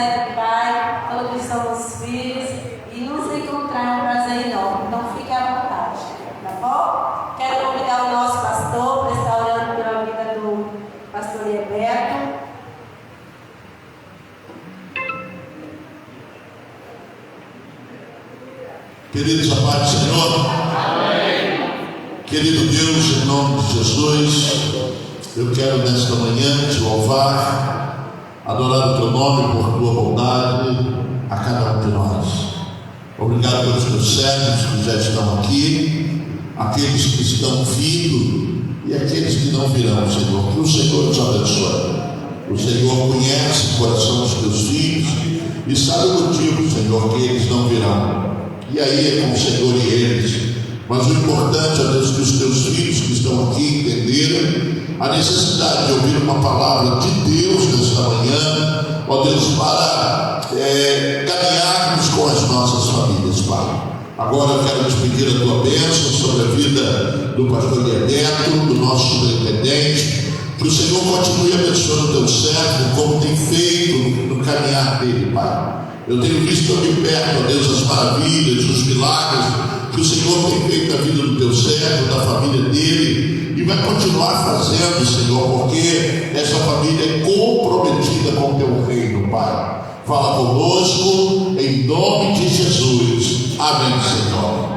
recebe, Pai, falou que somos filhos e nos encontrar é um prazer enorme. Então fique à vontade, tá bom? Quero convidar o nosso pastor para estar orando pela vida do pastor Lieberto. Queridos, a paz do Senhor. Amém. Querido Deus, em nome de Jesus, eu quero nesta manhã te louvar, adorar o teu nome por tua bondade a cada um de nós. Obrigado pelos teus servos que já estão aqui, aqueles que estão vindo e aqueles que não virão, Senhor. Que o Senhor te abençoe. O Senhor conhece o coração dos teus filhos e sabe o motivo, Senhor, que eles não virão. E aí é com o Senhor e eles. Mas o importante, ó Deus, que os teus filhos que estão aqui entenderam a necessidade de ouvir uma palavra de Deus nesta manhã, ó Deus, para caminharmos com as nossas famílias, Pai. Agora eu quero te pedir a tua bênção sobre a vida do pastor Lieberto, do nosso superintendente, que o Senhor continue abençoando o teu servo, como tem feito no caminhar dele, Pai. Eu tenho visto de perto, ó Deus, as maravilhas, os milagres que o Senhor tem feito na vida do teu servo, da família dele, e vai continuar fazendo, Senhor, porque essa família é comprometida com o teu reino, Pai. Fala conosco, em nome de Jesus. Amém, Senhor.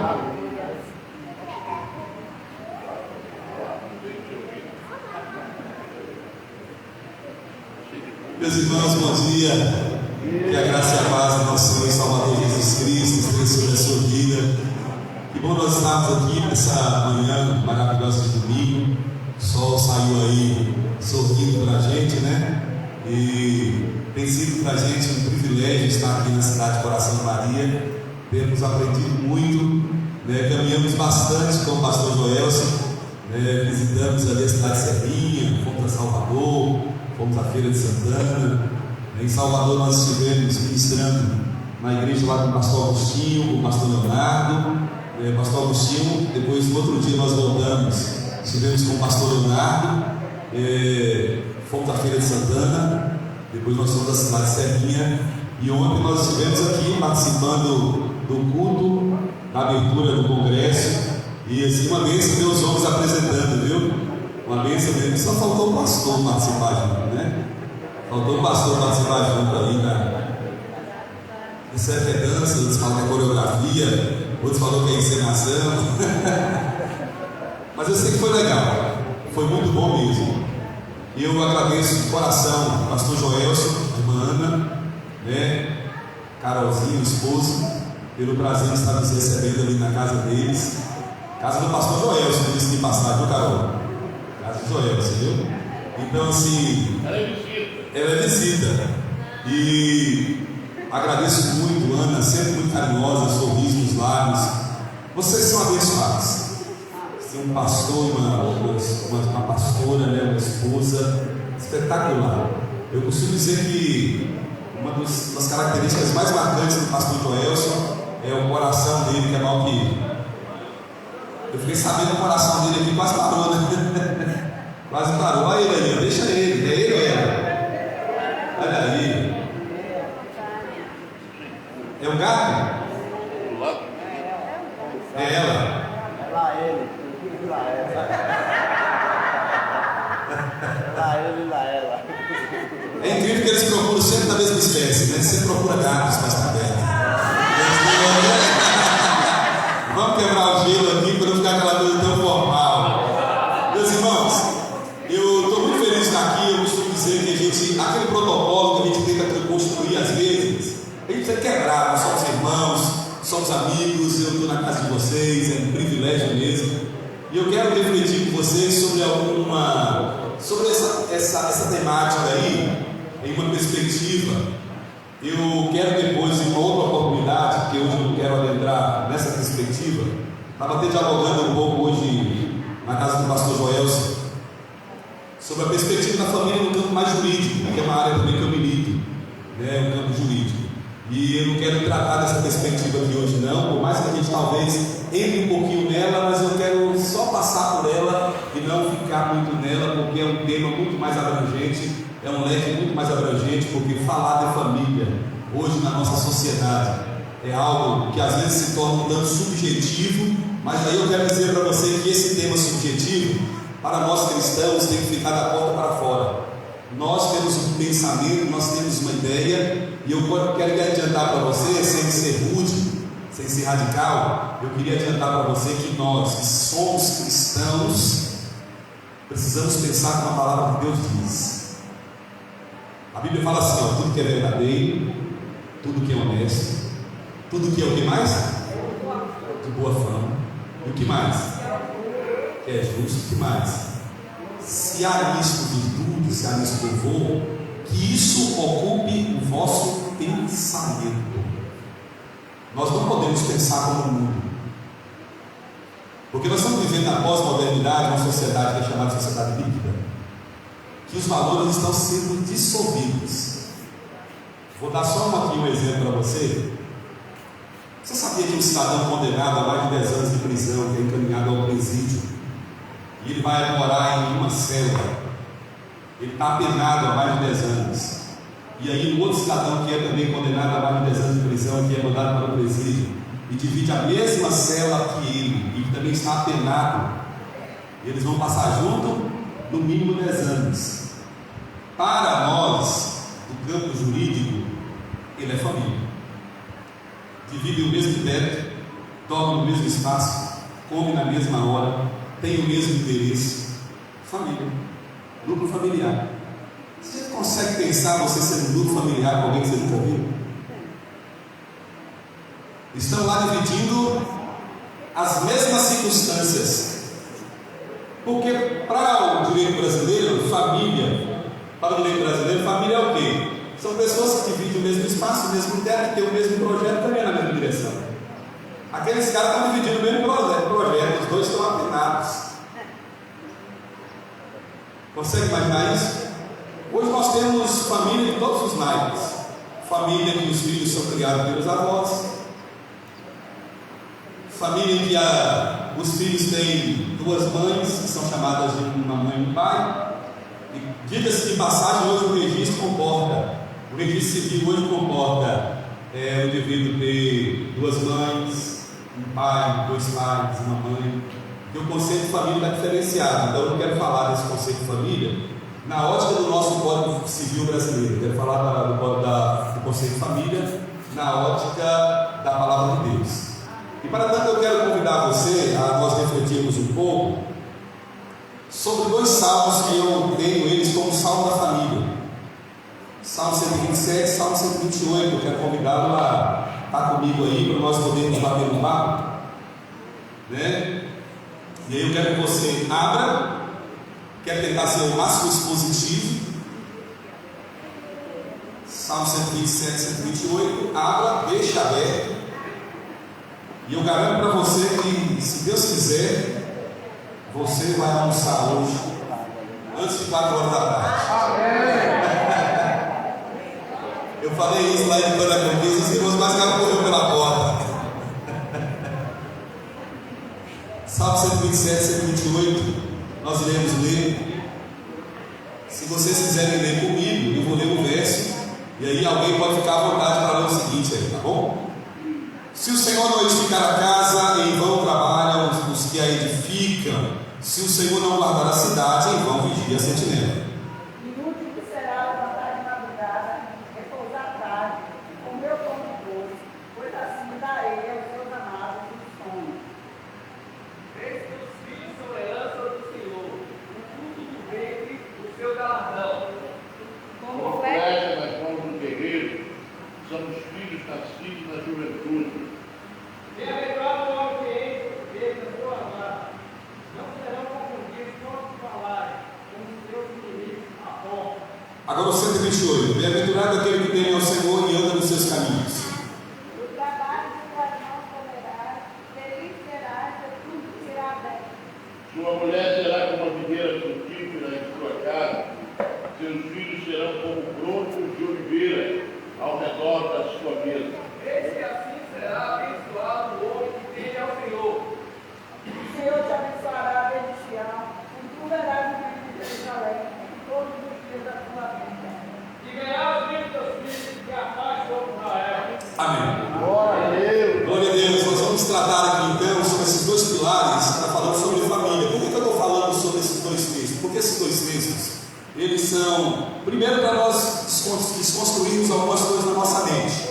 Meus irmãos, bom dia. Que a graça e a paz do nosso Senhor e Salvador Jesus Cristo esteja sobre a sua vida. Que bom nós estarmos aqui nessa manhã maravilhosa de domingo. O sol saiu aí sorrindo para a gente, né? E tem sido para a gente um privilégio estar aqui na cidade de Coração de Maria. Temos aprendido muito, né? Caminhamos bastante com o pastor Joelson, né? Visitamos ali a cidade de Serrinha, fomos a Salvador, fomos à Feira de Santana. Em Salvador nós estivemos ministrando na igreja lá com o pastor Agostinho, com o pastor Leonardo, pastor Agostinho. Depois no outro dia nós voltamos, estivemos com o pastor Leonardo, fomos à Feira de Santana, depois nós fomos à cidade de Serrinha, e ontem nós estivemos aqui participando do culto, da abertura do congresso, e assim uma bênção Deus vamos apresentando, viu? Uma bênção mesmo, só faltou o pastor participar junto, né? Faltou o pastor participar junto ali, né? Isso é dança, outros falam que é coreografia, outros falam que é encenação. Mas eu sei que foi legal, foi muito bom mesmo. E eu agradeço de coração o pastor Joelson, a irmã Ana, né? Carolzinho, o esposo, pelo prazer de estar nos recebendo ali na casa deles. Casa do pastor Joelson, que disse que passar, viu, Carol? Casa do Joelson, viu? Então, assim, ela é visita. E agradeço muito, Ana, sempre muito carinhosa, sorriso nos lábios. Vocês são abençoados. Tem um pastor, uma pastora, né, uma esposa espetacular. Eu costumo dizer que uma das características mais marcantes do pastor Joelson é o coração dele, que é maior que ele. Eu fiquei sabendo o coração dele aqui, quase parou, né? Quase parou. Olha ele aí, deixa ele. É ele ou ela? Olha aí. É um gato? É ela. É lá ele. Lá ela. É incrível que eles procuram sempre da mesma espécie, né? Você procura gatos para estar perto. Vamos quebrar o gelo aqui para não ficar aquela coisa tão formal. Meus irmãos, eu estou muito feliz de estar aqui. Eu costumo dizer que aquele protocolo que a gente tenta construir às vezes, a gente precisa quebrar. Nós somos irmãos, somos amigos. Eu estou na casa de vocês, é um privilégio mesmo. E eu quero refletir com vocês sobre essa temática aí, em uma perspectiva. Eu quero depois, em uma outra oportunidade, porque hoje eu não quero adentrar nessa perspectiva. Estava até dialogando um pouco hoje na casa do pastor Joelson sobre a perspectiva da família no campo mais jurídico, que é uma área também que eu milito, né, o campo jurídico. E eu não quero tratar dessa perspectiva aqui hoje não, por mais que a gente talvez entre um pouquinho nela, mas eu quero só passar por ela e não ficar muito nela, porque é um tema muito mais abrangente é um leque muito mais abrangente, porque falar de família, hoje na nossa sociedade, é algo que às vezes se torna um tanto subjetivo, mas aí eu quero dizer para você que esse tema subjetivo, para nós cristãos, tem que ficar da porta para fora. Nós temos um pensamento, nós temos uma ideia, e eu quero adiantar para você, sem ser rude, sem ser radical, eu queria adiantar para você que nós, que somos cristãos, precisamos pensar como a palavra de Deus diz. A Bíblia fala assim, ó, tudo que é verdadeiro, tudo que é honesto, tudo que é o que mais? De boa fama. E o que mais? Que é justo. O que mais? Se há nisto virtude, se há nisto louvor, que isso ocupe o vosso pensamento. Nós não podemos pensar como o mundo, porque nós estamos vivendo na pós-modernidade, uma sociedade que é chamada sociedade líquida, que os valores estão sendo dissolvidos. Vou dar só aqui um exemplo para você. Você sabia que um cidadão condenado a mais de 10 anos de prisão, que é encaminhado ao presídio, e ele vai morar em uma cela, ele está apenado a mais de 10 anos, e aí um outro cidadão que é também condenado a mais de 10 anos de prisão, que é mandado para o presídio, e divide a mesma cela que ele, e que também está apenado, eles vão passar junto no mínimo 10 anos. Para nós, do campo jurídico, ele é família. Dividem o mesmo teto, dormem no mesmo espaço, comem na mesma hora, têm o mesmo interesse. Família, núcleo familiar. Você consegue pensar você sendo um núcleo familiar com alguém que você nunca viu? Estão lá dividindo as mesmas circunstâncias. Porque para o direito brasileiro, família, para o direito brasileiro, família é o quê? São pessoas que dividem o mesmo espaço, o mesmo teto, que têm o mesmo projeto, também na mesma direção. Aqueles caras estão dividindo o mesmo projeto, os dois estão apenados. Consegue imaginar isso? Hoje nós temos família de todos os naipes. Família que os filhos são criados pelos avós. Família em que os filhos têm duas mães, que são chamadas de uma mãe e um pai. E diga-se de passagem, hoje o registro comporta. O registro civil hoje comporta o indivíduo ter duas mães, um pai, dois pais, uma mãe. Porque o conceito de família está diferenciado. Então eu não quero falar desse conceito de família na ótica do nosso Código Civil brasileiro. Eu quero falar do conceito de família na ótica da palavra de Deus. E para tanto eu quero convidar você a nós refletirmos um pouco sobre dois salmos que eu tenho eles como salmo da família. Salmo 127 e Salmo 128. Eu quero convidá-lo a estar comigo aí para nós podermos bater um papo, né? E aí eu quero que você abra, quero tentar ser o máximo expositivo. Salmo 127 e 128. Abra, deixa aberto. E eu garanto para você que, se Deus quiser, você vai almoçar hoje antes de 4 horas da tarde. Eu falei isso lá em Paracampis, os irmãos quase correu pela porta. Salmo 127, 128, nós iremos ler. Se vocês quiserem ler comigo, eu vou ler o verso, e aí alguém pode ficar à vontade para ler o seguinte aí, tá bom? Se o Senhor não edificar a casa, em vão trabalham os que a edificam. Se o Senhor não guardar a cidade, em vão vigia a sentinela. Inútil que será levantar de madrugada, repousar à tarde, comer o pão de doce, pois assim darei aos seus amados um sono. Eis que os filhos são herança do Senhor, o fruto do ventre, o seu galardão. Como flecha nas mãos do guerreiro, são os filhos nascidos na juventude. Bem-aventurado o homem que entra dele na sua amada. Não serão confundidos quando falarem, como os seus inimigos à porta. Agora o 128. Bem-aventurado aquele que teme ao Senhor e anda nos seus caminhos. o trabalho de tuas mãos comerás, feliz serás, e tudo será bem. Sua mulher será como a videira frutífera em sua casa, seus filhos serão como brotos de oliveira ao redor da sua mesa. Eis que assim será abençoado o homem que teme ao Senhor. O Senhor te abençoará desde Sião, e tu verás o bem de Jerusalém, todos os dias da sua vida. E ganhar os filhos dos filhos, que a paz sobre Israel. Amém. Glória a Deus. Glória a Deus. Nós vamos tratar aqui então sobre esses dois pilares, está falando sobre família. Por que eu estou falando sobre esses dois textos? Porque esses dois textos, eles são, primeiro, para nós desconstruirmos algumas coisas na nossa mente.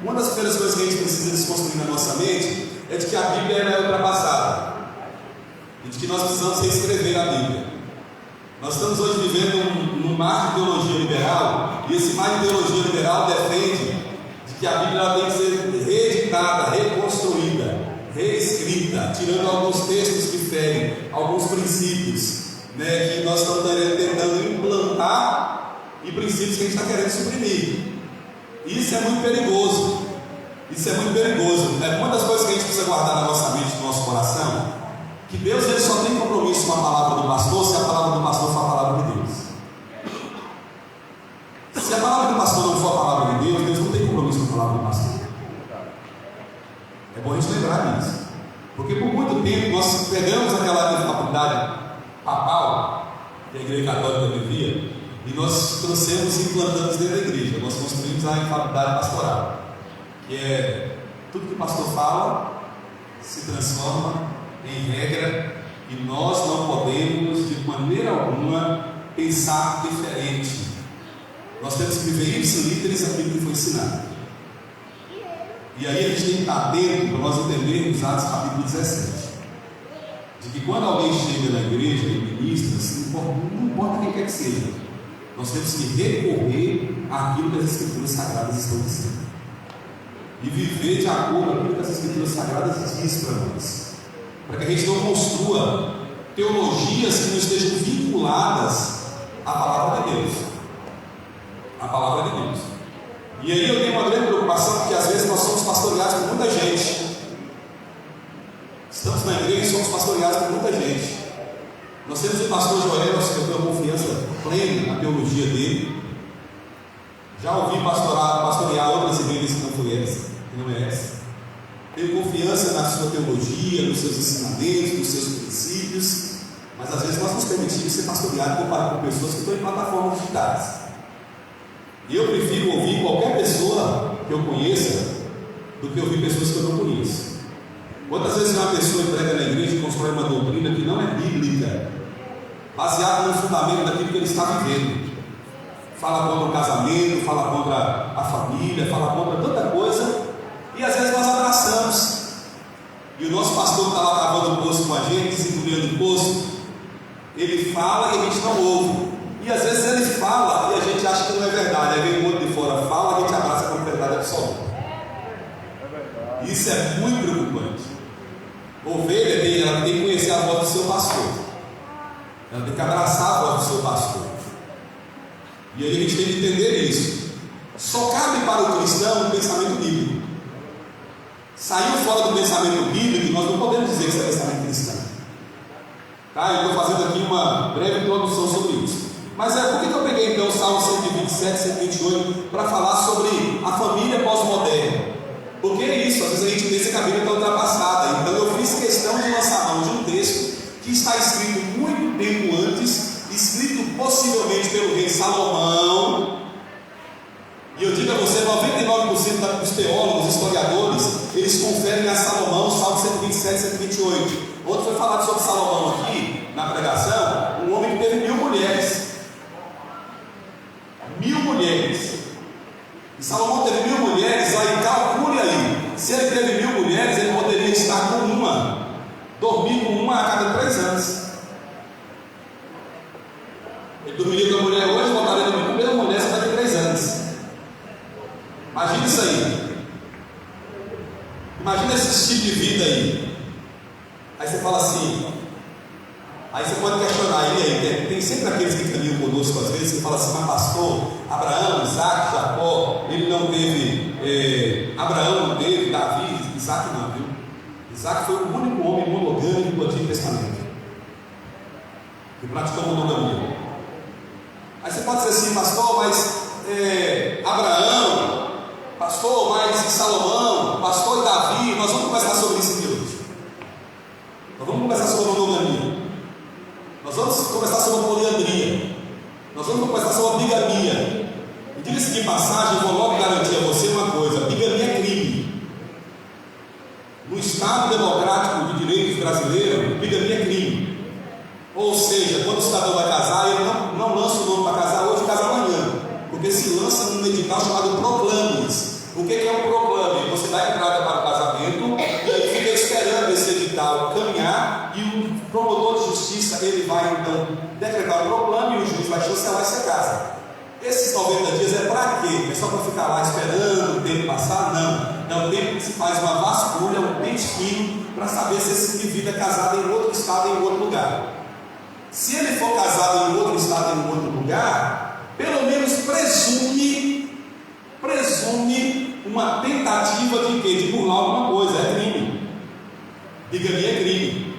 Uma das primeiras coisas que a gente precisa desconstruir na nossa mente é de que a Bíblia é ultrapassada e de que nós precisamos reescrever a Bíblia. Nós estamos hoje vivendo num mar de teologia liberal, e esse mar de teologia liberal defende de que a Bíblia ela tem que ser reeditada, reconstruída, reescrita, tirando alguns textos que ferem, alguns princípios, que nós estamos tentando implantar e princípios que a gente está querendo suprimir. Isso é muito perigoso. Isso é muito perigoso. Uma das coisas que a gente precisa guardar na nossa mente, no nosso coração, que Deus ele só tem compromisso com a palavra do pastor se a palavra do pastor for a palavra de Deus. Se a palavra do pastor não for a palavra de Deus, Deus não tem compromisso com a palavra do pastor. É bom a gente lembrar disso. Porque por muito tempo nós pegamos aquela faculdade papal que a Igreja Católica vivia e nós trouxemos e implantamos dentro da igreja. Nós construímos a faculdade pastoral, que é tudo que o pastor fala se transforma em regra e nós não podemos de maneira alguma pensar diferente. Nós temos que viver ipsilíteres aquilo que foi ensinado. E aí a gente tem que estar atento para nós entendermos Atos capítulo 17. De que quando alguém chega na igreja e ministra, não importa quem quer que seja, nós temos que recorrer àquilo que as Escrituras Sagradas estão dizendo e viver de acordo com aquilo que as Escrituras Sagradas dizem para nós, para que a gente não construa teologias que não estejam vinculadas à palavra de Deus. A palavra de Deus. E aí eu tenho uma grande preocupação, porque às vezes nós somos pastoreados por muita gente. Estamos na igreja e somos pastoreados por muita gente. Nós temos o pastor Joel, que eu tenho confiança plena na teologia dele. Já ouvi pastorear outras igrejas que não é essa. Tenho confiança na sua teologia, nos seus ensinamentos, nos seus princípios, mas às vezes nós nos permitimos ser pastoreados comparado com pessoas que estão em plataformas digitais. E eu prefiro ouvir qualquer pessoa que eu conheça do que ouvir pessoas que eu não conheço. Quantas vezes uma pessoa prega na igreja e constrói uma doutrina que não é bíblica, baseada no fundamento daquilo que ele está vivendo? Fala contra o casamento, fala contra a família, fala contra tanta coisa, e às vezes nós abraçamos. E o nosso pastor que está lá cavando o poço com a gente, desenvolvendo o poço, ele fala e a gente não ouve. E às vezes ele fala e a gente acha que não é verdade. Aí vem o outro de fora fala, a gente abraça como verdade absoluta. Isso é muito preocupante. Ovelha ela tem que conhecer a voz do seu pastor. Ela tem que abraçar a voz do seu pastor. E aí a gente tem que entender isso. Só cabe para o cristão um pensamento bíblico. Saiu fora do pensamento bíblico, nós não podemos dizer que isso é pensamento cristão. Tá? Eu estou fazendo aqui uma breve introdução sobre isso. Mas por que eu peguei então o Salmo 127, 128 para falar sobre a família pós-moderna? Porque é isso, às vezes a gente pensa que a Bíblia está ultrapassada. Então eu fiz questão de lançar mão de um texto que está escrito muito tempo antes, escrito possivelmente pelo rei Salomão. E eu digo a você, 99% dos teólogos, historiadores, eles conferem a Salomão o Salmo 127, 128. Ontem foi falado sobre Salomão aqui, na pregação, um homem que teve 1000 mulheres. 1000 mulheres. E Salomão teve 1000 mulheres, aí calcule aí. Se ele teve 1000 mulheres, ele poderia estar com uma, dormir com uma a cada 3 anos. Ele dormiria com a mulher hoje, voltaria a dormir com a mesma mulher só daqui a 3 anos. Imagina isso aí. Imagina esse estilo de vida aí. Aí você fala assim. Aí você pode questionar aí, tem sempre aqueles que caminham conosco às vezes, que falam assim, mas pastor, Abraão, Isaac, Jacó, ele não teve, Abraão não teve, Davi, Isaac não, viu? Isaac foi o único homem monogâmico do Antigo Testamento, que praticou monogamia. Aí você pode dizer assim, pastor, mas Abraão, pastor, mas Salomão, pastor e Davi, nós vamos conversar sobre isso aqui hoje. Nós vamos conversar sobre monogamia. Nós vamos conversar sobre poliandria. Nós vamos conversar sobre a bigamia. E diga-se de passagem, eu vou logo garantir a você uma coisa: bigamia é crime. No Estado Democrático de Direitos brasileiro, bigamia é crime. Ou seja, quando o cidadão vai casar, ele não lança o nome para casar hoje, casa amanhã, porque se lança num edital chamado proclames. O que é um proclame? Você dá entrada para o casamento e aí fica esperando esse edital caminhar, e o promotor de justiça ele vai então decretar o proclame e o juiz vai chancelar e você casa. Esses 90 dias é para quê? É só para ficar lá esperando o tempo passar? Não. É o tempo que se faz uma vasculha, um pente fino, para saber se esse indivíduo é casado em outro estado, em outro lugar. Se ele for casado em outro estado, em outro lugar, pelo menos presume uma tentativa de quê? De burlar alguma coisa. É crime. Bigamia é crime.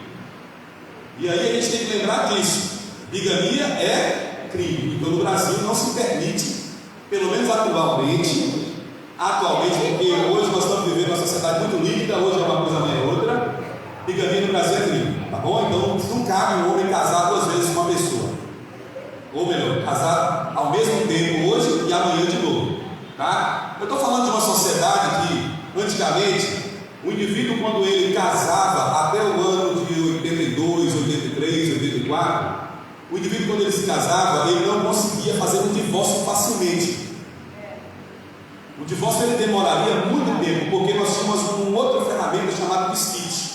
E aí a gente tem que lembrar disso. Bigamia é crime. Então no Brasil não se permite, pelo menos atualmente, porque hoje nós estamos vivendo uma sociedade muito líquida, hoje é uma coisa, amanhã é outra. Bigamia no Brasil é crime, tá bom? Então não cabe um homem casar 2 vezes com uma pessoa, ou melhor, casar ao mesmo tempo hoje e amanhã de novo, tá? Eu estou falando de uma sociedade que antigamente o indivíduo, quando ele casava até o ano de 82, 83, 84, o indivíduo, quando ele se casava, ele não conseguia fazer um divórcio facilmente. O divórcio ele demoraria muito tempo, porque nós tínhamos uma outra ferramenta chamada desquite.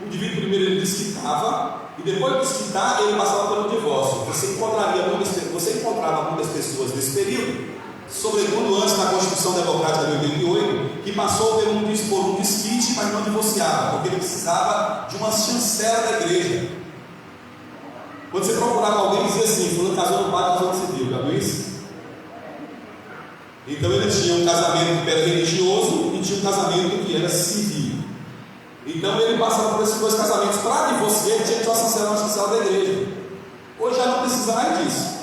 O indivíduo primeiro ele desquitava, e depois de desquitar ele passava pelo divórcio. Você encontrava muitas pessoas nesse período, sobretudo antes da Constituição Democrática de 88, que passou por um desquite, mas não divorciava, porque ele precisava de uma chancela da igreja. Quando você procurava alguém, dizia assim: fulano casou no padre, casou no civil, já viu isso? Então ele tinha um casamento que era religioso e tinha um casamento que era civil. Então ele passava por esses 2 casamentos. Para divorciar, ele tinha que ter uma chancela da igreja. Hoje já não precisa mais disso.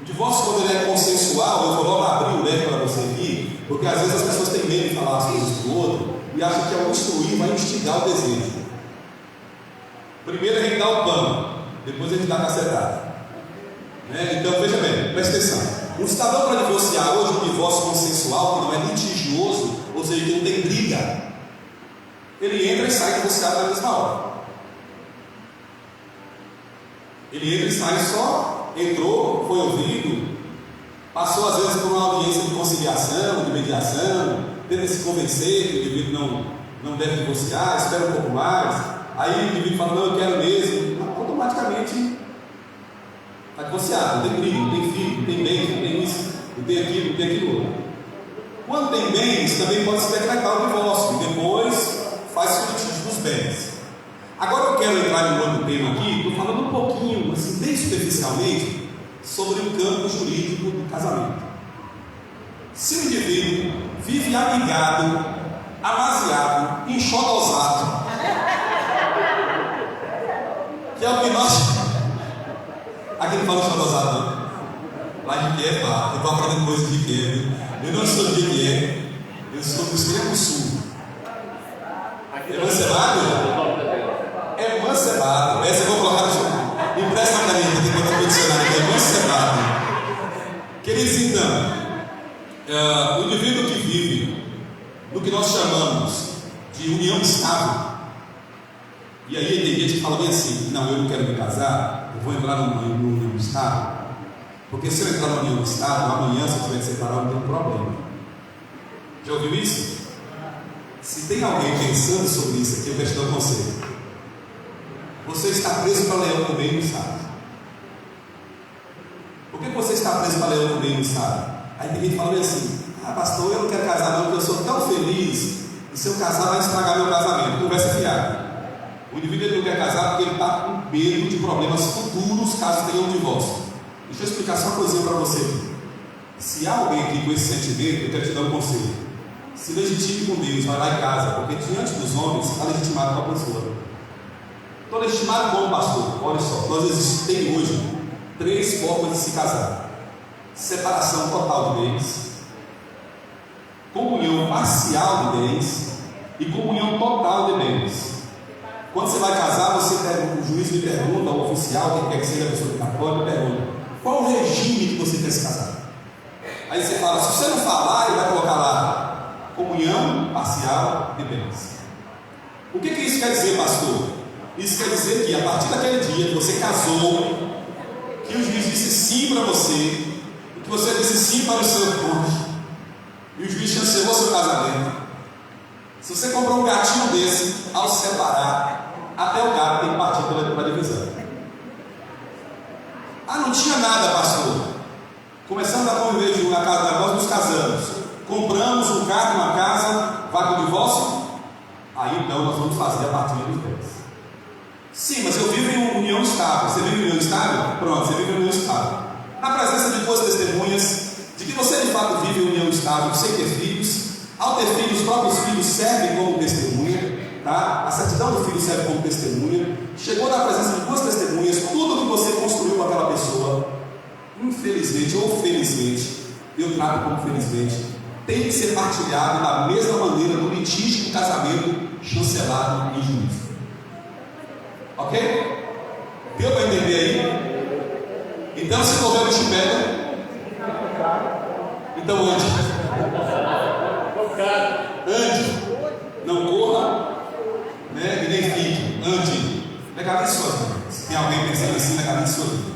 O divórcio, quando ele é consensual, eu vou logo abrir o leque para você aqui, porque às vezes as pessoas têm medo de falar as coisas do outro e acham que ao instruir vai instigar o desejo. Primeiro a gente dá o pano, depois a gente dá a cacetada. Então veja bem, presta atenção. Um cidadão para divorciar hoje, um divórcio consensual, que não é litigioso, ou seja, que não tem briga, ele entra e sai divorciado na mesma hora. Ele entra e sai só, entrou, foi ouvido, passou às vezes por uma audiência de conciliação, de mediação, tenta se convencer que o indivíduo não deve divorciar, espera um pouco mais, aí o indivíduo fala: não, eu quero mesmo, automaticamente está divorciado, não tem briga, não tem filho, não tem bens, não tem isso, não tem aquilo, não tem aquilo outro. Quando tem bens, também pode se decretar o divórcio, e depois faz-se o litígio dos bens. Agora eu quero entrar em um outro tema aqui, estou falando um pouquinho, assim, bem superficialmente, sobre o campo jurídico do casamento. Se o indivíduo vive amigado, amaziado, enxodosado, que é o que nós... Aqui não fala enxodosado não. Lá de Kiev, eu estou aprendendo coisas de Kiev. Eu não sou de Kiev, eu sou do extremo sul. Emancebado? Emancebado. Essa eu vou colocar no jogo. Empresta a caneta, tem que botar no dicionário. Emancebado. Queridos, então, o indivíduo que vive no que nós chamamos de união estável, e aí tem gente que fala bem assim: não, eu não quero me casar, eu vou entrar numa união estável, porque se eu entrar numa união estável, amanhã, se eu tiver que separar, eu não tenho problema. Já ouviu isso? Se tem alguém pensando sobre isso aqui, eu quero te dar um conselho. Você está preso para leão no meio e não sabe. Por que você está preso para leão no meio e não sabe? Aí tem gente que fala assim: ah, pastor, eu não quero casar não, porque eu sou tão feliz, e se eu casar vai estragar meu casamento. Conversa fiada. O indivíduo ele não quer casar porque ele está com medo de problemas futuros caso tenha um divórcio. Deixa eu explicar só uma coisinha para você. Se há alguém aqui com esse sentimento, eu quero te dar um conselho: se legitime com Deus, vai lá em casa, porque diante dos homens está legitimado com a pessoa. Estou legitimado como pastor. Olha só, nós existem hoje 3 formas de se casar: separação total de bens, comunhão parcial de bens e comunhão total de bens. Quando você vai casar, o juiz lhe pergunta, o oficial, quem quer que seja a pessoa que está fora, pergunta: Qual o regime que você quer se casar? Aí você fala, se você não falar, ele vai colocar lá comunhão parcial de bens. O que isso quer dizer, pastor? Isso quer dizer que a partir daquele dia que você casou, que o juiz disse sim para você, que você disse sim para o seu cônjuge, e o juiz chancelou seu casamento. Se você comprou um gatinho desse, ao separar, até o gato tem que partir pela divisão. Ah, não tinha nada, pastor. Começamos a conviver junto na casa, nós nos casamos, compramos um carro, uma casa, vai para o divórcio? Aí então nós vamos fazer a partilha dos bens. Sim, mas eu vivo em uma união estável. Você vive em união estável? Pronto, você vive em união estável. Na presença de duas testemunhas, de que você de fato vive em união estável, sem ter filhos. Ao ter filhos, os próprios filhos servem como testemunha, tá? A certidão do filho serve como testemunha. Chegou na presença de duas testemunhas, tudo que você construiu com aquela pessoa, infelizmente ou felizmente, eu trato como felizmente, tem que ser partilhado da mesma maneira do litígio do casamento chancelado em juízo. Ok? Deu para entender aí? Então, se houver te pega, então ande. Ande. Não corra, né? E nem fique. Ande. Na cabeça de sua vida. Se tem alguém pensando assim, na cabeça de sua vida.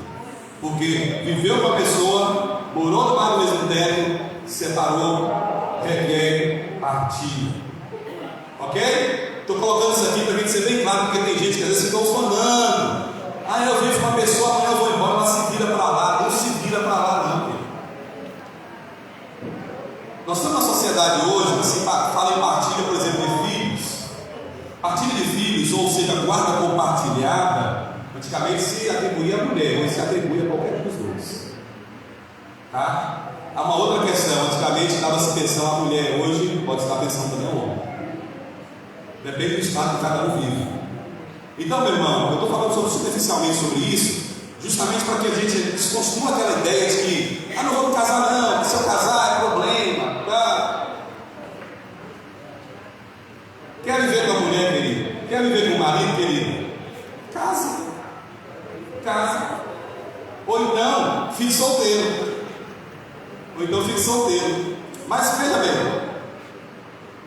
Porque viveu com a pessoa, morou no mesmo teto, separou, requer partilha. Ok? Estou colocando isso aqui para a gente ser bem claro, porque tem gente que às vezes fica falando. Ah, eu vivo com uma pessoa, amanhã eu vou embora, ela se vira para lá. Não se vira para lá, não. Filho. Nós estamos na sociedade hoje, assim, fala em partilha, por exemplo, de filhos. Partilha de filhos, ou seja, guarda compartilhada, antigamente se atribuía a mulher, hoje se atribui a qualquer um dos dois. Tá? Há uma outra questão, antigamente dava-se pensão à mulher, hoje pode se dar pensão também ao homem. Depende do estado que cada um vive. Então, meu irmão, eu estou falando superficialmente sobre isso, justamente para que a gente desconstrua aquela ideia de que, não vou me casar não, se eu casar é problema. Tá? Quer viver com a mulher, querido? Quer viver com o marido, querido? Casa. Ou então, fique solteiro. Mas veja bem,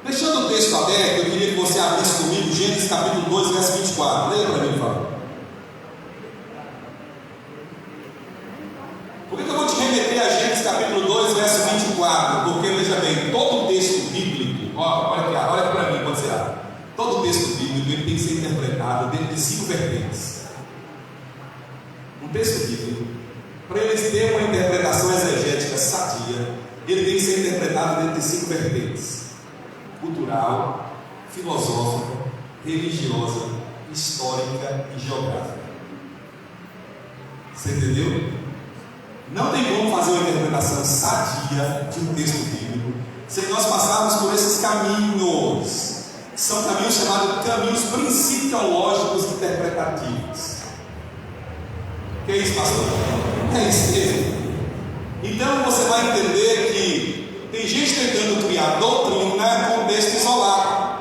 deixando o texto aberto, eu queria que você abrisse comigo Gênesis capítulo 2, verso 24. Leia para mim, por favor. Por que eu vou te remeter a Gênesis capítulo 2, verso 24? Porque, veja bem, todo o texto bíblico, olha aqui para mim, quando você abre. Todo o texto bíblico ele tem que ser interpretado dentro de 5 vertentes. Um texto bíblico, para ele ter uma interpretação exegética sadia, ele tem que ser interpretado dentro de 5 vertentes: cultural, filosófica, religiosa, histórica e geográfica. Você entendeu? Não tem como fazer uma interpretação sadia de um texto bíblico se nós passarmos por esses caminhos. São caminhos chamados caminhos principiológicos interpretativos. Que é isso, pastor? É isso mesmo. Então você vai entender que tem gente tentando criar doutrina com texto isolado.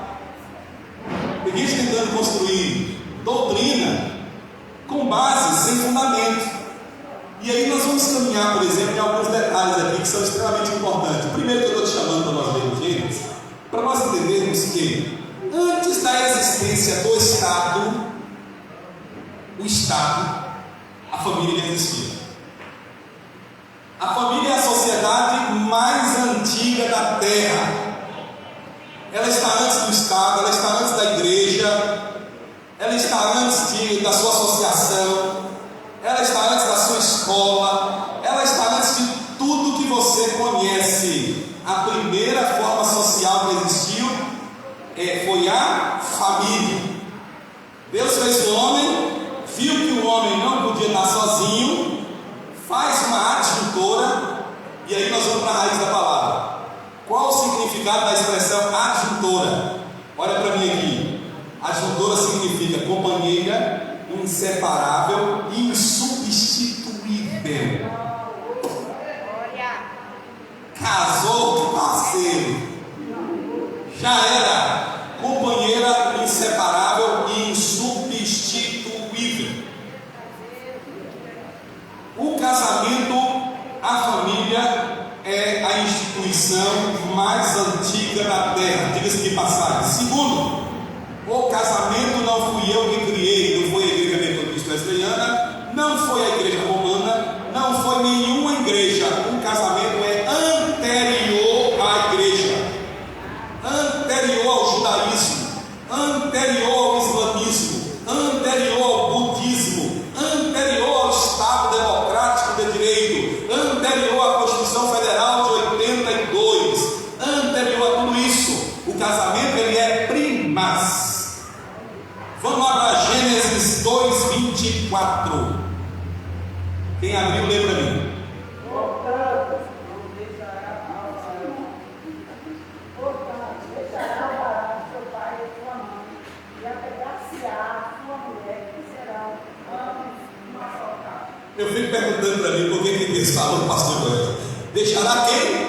Tem gente tentando construir doutrina com base sem fundamento. E aí nós vamos caminhar, por exemplo, em alguns detalhes aqui que são extremamente importantes. O primeiro que eu estou te chamando para nós lermos Gênesis, para nós entendermos que antes da existência do Estado, a família existia. A família é a sociedade mais antiga da Terra. Ela está antes do Estado, ela está antes da igreja, ela está antes da sua associação, ela está antes da sua escola, ela está antes de tudo que você conhece. A primeira forma social que existiu foi a família. Deus fez o homem, viu que o homem não podia estar sozinho, faz uma adjuntora, e aí nós vamos para a raiz da palavra. Qual o significado da expressão adjuntora? Olha para mim aqui. Adjuntora significa companheira, inseparável e insubstituível. Casou, parceiro, já era companheira inseparável e insubstituível. O casamento antiga da terra. Diga-se de passagem. Segundo, o casamento não fui eu que criei, não foi a igreja metodista wesleyana, não foi a igreja romana, não foi nenhuma igreja. O casamento é anterior à igreja, anterior ao judaísmo, anterior ao islamismo, anterior ao budismo, anterior ao Estado Democrático de Direito, anterior à Constituição Federal de 82, anterior a tudo isso. O casamento ele é primaz. Vamos lá para Gênesis 2:24. Quem abriu, lê para mim. Portanto, deixará o varão seu pai e sua mãe, e apegar-se-á sua mulher, que serão ambos uma só carne. Eu fico perguntando para mim por que eles falam, pastor Joel. Deixará quem?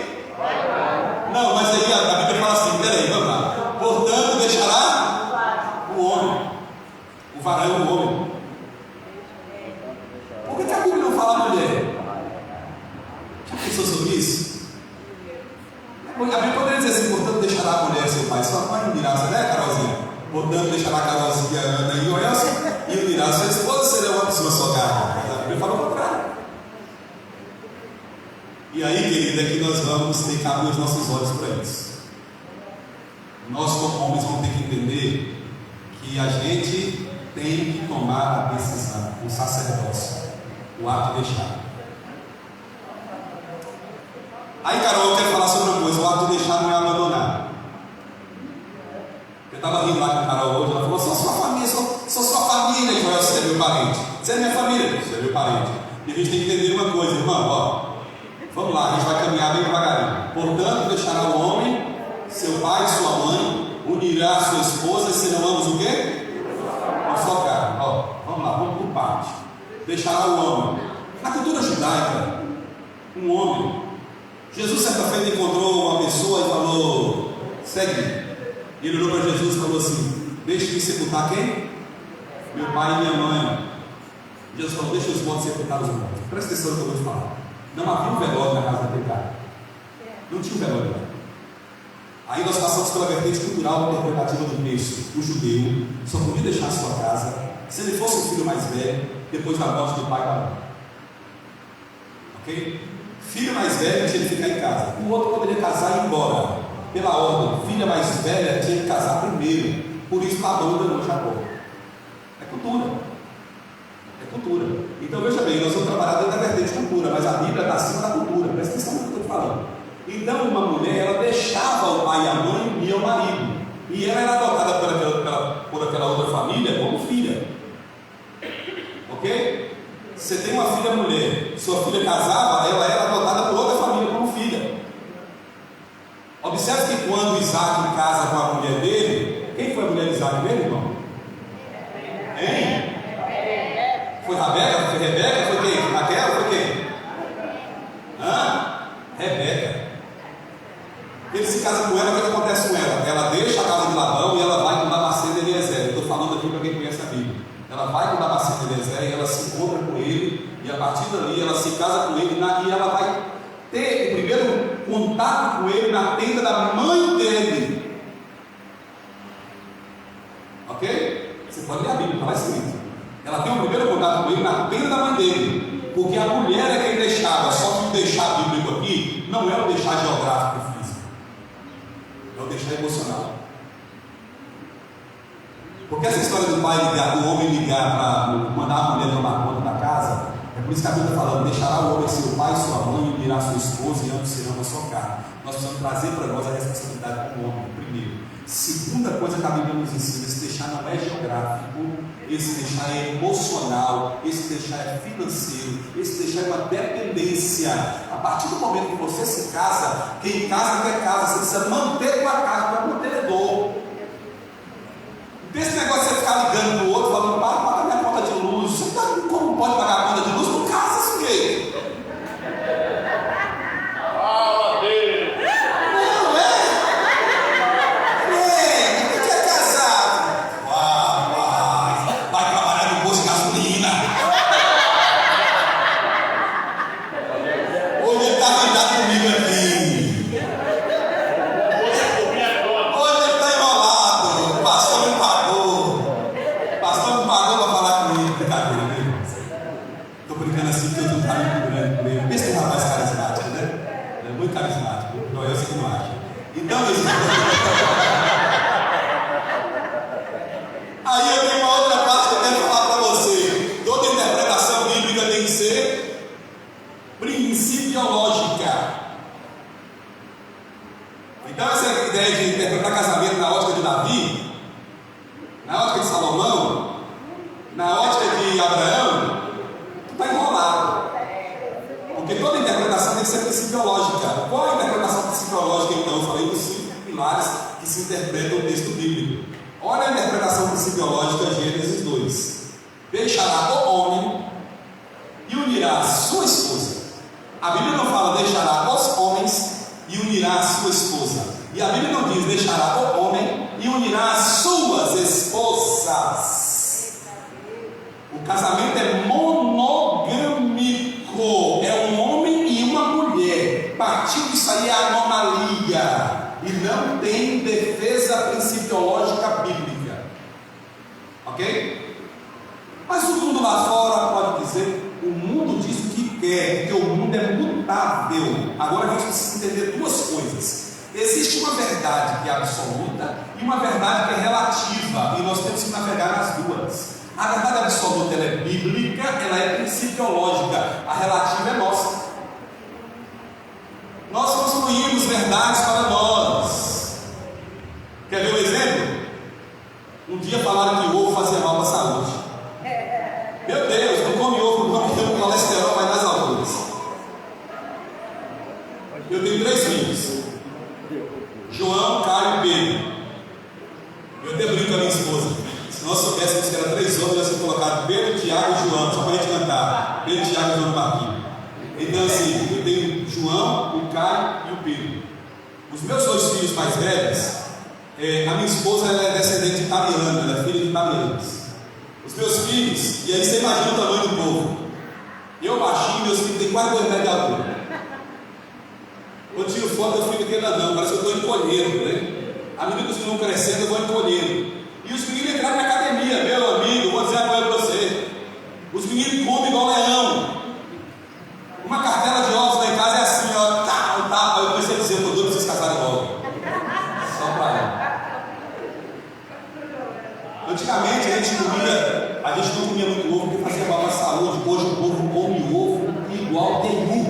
Não, mas aí a Bíblia fala assim, peraí, vamos lá. Portanto, deixará o homem. O varão é o homem. Por que a Bíblia não fala a mulher? Já pensou sobre isso? A Bíblia poderia dizer assim, portanto, deixará a mulher seu pai. Sua mãe não dirá, né, Carolzinha? Portanto, deixará a Carolzinha, a Ana e o Elson, e não dirá, sua esposa será uma pessoa sua carne. A Bíblia fala o contrário. E aí, querida, é que nós vamos ter que abrir os nossos olhos para isso. Nós, como homens, vamos ter que entender que a gente tem que tomar a decisão, o sacerdócio, o ato de deixar. Aí, Carol, eu quero falar sobre uma coisa: o ato de deixar não é abandonar. Eu estava rindo lá com a Carol hoje, ela falou: sou sua família, sou sua família, Joel, você é meu parente. Você é minha família, você é meu parente. E a gente tem que entender uma coisa, irmão, ó. Vamos lá, a gente vai caminhar bem devagarinho. Portanto, deixará o homem, seu pai e sua mãe, unirá a sua esposa, e serão ambos o quê? Uma só carne. Ó, vamos lá, vamos por parte. Deixará o homem. Na cultura judaica, um homem, Jesus certa feita encontrou uma pessoa e falou: segue. E ele olhou para Jesus e falou assim: deixe-me sepultar quem? Meu pai e minha mãe. Jesus falou: deixa os mortos sepultar os mortos. Presta atenção no que eu vou te falar. Não havia um velório na casa daquele cara. Não tinha um velório lá. Aí nós passamos pela vertente cultural interpretativa do texto. O judeu só podia deixar a sua casa se ele fosse o filho mais velho, depois da morte do pai e da mãe. Ok? Filho mais velho tinha que ficar em casa. O outro poderia casar e ir embora. Pela ordem, filha mais velha tinha que casar primeiro. Por isso Labão danou Jacó. É cultura. É cultura. Então veja bem, nós vamos trabalhar dentro da vertente de cultura, mas a Bíblia está acima da cultura. Presta atenção no que eu estou falando. Então uma mulher, ela deixava o pai e a mãe e ia ao marido. E ela era adotada por aquela outra família como filha. Ok? Você tem uma filha mulher, sua filha casava, ela era adotada por outra família como filha. Observe que quando Isaac casa com a mulher dele, quem foi a mulher de Isaac mesmo, irmão? Hein? Foi Rabeca? Foi Rebeca? Foi quem? Raquel? Foi quem? Rebeca. Ele se casa com ela, o que acontece com ela? Ela deixa a casa de Labão e ela vai com Damasceno e Eliezer. Eu estou falando aqui para quem conhece a Bíblia. Ela vai com Damasceno e Eliezer e ela se encontra com ele, e a partir dali ela se casa com ele, e ela vai ter o primeiro contato com ele na tenda da mãe dele. Ok? Você pode ler a Bíblia, está lá escrito. Ela tem o primeiro contato com ele na tenda da mãe dele, porque a mulher é quem deixava. Só que o deixar bíblico aqui não é o deixar geográfico e físico, é o deixar emocional. Porque essa história do pai ligar, do homem ligar para mandar a mulher tomar conta da casa, é por isso que a Bíblia está falando: deixará o homem seu pai e sua mãe, e unirá sua esposa, e ambos serão uma só carne. Nós precisamos trazer para nós a responsabilidade como homem, primeiro. Segunda coisa que a Bíblia nos ensina: esse deixar não é geográfico, esse deixar é emocional, esse deixar é financeiro, esse deixar é uma dependência. A partir do momento que você se casa, quem casa quer casa, você precisa manter a casa, para mantenedor. Esse negócio de você ficar ligando para o outro, falando: paga minha conta de luz. Você tá, como pode pagar a conta de luz? Não casa, sujeito. Fala dele. Não é casado. Vai trabalhar no posto de gasolina. Hoje ele está mandado comigo aqui. Então, aí eu tenho uma outra parte que eu quero falar para você. Toda interpretação bíblica tem que ser principiológica. Então, essa ideia de interpretar casamento na ótica de Davi, na ótica de Salomão, na ótica de Abraão, está enrolado. Porque toda interpretação tem que ser principiológica. Qual é a interpretação principiológica, então? Eu falei dos 5 pilares que se interpretam o texto bíblico. Olha a interpretação principiológica de Gênesis 2. Deixará o homem e unirá a sua esposa. A Bíblia não fala deixará os homens e unirá a sua esposa. E a Bíblia não diz deixará o homem e unirá as suas esposas. O casamento é monogâmico. É um homem e uma mulher. Partiu disso aí é anomalia. E não tem defesa principiológica bíblica. Ok? Mas o mundo lá fora pode dizer, o mundo diz o que quer, porque o mundo é mutável. Agora a gente precisa entender duas coisas. Existe uma verdade que é absoluta e uma verdade que é relativa, e nós temos que navegar nas duas. A verdade absoluta ela é bíblica, ela é principiológica, a relativa é nossa. Nós construímos verdades para nós. Quer ver um exemplo? Um dia falaram que o ovo fazia mal para a saúde. Meu Deus, não come ovo, não come, o colesterol vai nas alturas. Eu tenho 3 filhos: João, Caio e Pedro. Eu até brinco com a minha esposa. Se nós soubéssemos que eram 3 homens, nós tínhamos colocado Pedro, Tiago e João, só para a gente cantar. Pedro, Tiago e João no barquinho. Então, assim, eu tenho João, o Caio e o Pedro. Os meus 2 filhos mais velhos, a minha esposa ela é descendente italiana, ela é filha de italianos. Os meus filhos, e aí você imagina o tamanho do povo. Eu baixinho, meus filhos têm quase 2 metros de altura. Quando tiro foto, eu fico aquele não, parece que eu estou encolhendo, né? À medida que os meninos vão crescendo, eu vou encolhendo. E os meninos entraram na academia, meu amigo, vou dizer uma coisa para você. Os meninos comem igual leão. Uma cartela de ovos lá em casa é assim, ó, tá. Eu comecei a dizer, eu tô doido pra vocês casarem logo. Só pra ela. Antigamente a gente não comia muito ovo porque fazia mal à saúde. Hoje o povo come ovo igual nenhum.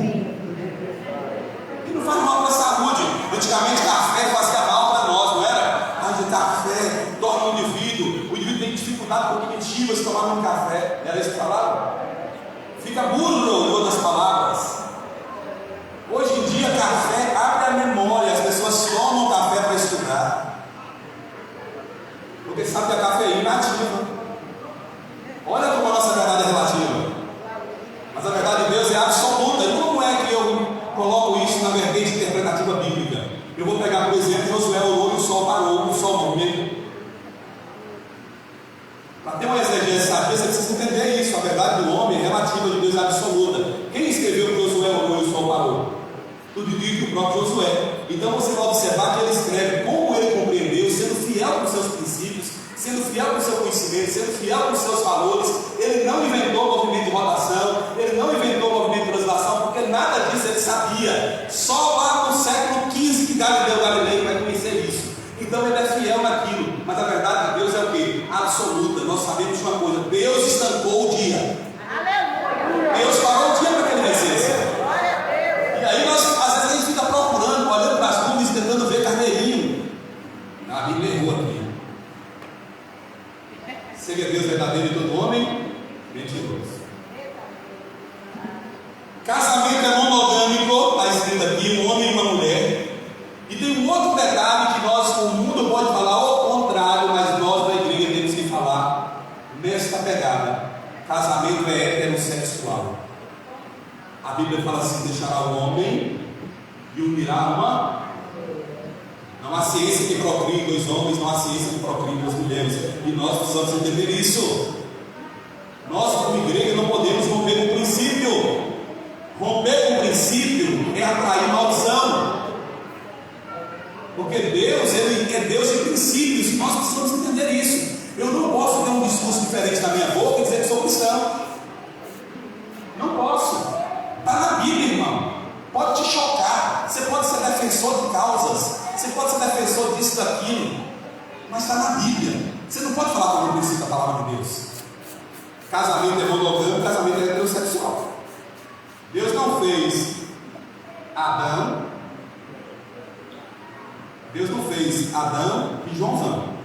E não faz mal para a saúde. Antigamente café fazia mal para nós, não era? De café torna o indivíduo tem dificuldade cognitiva se tomar um café. Era isso que falavam? Fica burro, em outras palavras. Hoje em dia, café abre a memória, as pessoas tomam café para estudar, porque sabe que a cafeína é ativa. Olha como a nossa verdade é relativa, mas a verdade de Deus é absoluta. E como é que eu coloco isso na vertente interpretativa bíblica? Eu vou pegar, por exemplo, Josué orou e o sol parou, o sol movimento. Para ter uma exegese sadia, você precisa entender isso. A verdade do homem é relativa, de Deus é absoluta. Quem escreveu que Josué orou e o sol parou? Tudo dito o próprio Josué. Então você vai observar que ele escreve como ele compreendeu, sendo fiel com seus princípios, sendo fiel com o seu conhecimento, sendo fiel com os seus valores. Ele não inventou o movimento de rotação, ele não inventou o movimento de translação, porque nada disso ele sabia. Só lá no século XV que Galileu vai conhecer isso. Então ele é fiel naquilo, mas a verdade de Deus é o quê? Absoluta. Nós sabemos de uma coisa: Deus estancou o dia. Aleluia. Deus parou o dia para que ele vencesse. E aí nós, às vezes a gente fica procurando, olhando para as nuvens, tentando ver carneirinho. A Bíblia errou aqui. Seja Deus verdadeiro e todo homem mentiroso. Casamento é monogâmico, está escrito aqui, um homem e uma mulher. E tem um outro detalhe que o mundo pode falar ao contrário, mas nós da igreja temos que falar nesta pegada. Casamento é heterossexual. A Bíblia fala assim: deixará o homem e unirá uma. Não há ciência que procrie 2 homens, não há ciência que procrie 2 mulheres. E nós precisamos entender isso. Nós, como igreja, não podemos romper com o princípio. Romper com o princípio é atrair maldição. Porque Deus, Ele é Deus de princípios, nós precisamos entender isso. Eu não posso ter um discurso diferente na minha boca e dizer que sou cristão. Não posso. Está na Bíblia, irmão. Pode te chocar. Você pode ser defensor de causas. Você pode ser defensor disso, daquilo, mas está na Bíblia. Você não pode falar como princípio da palavra de Deus. Casamento é monogâmico, casamento é heterossexual. Deus não fez Adão e Joãozão.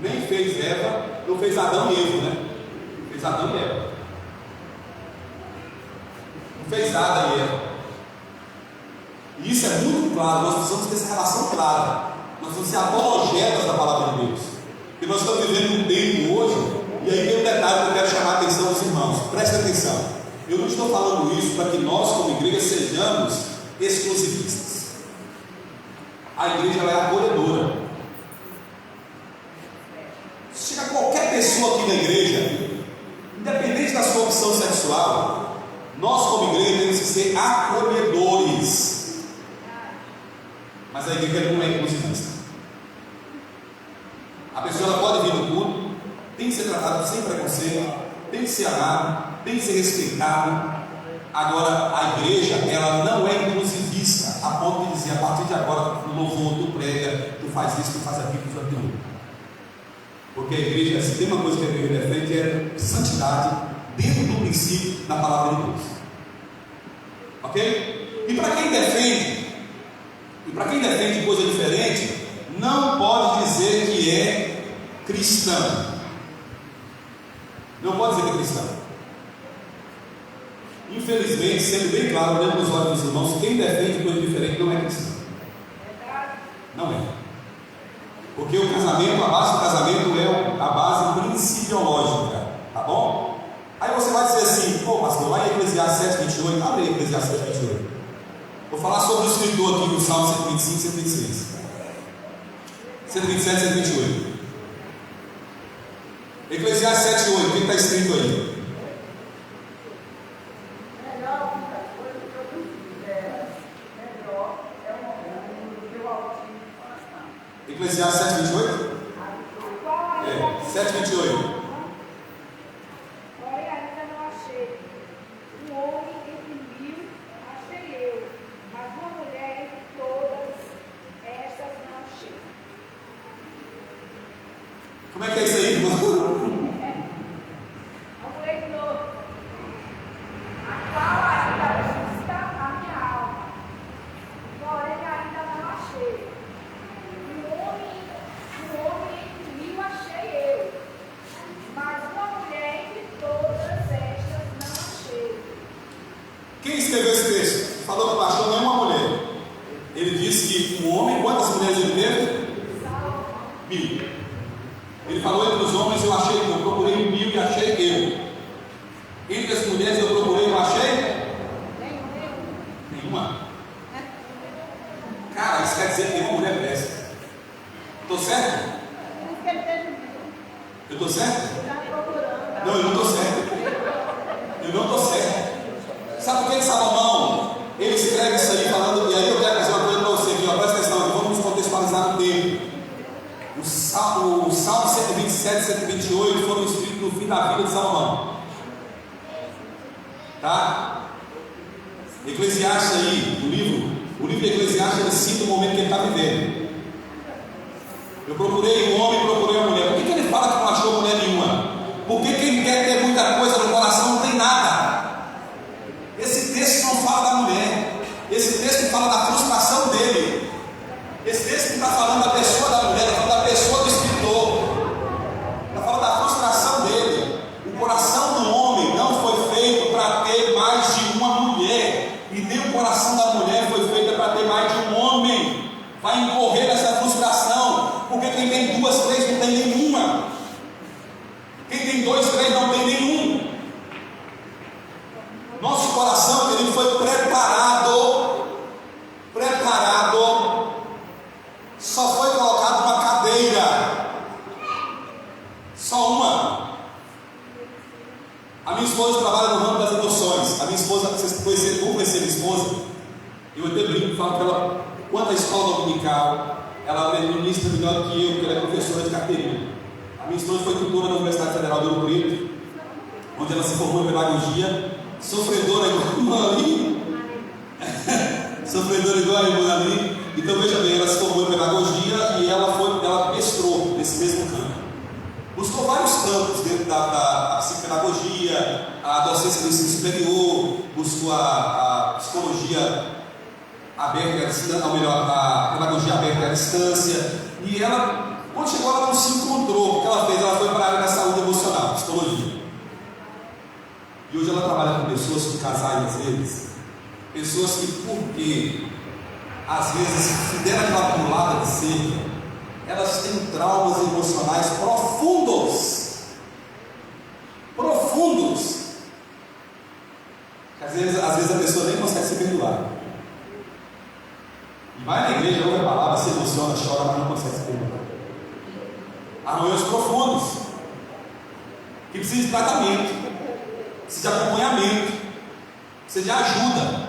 Nem fez Eva, não fez Adão e Eva, né? Fez Adão e Eva. Não fez Adão e Eva. E isso é muito claro, nós precisamos ter essa relação clara. Nós precisamos ser apologetas da palavra de Deus. Porque nós estamos vivendo um tempo hoje, e aí tem um detalhe que eu quero chamar a atenção dos irmãos. Prestem atenção. Eu não estou falando isso para que nós, como igreja, sejamos exclusivistas. A igreja ela é acolhedora. Se chega qualquer pessoa aqui na igreja, independente da sua opção sexual, nós, como igreja, temos que ser acolhedores. Mas a igreja não é inclusivista. A pessoa ela pode vir no culto, tem que ser tratada sem preconceito, tem que ser amado, tem que ser respeitado. Agora, a igreja ela não é inclusivista a ponto de dizer, a partir de agora, no louvor, tu prega, tu faz isso, tu faz aquilo, tu faz aquilo. Porque a igreja, se tem uma coisa que a igreja defende, é santidade dentro do princípio da palavra de Deus. Ok? E para quem defende coisa diferente, não pode dizer que é cristão. Não pode dizer que é cristão. Infelizmente, sendo bem claro, olhando nos olhos dos irmãos, quem defende coisa diferente não é cristão. Não é. Porque o casamento, a base do casamento é a base principiológica. Tá bom? Aí você vai dizer assim, pô pastor, lá em Eclesiastes 7:28, abre aí Eclesiastes 7:28. Vou falar sobre o escritor aqui do Salmo 125 e 126. 127 e 128. Eclesiastes 7:8, o que está escrito aí? Melhor muitas coisas que eu considero, melhor é o momento do meu altíssimo coração. Eclesiastes 7:28? É, 7:28. Porém, ainda não achei um homem entre 1000, achei eu, mas uma mulher entre todas estas não achei. Como é que é isso aí, irmão? A mulher de novo, a qual ainda busca a minha alma, porém ainda não achei. Um homem entre 1000 achei eu, mas uma mulher entre todas estas não achei. Quem escreveu esse texto? Falou que o pastor não é uma mulher. Ele disse que um homem, quantas mulheres ele teve? 1000. Ele falou entre os homens, eu achei, eu procurei 1000 e achei eu. Entre as mulheres eu procurei, eu achei? Nenhuma. Cara, isso quer dizer que nenhuma mulher presta. Estou certo? Eu estou certo? Não, eu não estou certo. Eu não estou certo. Sabe por que Salomão, ele escreve isso aí falando, e aí eu quero dizer uma coisa para você aqui, ó, presta atenção, vamos nos contextualizar no tempo. O Salmo 127 e 128 foram escritos no fim da vida de Salomão. Tá? Eclesiastes aí, o livro de Eclesiastes, ele cita o momento que ele está vivendo. Eu procurei um homem, procurei uma mulher. Por que ele fala que não achou mulher nenhuma? Porque quem quer ter muita coisa no coração não tem nada. Esse texto não fala da mulher. Esse texto fala da frustração dele. Esse texto não está falando da pessoa da mulher, está falando da pessoa do escritor. Está falando da frustração dele. O coração do homem não foi feito para ter mais de uma mulher. E nem o coração da mulher foi feito para ter mais de um homem. Vai incorrer nessa frustração. Porque quem tem 2, 3 não tem nenhuma. Quem tem 2, 3 não tem nenhum. Nosso coração, querido, foi preparado. Só foi colocado uma cadeira. Só uma. A minha esposa trabalha no ramo das adoções. A minha esposa, vocês conheceram minha esposa? Eu até brinco e falo que ela, quanto à escola dominical, ela é ministra melhor que eu, porque ela é professora de carteirinha. A minha esposa foi tutora da Universidade Federal do Ouro Preto, onde ela se formou em pedagogia, sofredora igual ali. Sofredora igual a irmã ali. Então veja bem, ela se formou em pedagogia e ela mestrou nesse mesmo campo. Buscou vários campos dentro da psicopedagogia, a docência do ensino superior, buscou a psicologia aberta à distância, ou melhor, a pedagogia aberta à distância. E ela, quando chegou, ela não se encontrou. O que ela fez? Ela foi para a área da saúde emocional, psicologia. E hoje ela trabalha com pessoas, com casais às vezes, pessoas que, porque às vezes se deram aquela pulada de cerca, elas têm traumas emocionais profundos. Às vezes a pessoa nem consegue se perdoar. E vai na igreja, ouve a palavra, se emociona, chora, mas não consegue se perdoar. Arranhões profundos, que precisam de tratamento, precisa de acompanhamento, precisa de ajuda.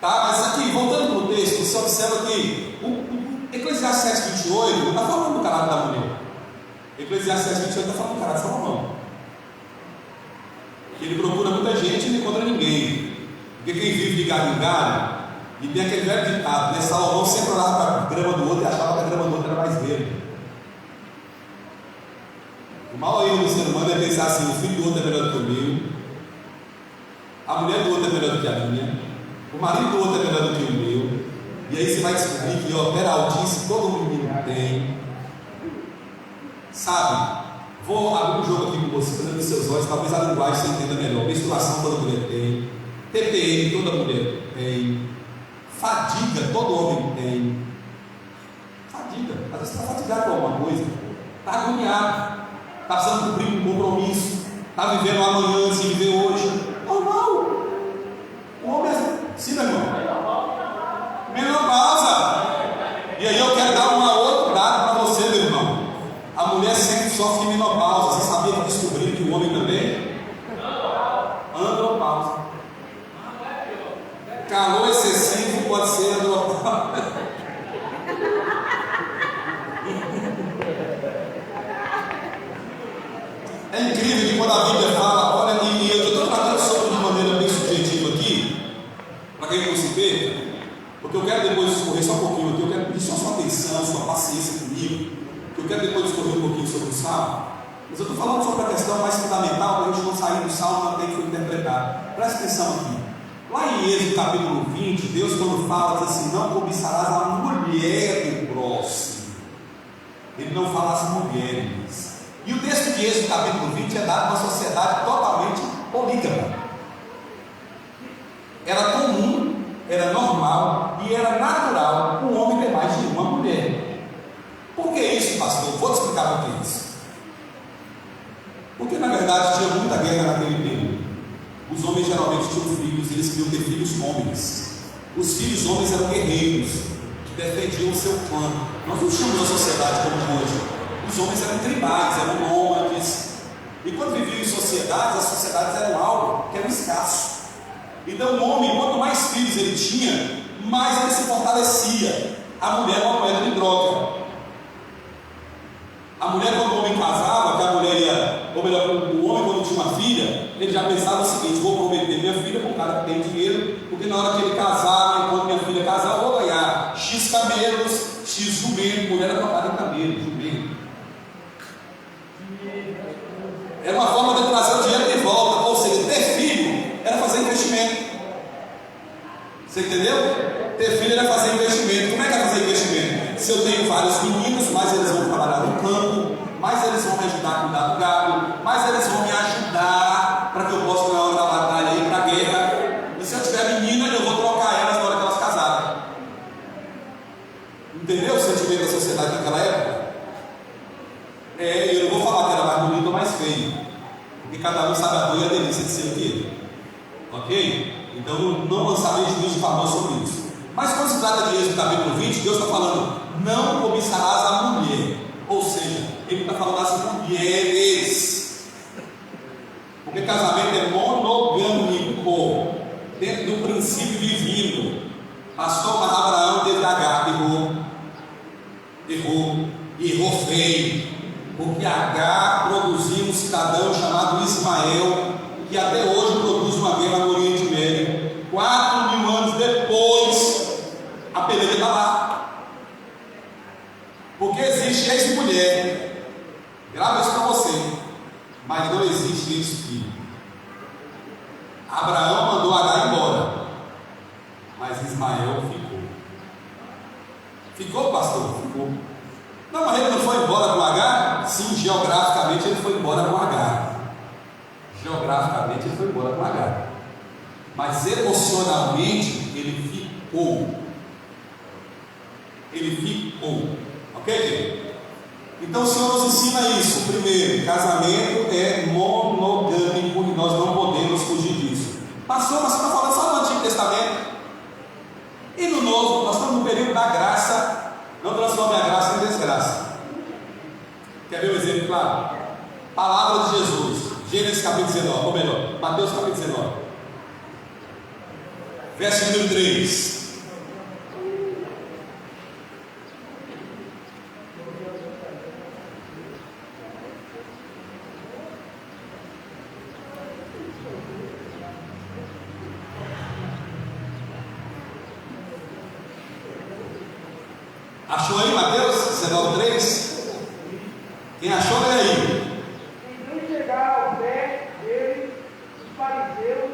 Tá? Mas aqui, voltando para o texto, você observa que o Eclesiastes 7:28 não está falando do caráter da mulher. Eclesiastes 7:28 está falando do caráter de Salomão. Que ele procura muita gente e não encontra ninguém. Porque quem vive de galho em galho, e tem aquele velho ditado, né? Salomão sempre olhava para a grama do outro e achava que a grama do outro era mais verde. O mal aí do ser humano é pensar assim: o filho do outro é melhor do que o meu, a mulher do outro é melhor do que a minha, o marido do outro é melhor do que o meu. E aí você vai descobrir que, ó, peraltice todo menino tem. Sabe? Vou abrir um jogo aqui com você, olhando nos seus olhos, talvez a linguagem você entenda melhor. Menstruação toda mulher tem, TPM toda mulher tem, fadiga todo homem tem. Fadiga, às vezes você está fatigado com alguma coisa, está agoniado, está precisando cumprir um compromisso, está vivendo amanhã antes de viver hoje. Normal. O homem é. Sim, meu irmão. Menopausa. E aí eu quero dar um outro dado para você, meu irmão. A mulher sempre sofre de menopausa. Você sabia que descobriram que o homem também? Andropausa. Calor excessivo pode ser andropausa. É incrível que quando a Bíblia fala, olha, e eu estou tratando sobre de maneira bem subjetiva aqui, para quem não se perca, porque eu quero depois discorrer só um pouquinho aqui, eu quero pedir só sua atenção, sua paciência comigo, que eu quero depois discorrer um pouquinho sobre o Salmo, mas eu estou falando sobre a questão mais fundamental para a gente não sair do Salmo até que foi interpretado. Presta atenção aqui. Lá em Êxodo capítulo 20, Deus quando fala diz assim: não cobiçarás a mulher do próximo. Ele não fala as mulheres. E o texto de Êxodo capítulo 20 é dado uma sociedade totalmente polígama. Era comum, era normal e era natural um homem ter mais de uma mulher. Por que isso, pastor? Vou te explicar por que isso. Porque na verdade tinha muita guerra naquele período. Os homens geralmente tinham filhos, eles queriam ter filhos homens. Os filhos homens eram guerreiros, que defendiam o seu clã. Nós não tínhamos uma sociedade como hoje. Os homens eram tribais, eram nômades. E quando viviam em sociedades, as sociedades eram algo que era escasso. Então o homem, quanto mais filhos ele tinha, mais ele se fortalecia. A mulher era uma moeda de troca. A mulher, quando o homem casava, que a mulher ia, ou melhor, o homem quando tinha uma filha, ele já pensava o seguinte: vou prometer minha filha para um cara que tem dinheiro, porque na hora que ele casar, quando minha filha casar, eu vou ganhar X camelos, X jumento. Mulher era trabalhar em camelo, jumento. Era uma forma de trazer o dinheiro de volta, ou seja, ter filho era fazer investimento. Você entendeu? Ter filho era fazer investimento. Como é que é fazer investimento? Se eu tenho vários meninos, mais eles vão trabalhar no campo, mais eles vão me ajudar a cuidar do gado, mais eles vão me ajudar para que eu possa, na hora da batalha, ir para a guerra. E se eu tiver menina, eu vou trocar elas na hora que elas casarem. Entendeu o sentimento da sociedade naquela época? Eu não vou falar que era mais bonito ou mais feio, porque cada um sabe a dor e a delícia de ser o quê? Ok? Então não lançarei juízo famoso sobre isso. Mas quando se trata de Êxodo capítulo 20, Deus está falando: não cobiçarás a mulher. Ou seja, Ele está falando das mulheres. Porque casamento é monogâmico, dentro do princípio divino. Pastor, mas Abraão teve Agar, errou feio. Porque Agar produziu um cidadão chamado Ismael, que até hoje produz uma guerra no Oriente Médio. 4.000 anos depois falar. Porque existe ex-mulher. Grava isso para você. Mas não existe ex-filho. Abraão mandou Agar embora. Mas Ismael ficou. Ficou, pastor? Ficou. Não, mas ele não foi embora com Agar? Sim, geograficamente ele foi embora com Agar. Geograficamente ele foi embora com Agar. Mas emocionalmente ele ficou. Ele ficou. Ok, gente? Então o Senhor nos ensina isso. Primeiro, casamento é monogâmico e nós não podemos fugir disso. Pastor, mas você está falando só do Antigo Testamento? E no Novo, nós estamos no período da graça. Não transforme a graça em desgraça. Quer ver um exemplo claro? Palavra de Jesus, Gênesis capítulo 19, ou melhor, Mateus capítulo 19, verso número 3. Achou aí Mateus 19, 3? Quem achou, lê aí. Então chegaram ao pé dele os fariseus,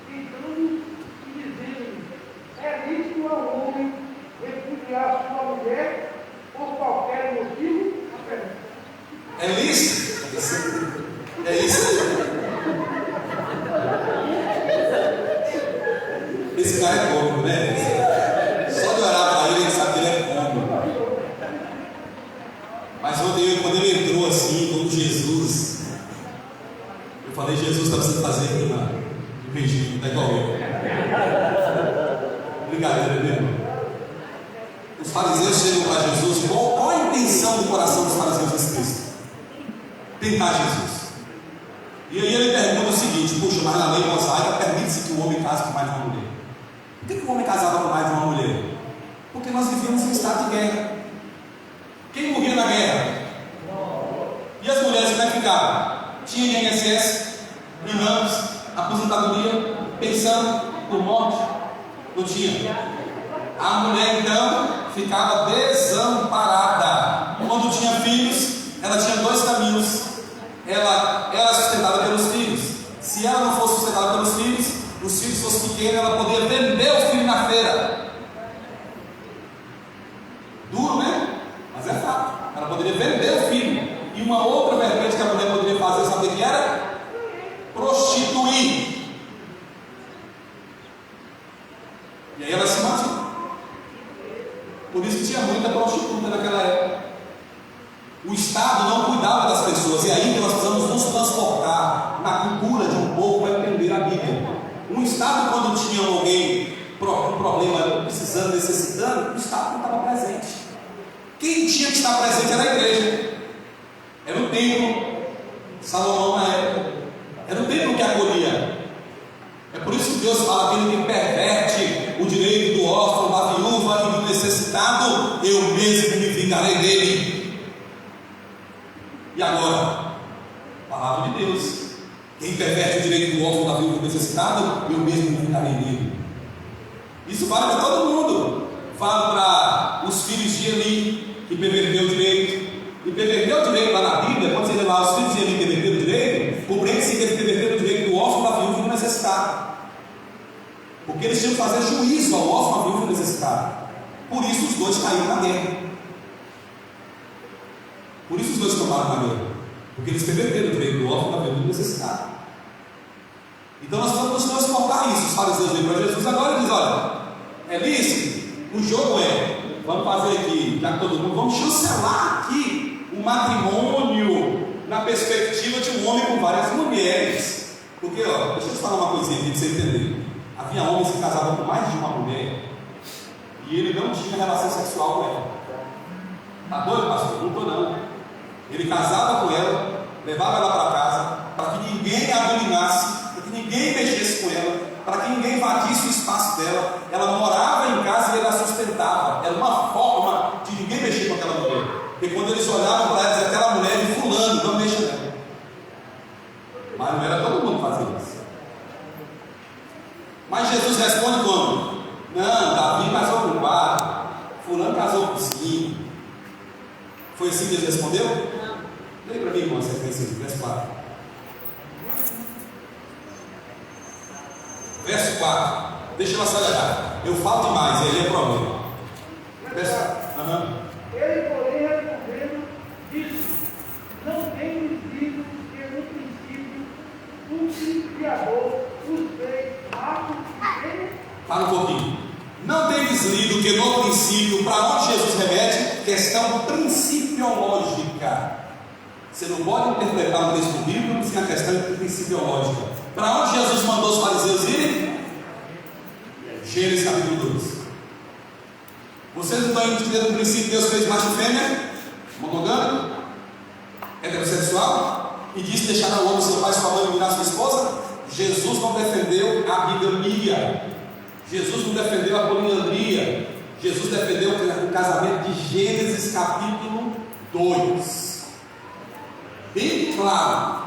tentando e dizendo: é lícito ao homem repudiar sua mulher por qualquer motivo? É lícito? É isso? Esse cara é cômico, né? Só de orar para ele, ele sabe que ele é cômico. Mas quando ele entrou assim, como Jesus, eu falei: Jesus, está precisando fazer aqui um regime, está igual eu. Brincadeira, mesmo. Os fariseus chegam para Jesus. Qual a intenção do coração dos fariseus nesse texto? Tentar Jesus. E aí ele pergunta o seguinte: puxa, mas na lei mosaica permite-se que o homem case com mais de uma mulher. Por que o homem casava com mais de uma mulher? Porque nós vivíamos em estado de guerra. Quem morria na guerra? E as mulheres como é que ficavam? Tinha INSS, INAMS, aposentadoria, pensão por morte? Não tinha. A mulher então ficava desamparada. Quando tinha filhos, ela tinha dois caminhos. Ela era sustentada pelos filhos. Se ela não fosse sustentada pelos filhos, os filhos fossem pequenos, ela poderia vender o filho na feira. Duro, né? Mas é fato. Ela poderia vender o filho. E uma outra vertente que a mulher poderia fazer, sabe o que era? Prostituir. E aí ela se matou. Por isso que tinha muita prostituta naquela época. O Estado não cuidava das pessoas. E aí que nós precisamos nos transportar na cultura de um povo para entender a Bíblia. Um Estado, quando tinha alguém com um problema, precisando, necessitando, o Estado não estava presente. Quem tinha que estar presente era a igreja. Era o templo. Salomão na época. Era o templo que acolhia. É por isso que Deus fala: aquele que perverte o direito do órfão, da viúva e do necessitado, eu mesmo me vingarei dele. E agora? Palavra de Deus. Quem perverte o direito do órfão, da viúva e do necessitado, eu mesmo me vingarei dele. Isso vale para todo mundo. Vale para os filhos de Eli, que perverteu o direito. E perverteu o direito lá na Bíblia, quando você lê lá os filhos de Eli perverteram o direito, compreende-se que eles perverteram o direito do órfão, da viúva e do necessitado. Porque eles tinham que fazer juízo ao órfão, à viúva e do necessitado. Por isso os dois caíram na guerra. Por isso os dois tomaram na guerra. Porque eles perverteram o direito do órfão, da viúva e do necessitado. Então nós vamos nos transportar isso. Os fariseus vêm para Jesus agora e dizem: olha, é lícito? O jogo é, vamos fazer aqui, já que todo mundo, vamos chancelar aqui o matrimônio na perspectiva de um homem com várias mulheres. Porque, ó, deixa eu te falar uma coisinha aqui para você entender. Havia homens que casavam com mais de uma mulher e ele não tinha relação sexual com ela. Tá doido, pastor? Não estou não. Ele casava com ela, levava ela para casa, para que ninguém a dominasse, para que ninguém mexesse com ela, para que ninguém invadisse o espaço dela. Ela morava em casa e ele a sustentava. Era uma forma de ninguém mexer com aquela mulher. Porque quando eles olhavam para ela, diziam: aquela mulher de fulano, não mexa nela. Mas não era todo mundo que fazia isso. Mas Jesus responde como? Não, Davi mais ocupado. Foi assim que ele respondeu? Não. Leia para mim, irmão, essa referência, verso 4. Verso 4. Deixa eu acelerar. Eu falo demais, e aí é problema. Verso 4. Ele, porém, respondendo, disse: não tenho dito que no princípio o Criador os fez Marcos e Para um pouquinho. Não tendes lido que no princípio, para onde Jesus remete? Questão principiológica. Você não pode interpretar um texto bíblico sem a questão principiológica. Para onde Jesus mandou os fariseus irem? Gênesis capítulo 2. Vocês não estão entendendo no princípio Deus fez macho e fêmea? Monogâmico? Heterossexual? E disse: deixará o homem seu pai e sua mãe e virar sua esposa? Jesus não defendeu a bigamia. Jesus não defendeu a poliandria. Jesus defendeu o casamento de Gênesis capítulo 2. Bem claro.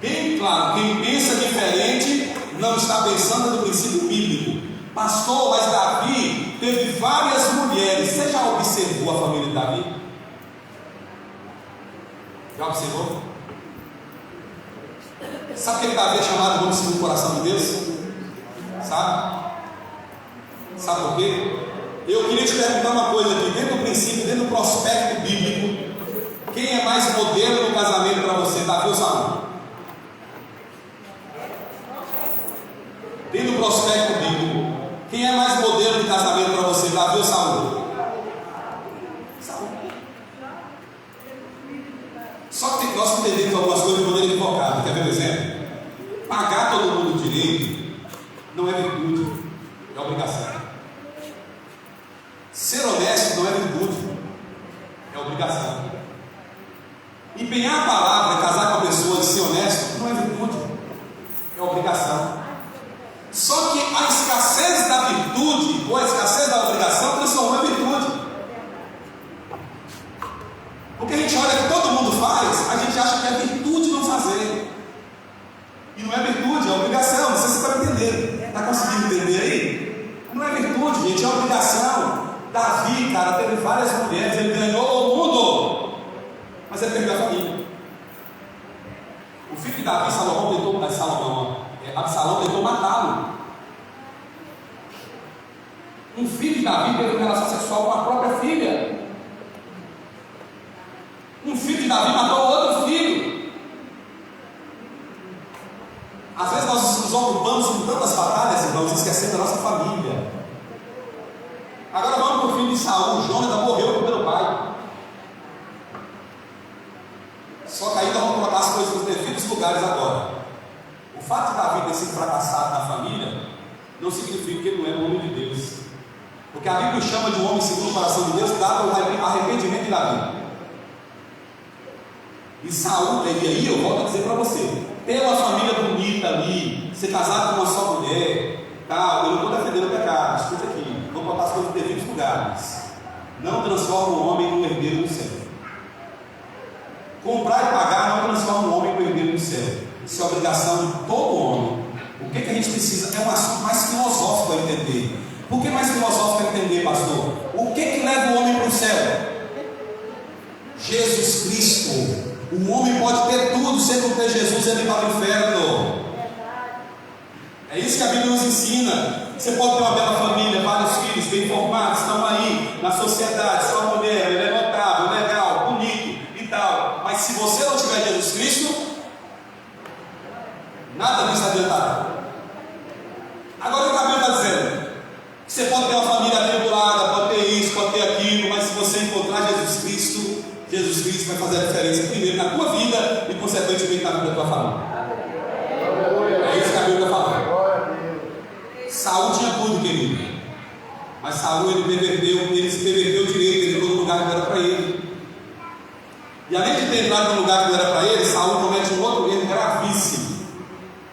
Bem claro. Quem pensa diferente não está pensando no princípio bíblico. Pastor, mas Davi teve várias mulheres. Você já observou a família de Davi? Já observou? Sabe que Davi é chamado de homem segundo o coração de Deus? Sabe? Sabe por quê? Eu queria te perguntar uma coisa aqui, dentro do princípio, dentro do prospecto bíblico, quem é mais modelo no casamento para você, Davi ou Saul? Dentro do prospecto bíblico, quem é mais modelo de casamento para você, Davi ou Saul? Saul. Só que nós entendemos algumas coisas de maneira equivocada. Quer ver um exemplo? Pagar todo mundo direito não é virtude, é obrigação. Ser honesto não é virtude, é obrigação. Empenhar a palavra, casar com a pessoa e ser honesto não é virtude, é obrigação. Só que a escassez da virtude ou a escassez da obrigação transformou em virtude. Porque a gente olha que todo mundo faz, a gente acha que é virtude não fazer. E não é virtude, é obrigação. Não sei se você está entendendo. Está conseguindo entender aí? Não é virtude, gente, é obrigação. Davi, cara, teve várias mulheres, ele ganhou o mundo, mas ele perdeu a família. O filho de Davi, Absalão tentou matá-lo. Um filho de Davi teve uma relação sexual com a própria filha. Um filho de Davi matou outro filho. Às vezes nós nos ocupamos com tantas batalhas, irmãos, esquecendo a nossa família. Agora vamos para o filho de Saul. Jonathan morreu pelo pai. Só que ainda vamos colocar as coisas nos devidos lugares agora. O fato de Davi ter sido fracassado na família não significa que ele não é um homem de Deus. Porque a Bíblia o chama de um homem segundo o coração de Deus, dado o arrependimento de Davi. E Saul, e aí eu volto a dizer para você, ter uma família bonita ali, ser casado com uma só mulher, tal, eu não estou defendendo o pecado, escuta aqui, vou botar as coisas nos devidos lugares. Não transforma o homem num herdeiro do céu. Comprar e pagar não transforma o homem num herdeiro do céu. Isso é obrigação de todo homem. O que a gente precisa é um assunto mais filosófico a entender. Por que mais filosófico a entender, pastor? O que leva o homem para o céu? Jesus Cristo. O homem pode ter tudo, se ele não ter Jesus, ele vai para o inferno. É isso que a Bíblia nos ensina. Você pode ter uma bela família, vários filhos bem formados, estão aí na sociedade, sua mulher, ele é notável, legal, bonito e tal. Mas se você não tiver Jesus Cristo, nada disso adiantará. Agora o que a Bíblia está dizendo? Você pode ter uma família atribulada, pode ter isso, pode ter aquilo, mas se você encontrar Jesus Cristo vai fazer a diferença primeiro na tua vida e consequentemente na vida da tua família. É isso que a Bíblia está falando. Saul tinha tudo, querido, mas Saul ele se perverteu direito, ele entrou no lugar que não era para ele. E além de ter entrado no lugar que não era para ele, Saul comete um outro erro gravíssimo.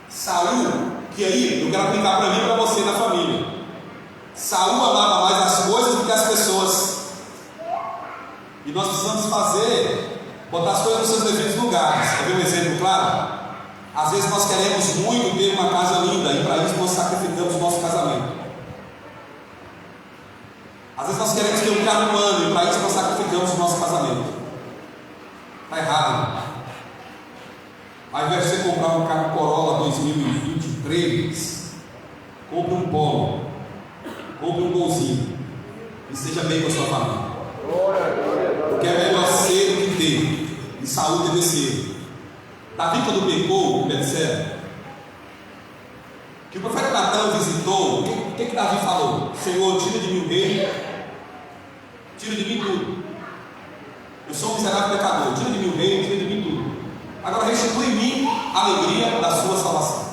Saul, que aí eu quero aplicar para mim e para você na família. Saul amava mais as coisas do que as pessoas. E nós precisamos botar as coisas nos seus devidos lugares. Quer ver um exemplo claro? Às vezes nós queremos muito ter uma casa linda e para isso nós sacrificamos o nosso casamento. Às vezes nós queremos ter um carro no ano e para isso nós sacrificamos o nosso casamento. Está errado. Ao invés de você comprar um carro Corolla 2023, compre um Polo, compre um Golzinho e esteja bem com a sua família. Porque é melhor ser do que ter, e saúde é descer. Davi, quando pecou com Betseba, que o profeta Natan visitou, o que Davi falou? Senhor, tira de mim o rei, tira de mim tudo. Eu sou um miserável pecador, tira de mim o rei, tira de mim tudo. Agora restitui em mim a alegria da sua salvação.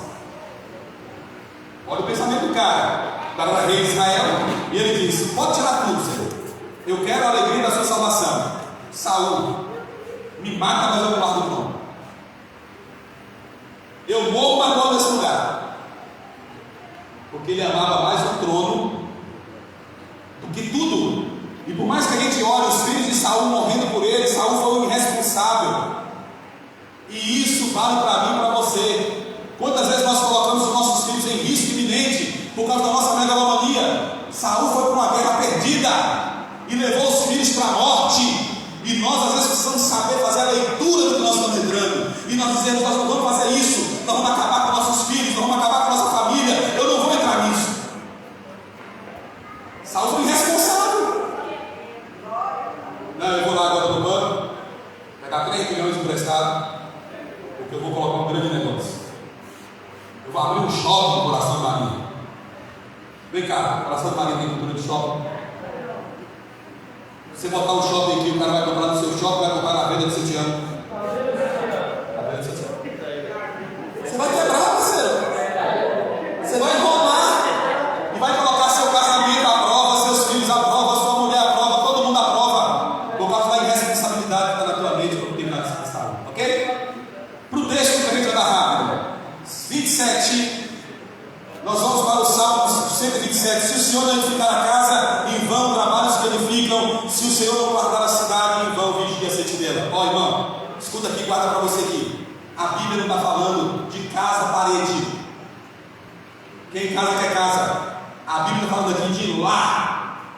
Olha o pensamento do cara, da rei de Israel, e ele disse: pode tirar tudo, Senhor. Eu quero a alegria da sua salvação. Saúl, me mata, mas eu guardo o trono. Eu morro, mas não nesse lugar. Porque ele amava mais o trono do que tudo. E por mais que a gente olhe os filhos de Saúl morrendo por ele, Saúl foi um irresponsável. E isso vale para mim e para você. Quantas vezes nós colocamos os nossos filhos em risco iminente por causa da nossa megalomania? Saúl foi para uma guerra perdida e levou os filhos para a morte. E nós às vezes precisamos saber fazer a leitura do que nós estamos entrando. E nós dizemos: nós não vamos fazer isso, nós vamos acabar com nossos filhos, nós vamos acabar com nossa família. Eu não vou entrar nisso. Saúl foi irresponsável. Não, eu vou lá agora no banco, pegar 3 milhões emprestado, porque eu vou colocar um grande negócio. Eu vou abrir um shopping no Coração de Maria. Vem cá, Coração de Maria tem cultura de shopping. Você botar um shopping aqui, o cara vai comprar no seu shopping, vai comprar na venda do Setiano. Você vai quebrar, parceiro. Você vai enrolar e vai colocar seu casamento à prova, seus filhos à prova, sua mulher à prova, todo mundo à prova, por causa da irresponsabilidade que está na tua mente para terminar essa questão. Ok? Para o texto que a gente vai dar rápido. 27. Nós vamos para o Salmo 127. Se o Senhor não edificar a casa, em vão trabalhos que edificam. Se o Senhor não guardar a cidade, em vão vigia a sentinela. Ó, irmão, escuta aqui, guarda para você aqui. A Bíblia não está falando de casa, parede. Quem casa quer casa. A Bíblia está falando aqui de lar.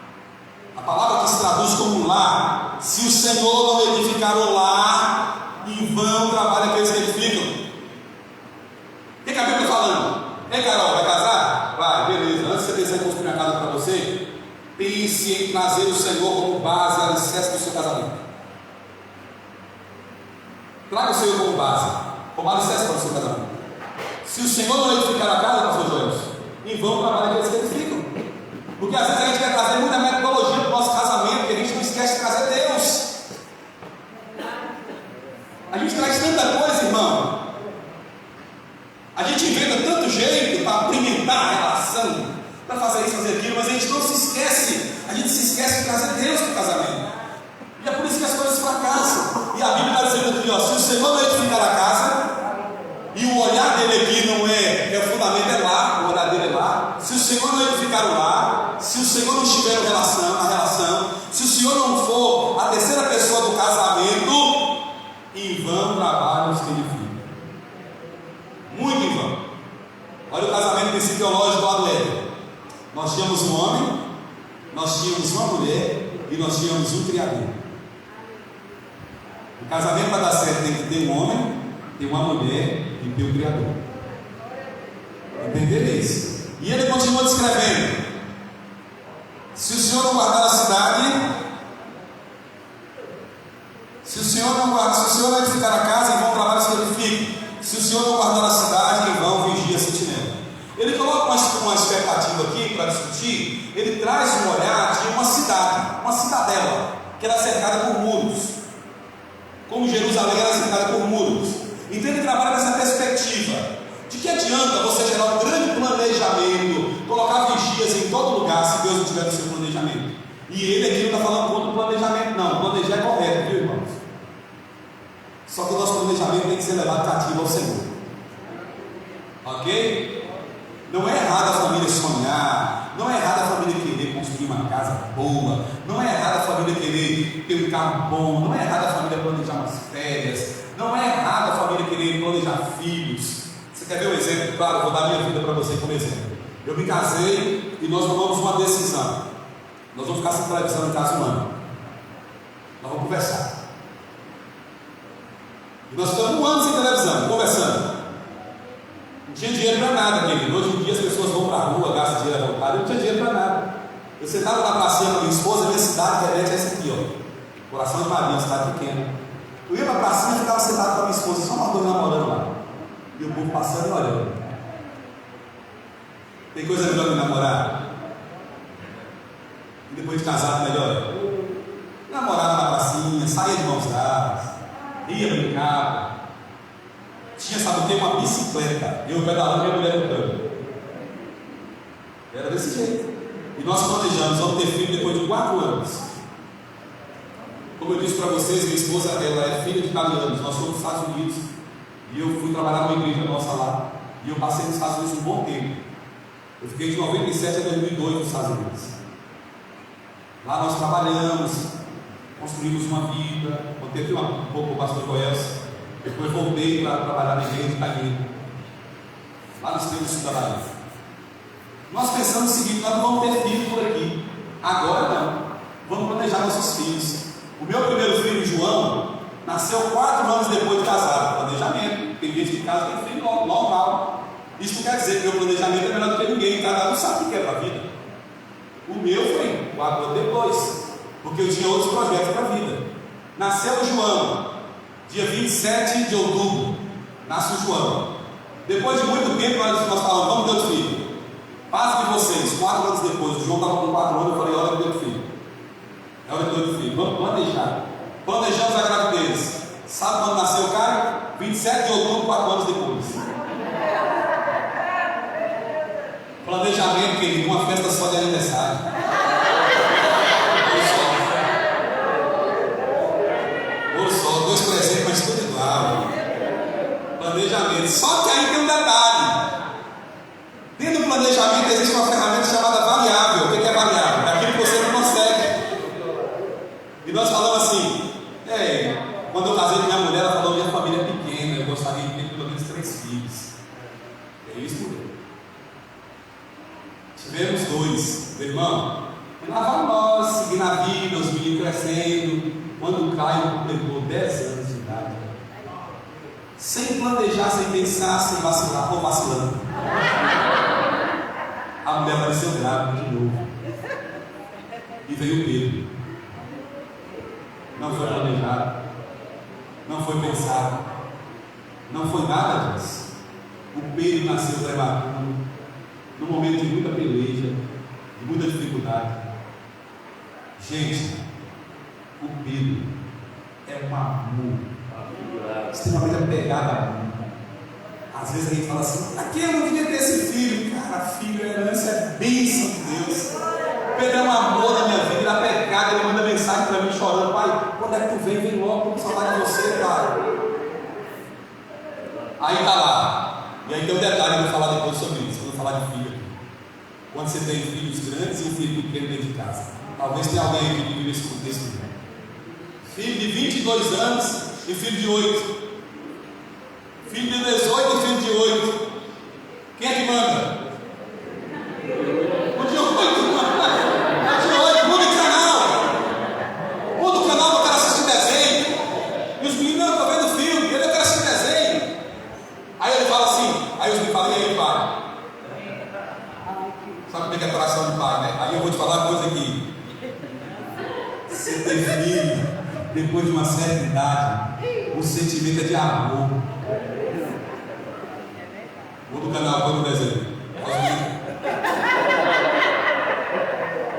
A palavra que se traduz como lar. Se o Senhor não edificar o lar, em vão trabalha aqueles que edificam. O que a Bíblia está falando? Ei, Carol, vai casar? Vai, beleza. Antes de você pensar em construir uma casa para você, pense em trazer o Senhor como base, alicerce do seu casamento. Traga o Senhor como base, como alicerce para o seu casamento. Se o Senhor não edificar a casa, pastor Jones, em vão trabalhar aqueles que edificam. Porque às vezes a gente quer trazer muita metodologia para o nosso casamento, que a gente não esquece de trazer Deus. A gente traz tanta coisa, irmão. A gente inventa tanto jeito para apimentar a relação, para fazer isso, fazer aquilo, mas a gente não se esquece. A gente se esquece de trazer Deus para o casamento. E é por isso que as coisas fracassam. E a Bíblia está dizendo aqui, ó, se o Senhor não edificar a casa, e o olhar dele aqui não é o fundamento é lá, o olhar dele é lá. Se o Senhor não edificar o lar, se o Senhor não estiver na relação, se o Senhor não for a terceira pessoa do casamento, em vão trabalhos que edificam. Muito em vão. Olha o casamento desse teológico lá do Éden. Nós tínhamos um homem, nós tínhamos uma mulher e nós tínhamos um criador. O casamento para dar certo tem que ter um homem, ter uma mulher e ter um criador. Entenderam isso? E ele continua descrevendo: se o Senhor não guardar a cidade, se o Senhor não edificar a casa, em vão trabalhos que edificam. Se o Senhor não guardar a cidade, em vão vigia a sentinela. Ele coloca uma expectativa aqui para discutir. Ele traz um olhar de uma cidade, uma cidadela, que era cercada por muros, como Jerusalém era cercada por muros. Então ele trabalha nessa perspectiva. De que adianta você gerar um grande planejamento, colocar vigias em todo lugar, se Deus não tiver no seu planejamento? E ele aqui não está falando contra o planejamento, não. O planejar é correto, viu, irmãos? Só que o nosso planejamento tem que ser levado cativo ao Senhor. Ok? Não é errado a família sonhar, não é errado a família querer construir uma casa boa, não é errado a família querer ter um carro bom, não é errado a família planejar umas férias, não é errado a família querer planejar filhos. Você quer ver um exemplo? Claro, eu vou dar minha vida para você como exemplo. Eu me casei e nós tomamos uma decisão. Nós vamos ficar sem televisão em casa um ano. Nós vamos conversar. E nós ficamos um ano sem televisão, conversando. Não tinha dinheiro para nada, querido. Hoje em dia as pessoas vão para a rua, gastam dinheiro à vontade. Eu não tinha dinheiro para nada. Eu sentava na pracinha com a minha esposa, minha cidade, a internet é essa aqui, ó. Coração de Maria, uma cidade pequena. Eu ia para a pracinha e ficava sentado com a minha esposa, só nós dois namorando lá. E o povo passando e olhando. Tem coisa melhor que namorar? E depois de casado, melhor? Namorava na pracinha, saía de mãos dadas, ia brincar. Tinha, sabe o que? Uma bicicleta. Eu pedalando e a mulher no campo. Era desse jeito. E nós planejamos, vamos ter filho depois de 4 anos. Como eu disse para vocês, minha esposa ela é filha de italianos. Nós fomos nos Estados Unidos. E eu fui trabalhar numa igreja nossa lá. E eu passei nos Estados Unidos um bom tempo. Eu fiquei de 97 a 2002 nos Estados Unidos. Lá nós trabalhamos, construímos uma vida. Contei aqui um pouco com o pastor Joelson. Depois voltei para trabalhar na igreja de Itaguinha, lá nos tempos da Bahia. Nós pensamos o seguinte: nós não vamos ter filho por aqui. Agora não. Vamos planejar nossos filhos. O meu primeiro filho, João, nasceu 4 anos depois de casado. Planejamento. Tem gente que casa tem filho normal. Isso quer dizer que o meu planejamento é melhor do que ninguém. Cada um sabe o que é para a vida. O meu foi 4 anos depois, porque eu tinha outros projetos para a vida. Nasceu o João. Dia 27 de outubro, nasce o João. Depois de muito tempo, nós falamos, vamos ter outro filho. Paz de vocês, 4 anos depois, o João estava com 4 anos, eu falei, olha, eu tenho outro filho. É hora de ter outro filho, vamos planejar. Planejamos a gravidez. Sabe quando nasceu o cara? 27 de outubro, 4 anos depois. Planejamento, querido, uma festa só de aniversário. Dois presentes, mas tudo igual. Planejamento. Só que aí tem um detalhe. Dentro do planejamento existe uma ferramenta chamada variável. O que é variável? É aquilo que você não consegue. E nós falamos assim: quando eu casei com minha mulher, ela falou: minha família é pequena, eu gostaria de ter pelo menos 3 filhos. É isso, mulher. Tivemos 2, meu irmão. E lá vamos nós, seguindo a vida, os meninos crescendo. Quando o Caio completou 10 anos de idade, sem planejar, sem pensar, sem vacilar, ou vacilando, a mulher apareceu grávida de novo. E veio o Pedro. Não foi planejado, não foi pensado, não foi nada disso. O Pedro nasceu prematuro, num momento de muita peleja, de muita dificuldade. Gente, o Pedro é um amor, extremamente apegado. Às vezes a gente fala assim: aqui eu não queria ter esse filho. Cara, filho, herança é bênção de Deus. Pedro é um amor na minha vida, ele é apegado, ele manda mensagem para mim chorando: pai, quando é que tu vem? Vem logo, com saudade de você, cara. Aí tá lá. E aí tem um detalhe, eu vou falar depois sobre isso. Eu vou falar de filho aqui. Quando você tem filhos grandes e um filho pequeno dentro de casa. Talvez tenha alguém aqui que vive esse contexto. Filho de 22 anos e filho de 8. Filho de 18 e filho de 8. Quem é que manda? O de 8 manda. O de 8, muda o canal. Muda o canal, eu quero assistir desenho. E os meninos, não, eu tô vendo filme, eu quero assistir desenho. Aí ele fala assim, aí os meninos falam: e aí, pai? Sabe como é que é a coração do pai, né? Aí eu vou te falar uma coisa aqui. Você tem filho, depois de uma certa idade, o sentimento é de amor. Muda o canal, põe no desenho.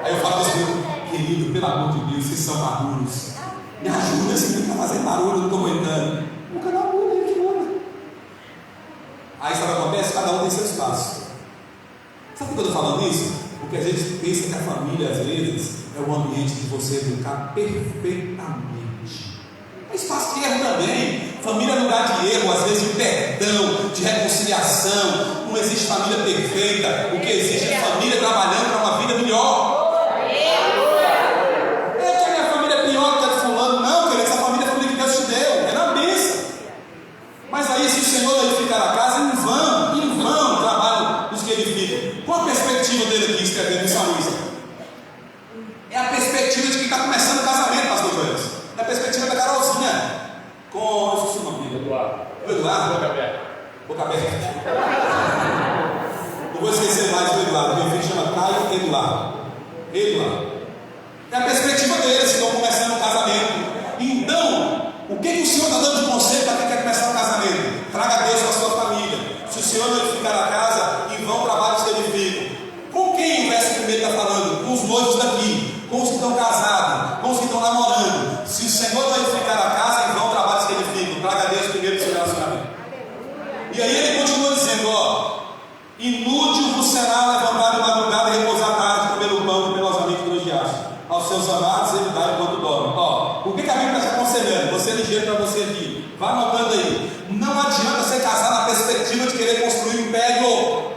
Aí eu falo assim: querido, pelo amor de Deus, vocês são maduros. Me ajuda, você fica fazendo barulho, eu não estou aguentando. O canal muda, ele que muda. Aí sabe o que acontece? Cada um tem seu espaço. Sabe por que eu estou falando isso? Porque a gente pensa que a família, às vezes, é o ambiente de você educar perfeitamente. É espaço de erro também. Família é lugar de erro, às vezes de perdão, de reconciliação. Não existe família perfeita. O que existe é família trabalhando para uma vida melhor. É que a minha família é pior que a de fulano. Não, querido, essa família é a família que Deus te deu. É na bênção. Mas aí, se o Senhor edificar a casa, em vão trabalham os que edificam. Qual a perspectiva dele aqui escrevendo o salmista? Boca aberta. Não vou esquecer mais do Eduardo. Meu filho chama Caio Eduardo. É a perspectiva deles que estão começando o casamento. Então, o que o Senhor está dando de conselho para quem quer começar o casamento? Traga Deus para a sua família. Se o Senhor não edificar a casa, em vão trabalhos que edificam. Com quem o verso primeiro está falando? Com os noivos daqui, com os que estão casados, com os que estão namorando. Se o Senhor não edificar a casa, em vão trabalhos que edificam. Traga Deus primeiro para o seu relacionamento. E aí ele continua dizendo, inútil vos será levantar de madrugada e repousar tarde, comer o pão penosamente elogiaste. Aos seus amados ele dá enquanto dorme. O que a Bíblia está aconselhando? Você é ligeiro para você aqui. Vai anotando aí. Não adianta você casar na perspectiva de querer construir um império.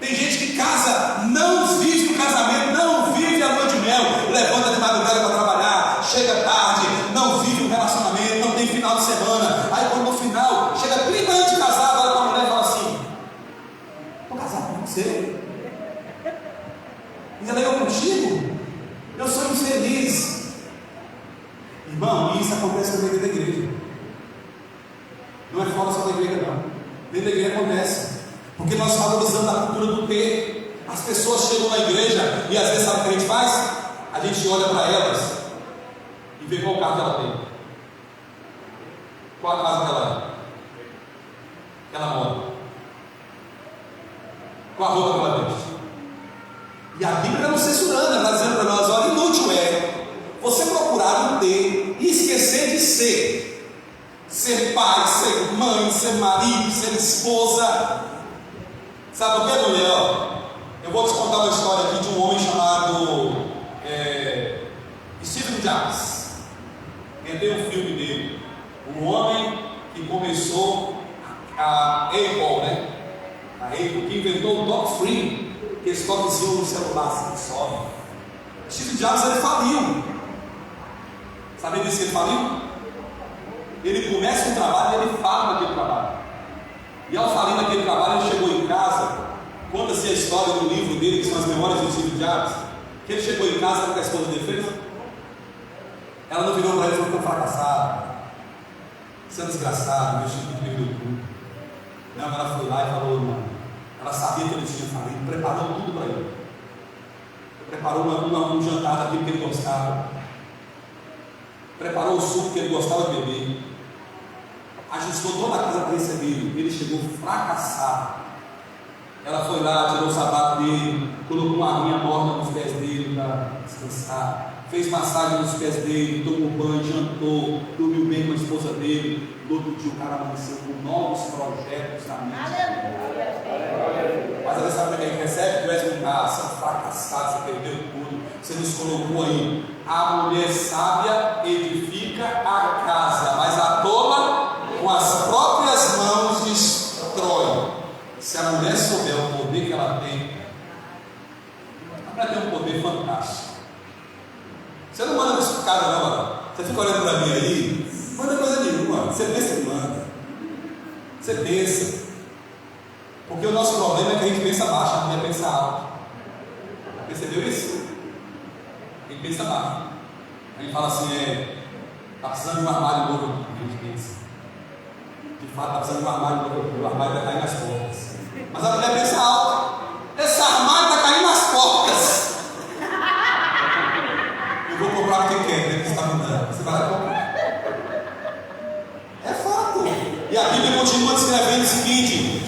Tem gente que casa, não vive o casamento, não vive a lua de mel, levanta de madrugada para trabalhar, chega tarde, não vive o relacionamento, não tem final de semana. Aí quando no final, chega 30 anos de casado, olha para a mulher e fala assim: estou casado com você? Ainda eu contigo? Eu sou infeliz. Irmão, isso acontece também dentro da igreja. Não é fora só da igreja, não. Dentro da igreja acontece. Porque nós valorizamos a cultura do ter. As pessoas chegam na igreja e às vezes sabe o que a gente faz? A gente olha para elas e vê qual carro ela tem, qual a casa que ela mora, qual a roupa que ela veste. E a Bíblia está nos censurando, ela está dizendo para nós: olha, inútil é você procurar um ter e esquecer de ser pai, ser mãe, ser marido, ser esposa. Sabe o que, mulher? Eu vou te contar uma história aqui de um homem chamado Steve Jobs. Tem um filme dele. Um homem que começou a Apple, né? A Apple, que inventou o Talk Free, que eles toquezinham no celular, assim, sobe. Steve Jobs, ele faliu. Sabe disso que ele faliu? Ele começa um trabalho e ele fala naquele trabalho. E ao falir naquele trabalho, ele chegou em casa. Conta-se a história do livro dele, que são as memórias do Steve Jobs. Que ele chegou em casa, com a esposa dele fez. Ela não virou para ele e falou: estou fracassado, você é um desgraçado, meu filho perdeu tudo. Não, ela foi lá e falou: não. Ela sabia que ele tinha falido, preparou tudo para ele. Preparou um jantar daquilo que ele gostava. Preparou o suco que ele gostava de beber. Ajustou toda a casa para receber ele. Ele chegou fracassado. Ela foi lá, tirou o sapato dele, colocou uma aguinha morna nos pés dele para descansar, fez massagem nos pés dele, tomou banho, jantou, dormiu bem com a esposa dele. No outro dia o cara amanheceu com novos projetos na mente. Mas você sabe o que ele recebe? Tu és um cara, você é um fracassado, você perdeu tudo, você nos colocou aí. A mulher sábia edifica a casa, mas a tola com as próprias mãos destrói. Se a mulher souber o poder que ela tem tem um poder fantástico. Você não manda isso pro cara, não, mano. Você fica olhando para mim aí, manda coisa nenhuma. Você pensa que manda. Você pensa. Porque o nosso problema é que a gente pensa baixo, a mulher pensa alto. Percebeu isso? A gente pensa baixo. A gente fala assim: está precisando de um armário novo. A gente pensa. De fato, está precisando de um armário novo. O armário vai cair nas portas. Mas a mulher pensa alto. Esse armário está caindo nas portas. Eu vou comprar o que quer, né? Que está mudando. Você vai lá comprar. É fato. E a Bíblia continua descrevendo o seguinte.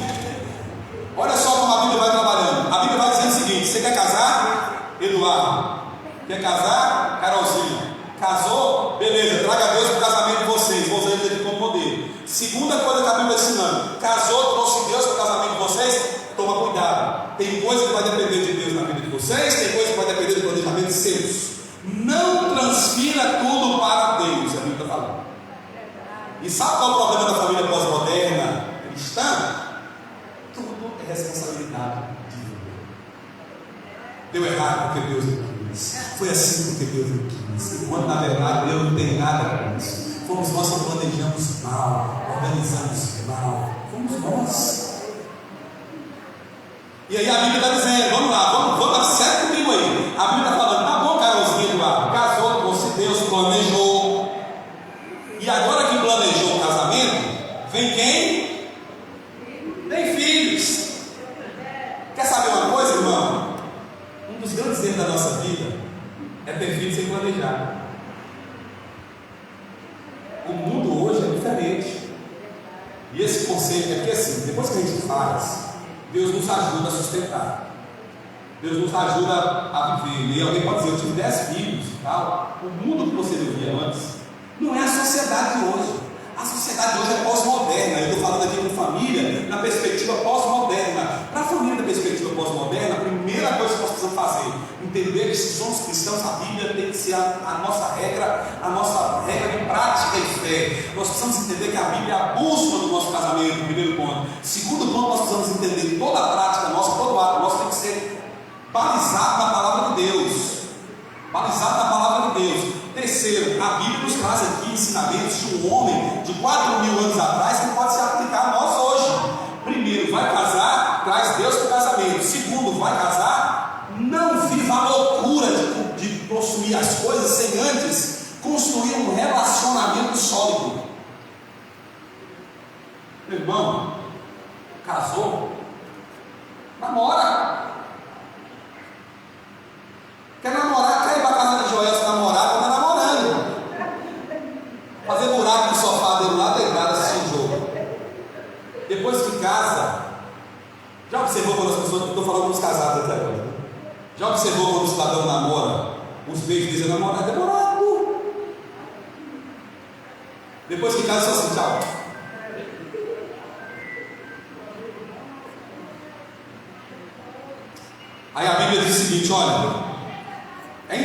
Olha só como a Bíblia vai trabalhando. A Bíblia vai dizendo o seguinte: você quer casar? Eduardo. Quer casar? Carolzinha. Casou? Beleza, traga Deus para o casamento de vocês. Vou usar ele aqui como modelo. Segunda coisa que a Bíblia está ensinando: casou, trouxe Deus para o casamento de vocês. Toma cuidado. Tem coisa que vai depender de Deus na vida de vocês, tem coisa que vai depender do planejamento seus. Não transfira tudo para Deus, a Bíblia está falando. E sabe qual é o problema da família pós-moderna cristã? Tudo é responsabilidade de Deus. Deu errado porque Deus não quis. Foi assim porque Deus não quis. Enquanto na verdade Deus não tem nada com isso. Fomos nós que planejamos mal, organizamos mal. Fomos nós. E aí a Bíblia está dizendo: vamos lá, vamos dar certo comigo aí. A Bíblia está falando: tá bom, Carolzinha, Eduardo, casou, trouxe Deus, planejou. E agora que planejou o casamento, vem quem? E esse conceito é porque assim, depois que a gente faz, Deus nos ajuda a sustentar. Deus nos ajuda a viver. E alguém pode dizer, eu tive 10 filhos e tal. O mundo que você vivia antes não é a sociedade de hoje. A sociedade de hoje é pós-moderna. Eu estou falando aqui com família na perspectiva pós-moderna. Para a família da perspectiva pós-moderna, a primeira coisa que nós precisamos fazer, entender que se somos cristãos, a Bíblia tem que ser a nossa regra de prática e fé. Nós precisamos entender que a Bíblia é a bússola do nosso casamento, primeiro ponto. Segundo ponto, nós precisamos entender que toda a prática nossa, todo ato nosso tem que ser balizado na palavra de Deus. Balizado na palavra de Deus. Terceiro, a Bíblia nos traz aqui ensinamentos de um homem de 4.000 anos atrás que pode se aplicar a nós hoje. Primeiro, vai casar, traz Deus para o casamento. Segundo, vai casar, não viva a loucura de possuir as coisas sem antes construir um relacionamento sólido. Meu irmão, casou, namora. Quer namorar, quer ir para a casa de Joel se namorar, está namorando. Fazer buraco no sofá dele lá, deitado, assistir jogo. Depois que casa, já observou quando as pessoas, estou falando dos casados até agora, já observou quando o cidadão namora, os beijos dizem namorar é demorado. Depois que casa, só assim, tchau. Aí a Bíblia diz o seguinte, olha, é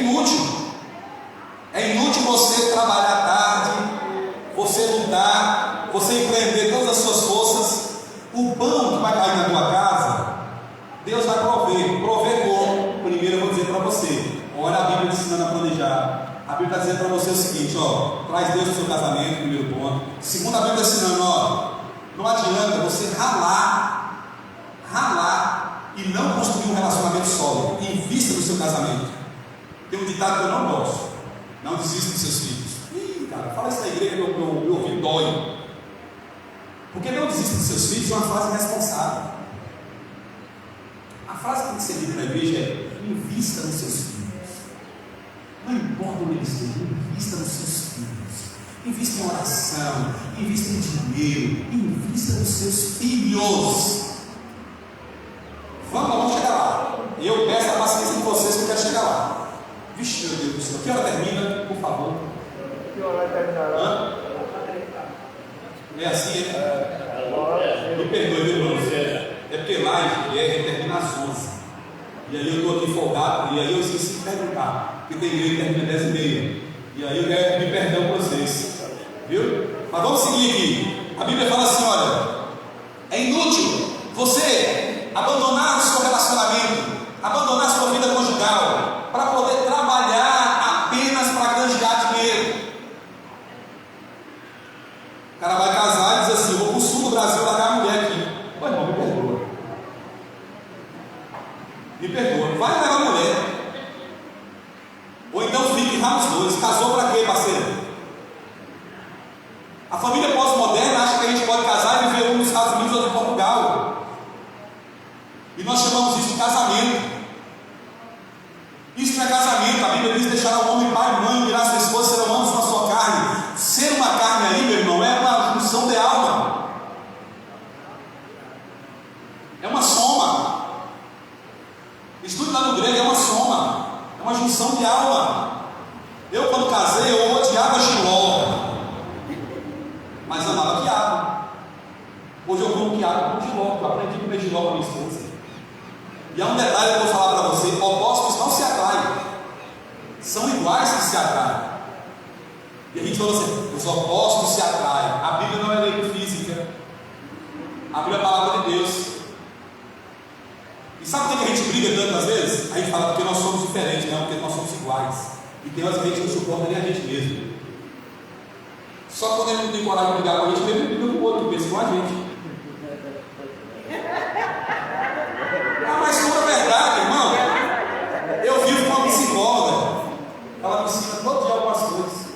inútil você trabalhar tarde, você lutar, você empreender todas as suas forças. O pão que vai cair na tua casa, Deus vai prover como? Primeiro eu vou dizer para você, olha a Bíblia te ensinando a planejar. A Bíblia está dizendo para você o seguinte, ó, traz Deus no seu casamento, primeiro ponto. Segundo, a Bíblia está ensinando, ó, não adianta você ralar e não construir um relacionamento sólido. Invista no seu casamento. Tem um ditado que eu não gosto: não desista dos seus filhos. Ih, cara, fala isso na igreja, meu ouvido dói. Porque não desista dos seus filhos é uma frase responsável. A frase que tem que ser dita na igreja é: invista nos seus filhos. Não importa onde eles estejam, invista nos seus filhos. Invista em oração, invista em dinheiro, invista nos seus filhos. Vamos chegar lá. Eu peço a paciência de vocês que eu quero chegar lá. Vixe, meu Deus do céu. Que hora termina, por favor? Que hora terminará? É assim, é? Me perdoe, viu, irmão? É porque lá ele termina às 11. E aí eu estou aqui folgado. E aí eu esqueci de perguntar. Porque tem igreja que termina 10h30. E aí eu quero pedir perdão para vocês. Viu? Mas vamos seguir aqui. A Bíblia fala assim: olha, é inútil você abandonar o seu relacionamento, abandonar a sua vida conjugal, para poder trabalhar apenas para granjear dinheiro. O cara vai casar e diz assim: vou para o sul do Brasil largar a mulher aqui. Pô, irmão, me perdoa. Me perdoa. Vai levar a mulher. Ou então fique lá nos dois. Casou para quê, parceiro? A família pós-moderna acha que a gente pode casar e viver um nos Estados Unidos ou em Portugal. E nós chamamos isso de casamento. Isso não é casamento. A Bíblia diz: deixar o homem pai e mãe, virar sua esposa, serão ambos na sua carne. Ser uma carne aí, meu irmão, é uma junção de alma. É uma soma. Estude lá no grego, é uma soma. É uma junção de alma. Eu, quando casei, eu odiava Giló, mas amava quiabo. Hoje eu como quiabo com Giló, eu aprendi a comer Giló com a minha esposa. E há um detalhe que eu vou falar para você: opostos não se atraem, são iguais que se atraem. E a gente falou assim: os opostos se atraem. A Bíblia não é lei física, a Bíblia é a palavra de Deus. E sabe por que a gente briga tantas vezes? A gente fala porque nós somos diferentes, não, porque nós somos iguais. E tem horas que a gente não suporta nem a gente mesmo. Só quando a gente não tem coragem de brigar com a gente mesmo, briga com o outro, pensa com a gente. Mas não é verdade, irmão. Eu vivo com uma psicóloga. Ela me ensina todo dia algumas coisas.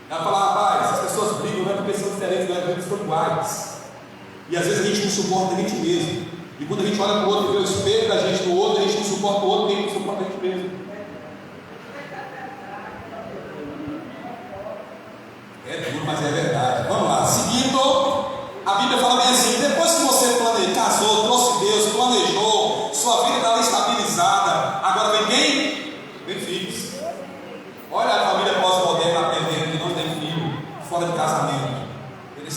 Ela fala: rapaz, as pessoas brigam, não é porque são diferentes, não é porque são iguais. E às vezes a gente não suporta a gente mesmo. E quando a gente olha para o outro e vê o espelho da gente no outro, a gente não suporta o outro, nem não suporta a gente mesmo. É duro, mas é verdade. Vamos lá. Seguindo, a Bíblia fala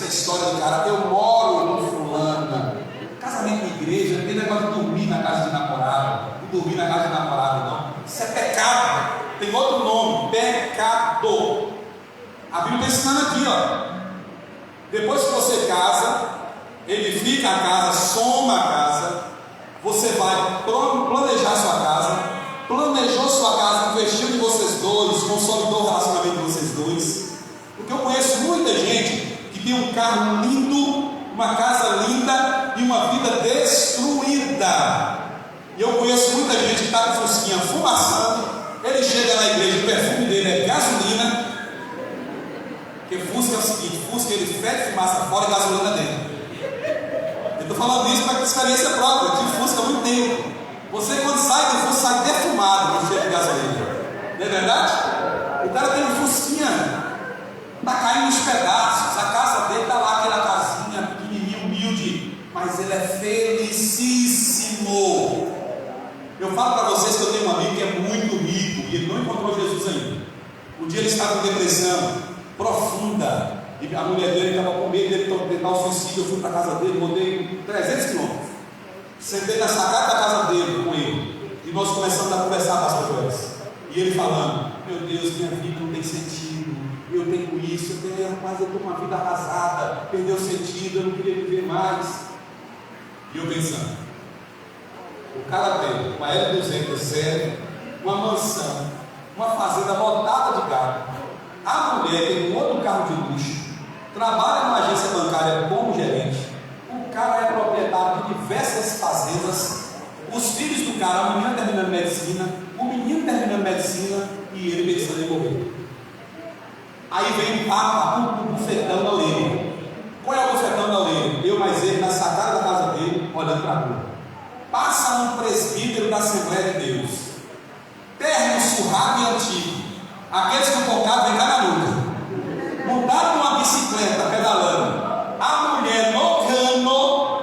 Essa é a história do cara. Eu moro com fulano. Casamento em igreja, não tem negócio de dormir na casa de namorado. Não dormir na casa de namorado, não. Isso é pecado. Tem outro nome, pecado. A Bíblia está ensinando aqui, ó. Depois que você casa, edifica a casa, soma a casa, você vai planejar sua casa, planejou sua casa, investiu em vocês dois, consolidou o relacionamento de vocês dois. Porque eu conheço muita gente que tem um carro lindo, uma casa linda e uma vida destruída. E eu conheço muita gente que está com fusquinha fumaçando, ele chega na igreja, o perfume dele é gasolina, porque Fusca é o seguinte, Fusca ele fede fumaça fora e gasolina dentro. Eu estou falando isso para experiência própria, eu tive Fusca há muito tempo. Você quando sai do Fusca, sai defumado com cheiro de gasolina. Não é verdade? O cara tem um Fusquinha, está caindo nos pedaços, a casa dele está lá, aquela casinha pequenininha, humilde, mas ele é felicíssimo. Eu falo para vocês que eu tenho um amigo que é muito rico e ele não encontrou Jesus ainda. Um dia ele estava com depressão profunda e a mulher dele estava com medo dele tentar o suicídio. Eu fui para a casa dele, rodei 300 quilômetros, sentei na sacada da casa dele com ele e nós começamos a conversar, pastor Joel, e ele falando: meu Deus, minha vida não tem sentido, eu tenho isso, mas eu estou com uma vida arrasada, perdeu sentido, eu não queria viver mais. E eu pensando, o cara tem uma L200 zero, uma mansão, uma fazenda lotada de gado. A mulher tem um outro carro de luxo, trabalha numa agência bancária como gerente. O cara é proprietário de diversas fazendas. Os filhos do cara, a menina terminando medicina, o menino terminando medicina e ele pensando em morrer. Aí vem um bufetão na orelha. Qual é o bufetão na orelha? Eu mais ele na sacada da casa dele, olhando para a rua. Passa um presbítero da Assembleia de Deus, terno surrado e antigo, aqueles que focaram vem cá na luta, montaram numa bicicleta pedalando, a mulher no cano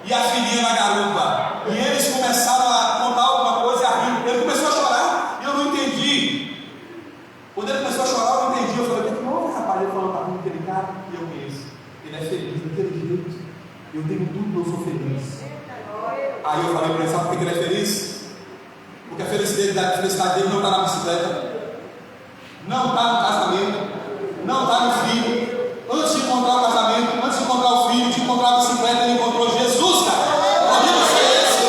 e a filhinha na garupa, e eles começaram a contar alguma coisa e a rir. Ele começou a chorar e eu não entendi. Quando ele começou a chorar, eu não entendi. Eu falei: que houve, rapaz? Ele falou: tá muito delicado. E eu conheço, ele é feliz daquele jeito. Eu tenho tudo, eu sou feliz. Aí eu falei para ele: sabe por que ele é feliz? Porque a felicidade dele não está na bicicleta, não está no casamento, não está no filho. Antes de encontrar o casamento, antes de encontrar o filho, de encontrar a bicicleta, ele encontrou Jesus, cara. Pode você esse?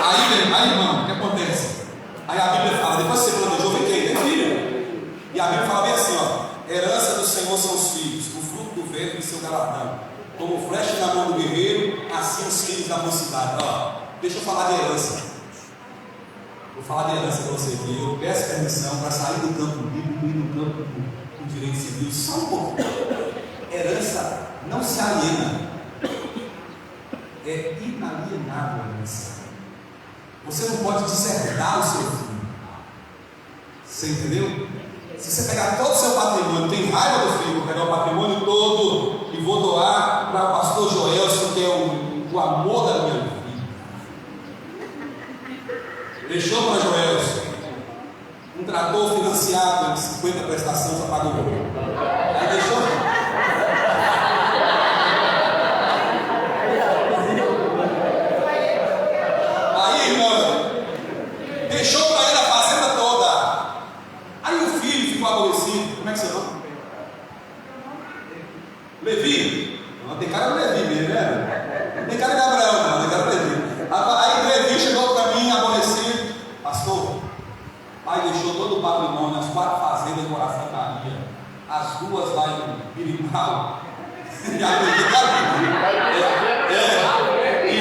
Aí, irmão, o que acontece? Aí a Bíblia fala: depois que você planejou, vem quem? Tem filho. E a Bíblia fala bem assim, ó: herança do Senhor são os filhos, o fruto do ventre e seu galardão. Como flecha na mão do guerreiro, assim os filhos da mocidade. Ó, deixa eu falar de herança. Vou falar de herança para você aqui. Eu peço permissão para sair do campo bíblico e do campo do direito civil. Só um pouco. Herança não se aliena. É inalienável a herança. Você não pode deserdar o seu filho. Você entendeu? Se você pegar todo o seu patrimônio, tem raiva do filho, vou pegar o patrimônio todo e vou doar para o pastor Joelson, que é o amor da minha vida. Deixou para Joelson um trator financiado de 50 prestações, só pagou. Aí deixou. Aí, irmão, deixou para ele a fazenda toda. Aí o filho ficou aborrecido. Como é que você chama? Levi? Não, tem cara de Levi mesmo, né? Não tem cara de Abraão, não, tem cara de Levi. Aí Levi chegou para mim aborrecido: pastor, pai deixou todo o patrimônio, as 4 fazendas do Coração Maria, as 2 lá em Birimbau, e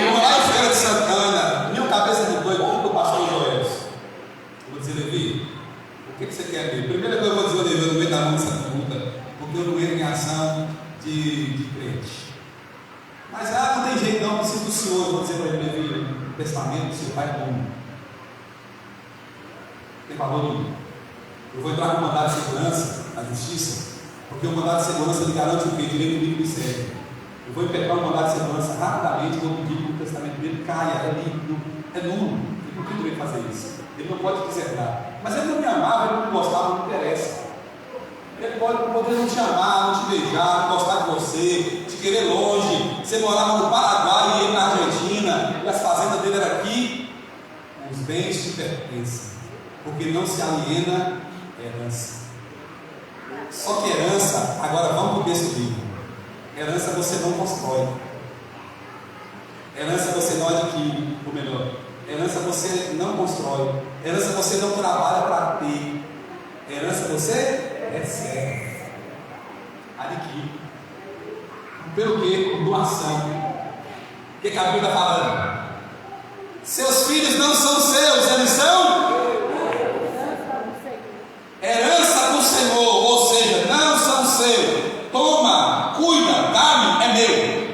uma lá em Feira de Santana, 1000 cabeças de boi, tudo do pastor Joel. Eu vou dizer: Levi, o que você quer ver? Primeira coisa que eu vou dizer: Levi, eu não entro na mão dessa puta, porque eu não entro em ação de crente. Mas não tem jeito não, preciso do Senhor. Eu vou dizer para ele: Levi, o testamento do seu pai é bom, não tem valor nenhum. Eu vou entrar com o mandado de segurança na justiça, porque o mandado de segurança ele garante o quê? Direito líquido e sério. Eu vou impetrar o mandado de segurança rapidamente, vou pedir que o testamento dele caia, é líquido, é nulo. Ele não tem direito de fazer isso. Ele não pode deserdar. Mas ele não me amava, ele não me gostava, não interessa. Ele pode poder não te amar, não te beijar, não gostar de você, te querer longe. Você morava no Paraguai e ele na Argentina, e as fazendas dele eram aqui. Os bens te pertencem, porque não se aliena herança. Só que herança, agora vamos para o texto bíblico. Herança você não constrói. Herança você não adquire, ou melhor, herança você não constrói. Herança você não trabalha para ter. Herança você recebe, adquire. Pelo que? Doação. O que a Bíblia está falando? Seus filhos não são seus, eles são herança do Senhor, ou seja, não são seus. Toma, cuida, dá-me, é meu.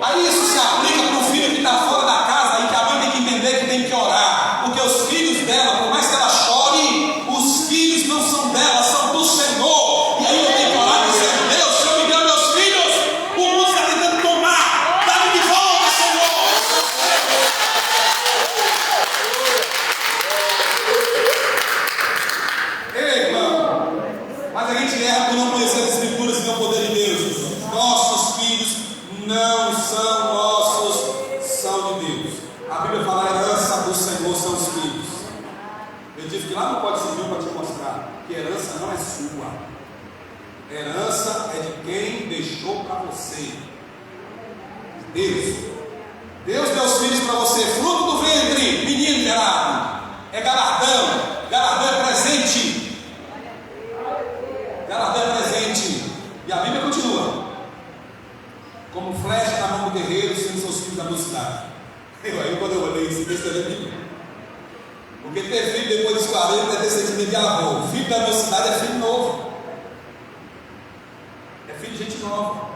Aí isso se aplica para o filho que está fora da casa e que a mãe tem que entender que tem que orar, porque os filhos dela, por mais que ela chore, os filhos não são dela, são do Senhor. E aí eu tenho que orar dizendo: Deus, se eu me deu meus filhos, o mundo está tentando tomar, dá-me de volta, Senhor. Ei, irmão, mas a gente erra por não conhecer as Escrituras e não o poder de Deus. Nossos filhos não são nossos, são de Deus. A Bíblia fala: a herança do Senhor são os filhos. Eu tive que ir lá no Código Civil para te mostrar que herança não é sua. Herança é de quem deixou para você. Deus. Deus deu os filhos para você, fruto do ventre, menino gerado. É galardão. Galardão é presente. Galardão é presente. E a Bíblia continua: como flecha na mão do guerreiro, sendo seus filhos da mocidade. Aí quando eu olhei isso, pensei na Bíblia. Porque ter filho depois dos 40 é ter sentimento de avô. Filho da mocidade é filho novo. É filho de gente nova.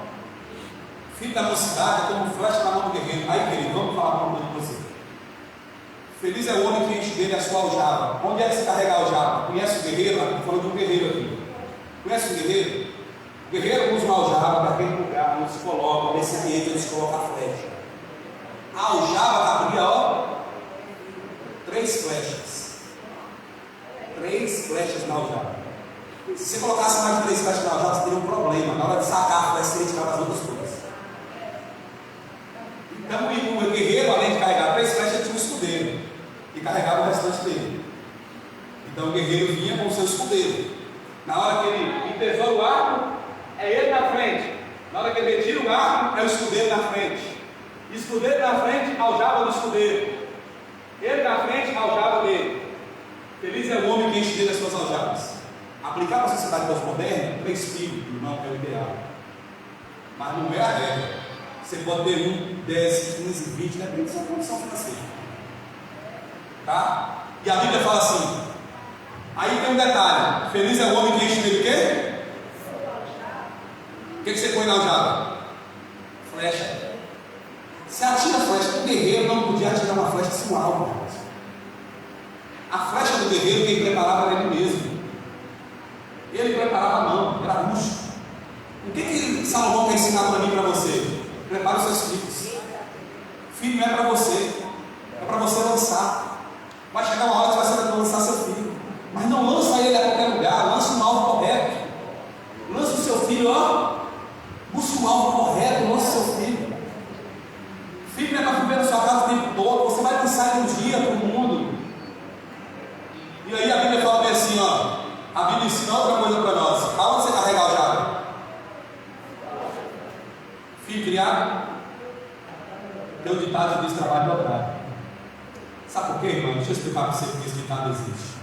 Filho da mocidade é como flecha na mão do guerreiro. Aí, querido, vamos falar uma coisa com você. Feliz é o homem que enche dele a sua aljava. Onde é que se carrega a aljava? Conhece o guerreiro? Estou falando de um guerreiro aqui. Conhece o guerreiro? O guerreiro usa uma aljava para aquele lugar onde se coloca, nesse ambiente onde se coloca a flecha. A aljava cabia, ó, 3 flechas. 3 flechas na aljava. Se você colocasse mais de 3 flechas na aljava, você teria um problema. Na hora de sacar a flecha, você tirava as outras coisas. Então, o guerreiro, além de carregar 3 flechas, tinha um escudeiro e carregava o restante dele. Então, o guerreiro vinha com o seu escudeiro. Na hora que ele entesoura o arco, é ele na frente. Na hora que ele retira o arco, é o escudeiro na frente. Escudeiro na frente, aljava do escudeiro. Ele na frente, aljava dele. Feliz é o homem que enche dele as suas aljavas. Aplicar para a sociedade pós-moderna, 3 filhos, irmão, é o ideal. Mas não é a regra. Você pode ter 1, 10, 15, 20, depende da sua condição financeira. Tá? E a Bíblia fala assim. Aí tem um detalhe: feliz é o homem que enche dele o quê? O que você põe na aljava? Flecha. Você atira a flecha. O guerreiro não podia atirar uma flecha sem um alvo. A flecha do guerreiro quem preparava era ele mesmo. Ele preparava a mão, era luxo. O que Salomão quer ensinar para mim e para você? Prepare os seus filhos. Filho não é para você, é para você lançar. Vai chegar uma hora que você vai lançar seu filho, mas não lança ele a qualquer lugar. Lança um alvo correto. Lança o seu filho, ó. Busca um alvo correto, lança o seu filho. Filho não é para viver na sua casa o tempo todo. Você vai lançar ele um dia para o mundo. E aí a Bíblia fala bem assim, ó. A Bíblia ensina outra coisa para nós. Aonde você carrega a aljava? Filho criado, tem um ditado que diz trabalho dobrado. Sabe por quê, irmão? Deixa eu explicar para você porque esse ditado existe.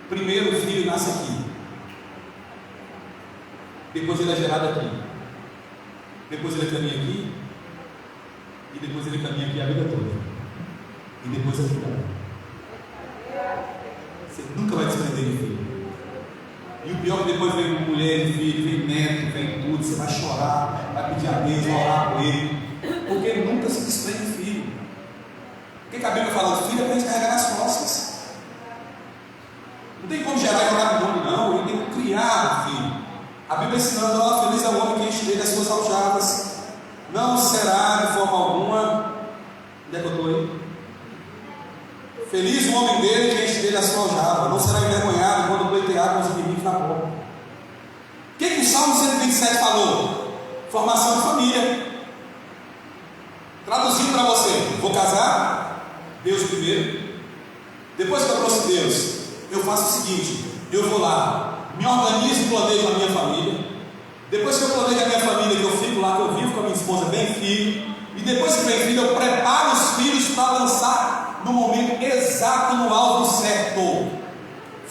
Primeiro o filho nasce aqui, depois ele é gerado aqui, depois ele caminha aqui, e depois ele caminha aqui a vida toda, e depois ele fica. Você nunca vai desprender de filho. E o pior é que depois vem mulher, filho, vem neto, vem tudo. Você vai chorar, vai pedir a Deus, vai orar por ele, porque ele nunca se desprende de filho. O que a Bíblia fala? O filho é para a gente carregar nas costas. Não tem como gerar e jogar no mundo, não. Ele tem que criar o filho. A Bíblia ensinando: ó, feliz é o homem que enche dele as suas aljavas. Não será de forma alguma. Onde é que eu estou aí? Feliz o homem dele que enche dele a sua aljava, não será envergonhado quando pleitear com os inimigos na porta. O que o Salmo 127 falou? Formação de família. Traduzindo para você: vou casar, Deus primeiro. Depois que eu trouxe Deus, eu faço o seguinte: eu vou lá, me organizo e planejo a minha família. Depois que eu planejo a minha família, que eu fico lá, que eu vivo com a minha esposa bem filho. E depois que vem filho, eu preparo os filhos para lançar no momento exato, no alvo certo.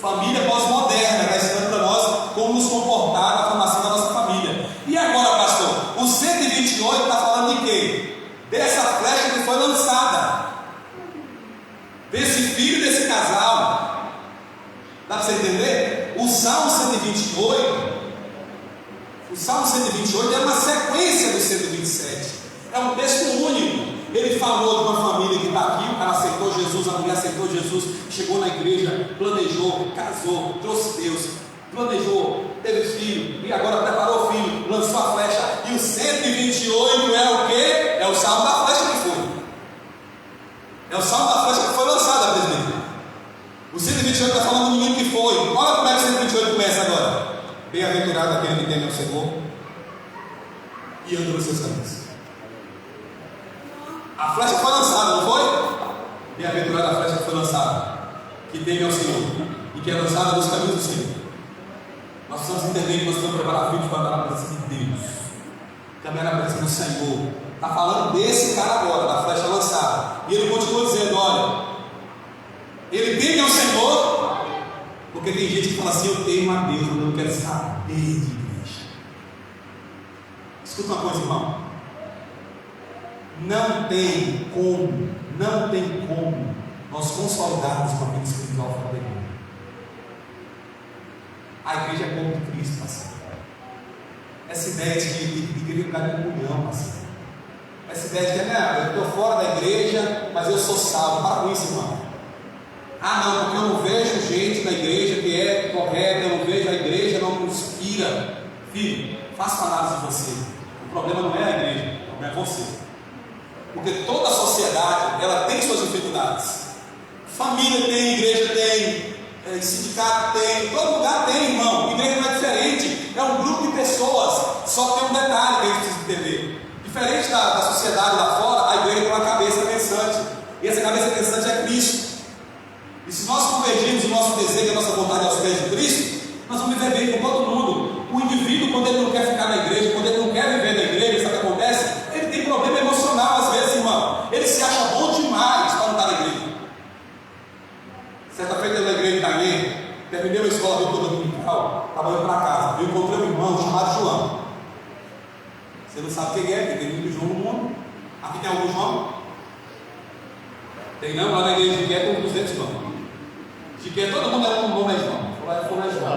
Família pós-moderna, está ensinando para nós como nos comportar na formação da nossa família. E agora, pastor, o 128 está falando de quê? Dessa flecha que foi lançada, desse filho, desse casal. Dá para você entender? O Salmo 128 é uma sequência do 127. É um texto único. Ele falou de uma família que está aqui, o cara aceitou Jesus, a mulher aceitou Jesus, chegou na igreja, planejou, casou, trouxe Deus, planejou, teve filho, e agora preparou o filho, lançou a flecha. E o 128 é o quê? É o salmo da flecha que foi. É o salmo da flecha que foi lançada, presidente. O 128 está falando do menino que foi. Olha como é que o 128 começa agora. Bem-aventurado aquele que teme ao Senhor e anda nos seus caminhos. A flecha foi lançada, não foi? Bem-aventurada a flecha que foi lançada, que teme ao Senhor e que é lançada nos caminhos do Senhor. Nós precisamos entender que nós temos que preparar filhos para andar na presença de Deus, caminhar na presença do Senhor. Está falando desse cara agora, da flecha lançada. E ele continua dizendo: olha, ele teme ao Senhor, porque tem gente que fala assim: eu temo a Deus, mas eu não quero saber de igreja. Escuta uma coisa, irmão. Não tem como nós consolidarmos com a vida espiritual fora da igreja. A igreja é corpo de Cristo, parceiro. Essa ideia de igreja é lugar de comunhão, parceiro. Essa ideia de que eu estou fora da igreja, mas eu sou salvo. Para com isso, irmão. Ah, não, porque eu não vejo gente na igreja que é correta, eu não vejo a igreja, não me inspira. Filho, faça uma análise de você. O problema não é a igreja, o problema é você. Porque toda a sociedade, ela tem suas dificuldades. Família tem, igreja tem, sindicato tem, todo lugar tem, irmão. Igreja não é diferente, é um grupo de pessoas. Só tem um detalhe que a gente precisa entender. Diferente da sociedade lá fora, a igreja tem uma cabeça pensante. E essa cabeça pensante é Cristo. E se nós convergirmos o nosso desejo, a nossa vontade aos pés de Cristo, nós vamos viver bem com todo mundo. O indivíduo, quando ele não quer ficar na igreja, quando ele não quer viver na igreja, sabe o que acontece? Ele tem problema emocional às vezes, irmão. Ele se acha bom demais para não estar na igreja. Certa feita eu na igreja de Itaim, terminei a escola de toda dominical, estava indo para casa, eu encontrei um irmão chamado João. Você não sabe quem é, porque tem muito João no mundo. Aqui tem algum João? Tem não, lá na igreja de Jiqué tem uns 200 João. Jiqué, todo mundo é um nome, é João.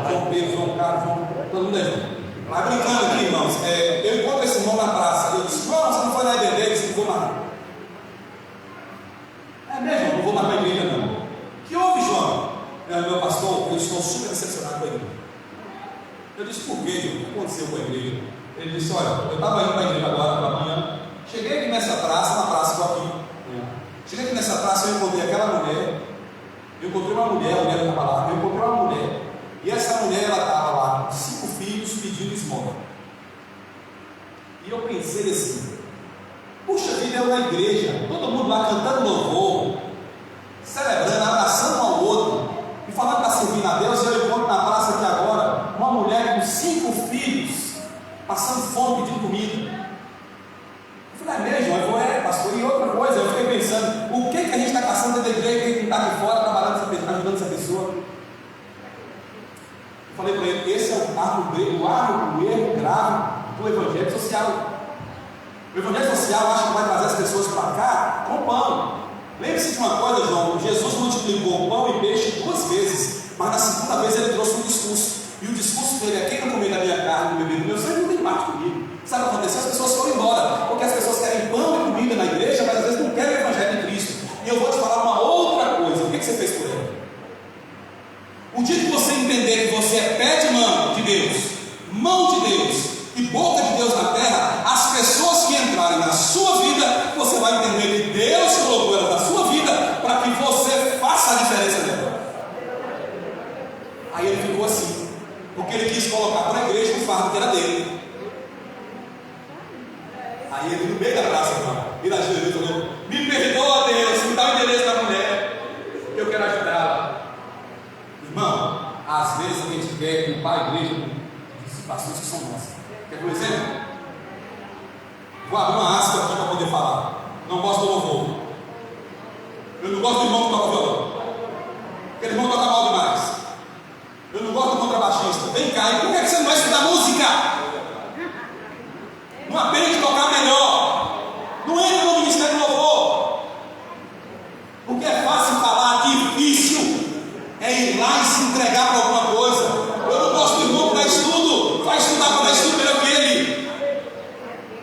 João Pedro, João Carlos, todo mundo é João. Mas brincando aqui, irmãos, eu encontro esse irmão na praça. Eu disse: João, você não foi na EBD? Ele disse: não vou mais. É mesmo, não vou mais para a igreja não. Que houve, João? Meu pastor, eu estou super decepcionado com a igreja. Eu disse: por quê, João? O que aconteceu com a igreja? Ele disse: olha, eu estava indo para a igreja agora pela manhã. Cheguei aqui nessa praça, na praça estou aqui. Cheguei aqui nessa praça, eu encontrei aquela mulher. Eu encontrei uma mulher, a mulher estava lá. Eu encontrei uma mulher. E essa mulher, ela estava lá com 5 filhos pedindo esmola. E eu pensei assim: puxa vida, é uma igreja, todo mundo lá cantando louvor, celebrando, abraçando um ao outro, e falando para servir a Deus. E eu encontro na praça aqui agora uma mulher com 5 filhos, passando fome, pedindo comida. Eu falei: é mesmo? Eu falei: é, pastor. E outra coisa, eu fiquei pensando: o que a gente está passando dentro da igreja, quem está aqui fora trabalhando, ajudando essa pessoa? Eu falei para ele: esse é o erro grave do evangelho social. O evangelho social acha que vai trazer as pessoas para cá com pão. Lembre-se de uma coisa, João: Jesus multiplicou pão e peixe 2 vezes, mas na segunda vez ele trouxe um discurso. E o discurso dele é: quem não comer da minha carne e beber do meu sangue não tem parte comigo. Sabe o que aconteceu? As pessoas foram embora, porque as pessoas querem pão e comida na igreja, mas às vezes não querem o evangelho de Cristo. E eu vou te falar uma outra coisa: o que você fez por ela? O dia que você entender que você é pé de mão de Deus, mão de Deus e boca de Deus na terra, as pessoas que entrarem na sua vida, você vai entender que Deus colocou elas na sua vida para que você faça limpar a igreja de situações que são nossas. Quer ver um exemplo? Vou abrir uma aspa aqui para poder falar. Não gosto do louvor. Eu não gosto do irmão que toca violão. Aquele irmão toca mal demais. Eu não gosto do contrabaixista. Vem cá, e por que você não vai estudar música? Não aprende a tocar melhor. Não entra no ministério do louvor. Porque é fácil falar, difícil é ir lá e se entregar para alguma coisa. Eu não gosto do irmão que dá estudo. Vai estudar para dar estudo melhor que ele.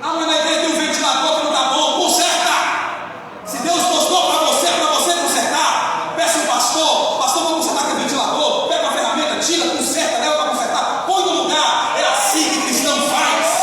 Ah, mas na igreja tem um ventilador que não está bom. Conserta! Se Deus mostrou para você consertar, peça um pastor. Pastor, vamos consertar aquele ventilador. Pega uma ferramenta, tira, conserta, leva para consertar. Põe no lugar. É assim que cristão faz.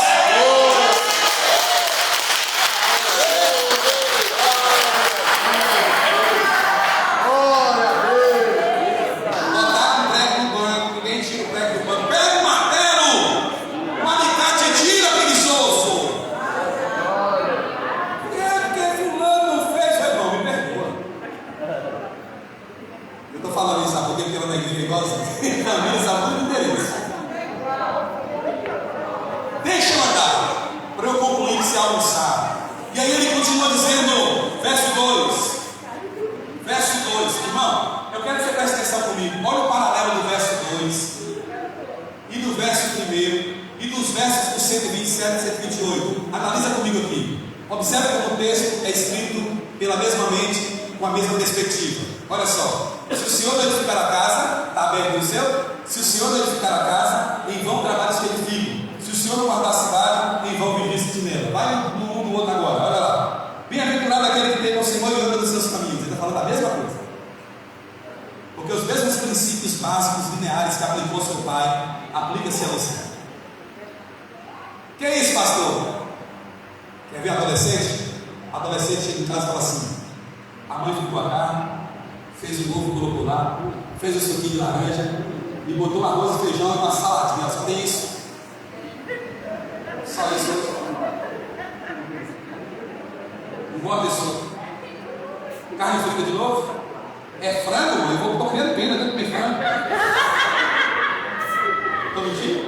Deixa eu andar, para eu concluir se almoçar. E aí ele continua dizendo, verso 2, irmão, eu quero que você preste atenção comigo. Olha o paralelo do verso 2 e do verso 1 e dos versos do 127 e 128. Analisa comigo aqui. Observe como o texto é escrito pela mesma mente, com a mesma perspectiva. Olha só, se o Senhor não edificar a casa, está aberto no céu. Se o Senhor não edificar a casa, em vão trabalhos que edificam. Se o Senhor não guardar a cidade, em vão vigia-se nela. Vai no outro agora, olha lá. Bem-aventurado aquele que tem o Senhor e anda nos seus caminhos. Ele está falando a mesma coisa. Porque os mesmos princípios básicos, lineares que aplicou seu pai, aplica-se a você. Que é isso, pastor? Quer ver adolescente? Adolescente chega em casa e fala assim: a mãe ficou a carne, fez o ovo, colocou lá, fez o suquinho de laranja e botou arroz e feijão e uma saladinha. Só tem isso. Só isso. Não gosta disso. Carne frita de novo? É frango? Eu estou criando pena, eu tenho que comer frango. Todo dia?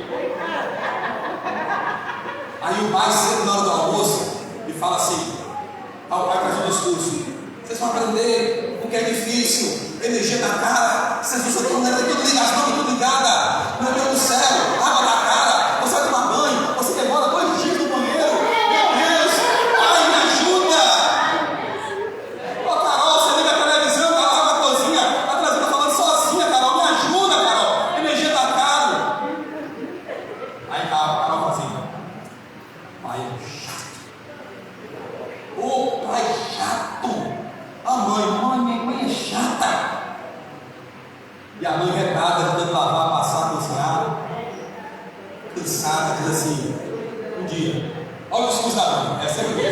Aí o pai senta na hora do almoço e fala assim: ao pai faz um discurso: vocês vão aprender o que é difícil, energia na cara, vocês não sabem nada, tudo ligado, as mãos tudo ligada, meu Deus do céu, água na cara, você vai tomar banho, você demora 2 dias no banheiro, meu Deus, pai, me ajuda. Ô Carol, você liga a televisão, tá lá na cozinha, a televisão tá falando sozinha, Carol, me ajuda, Carol, energia tá caro. Aí Carol fala assim: pai é chato. Ô pai chato. A mãe é chata. E a mãe retada, tentando lavar, passar, cozinhar, cansada, diz assim: um dia, olha o discurso da mãe, essa é o dia.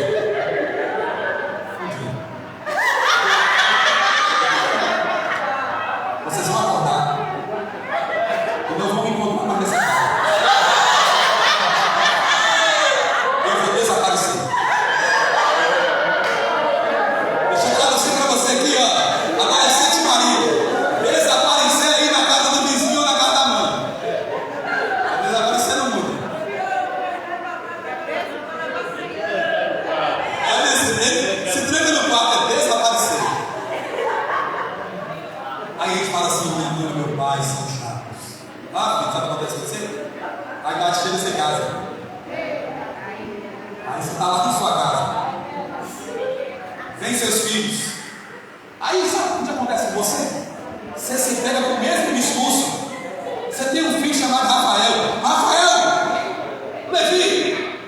Vocês vão acordar e não vão me encontrar mais nessa casa. Eu vou desaparecer. Deixa eu traduzir para você aqui, ó. Adolescente marido, desaparecer aí na casa do vizinho ou na casa da mãe. Desaparecer não muda. Se tranca no quarto, é desaparecer. Aí a gente fala assim: minha mãe e meu pai são chatos. Ah, filho, sabe o que acontece com você? Aí ela chega em casa. Aí você está lá na sua casa. Vem seus filhos. Aí sabe o que acontece com você? Você se pega com o mesmo discurso. Você tem um filho chamado Rafael, Levi,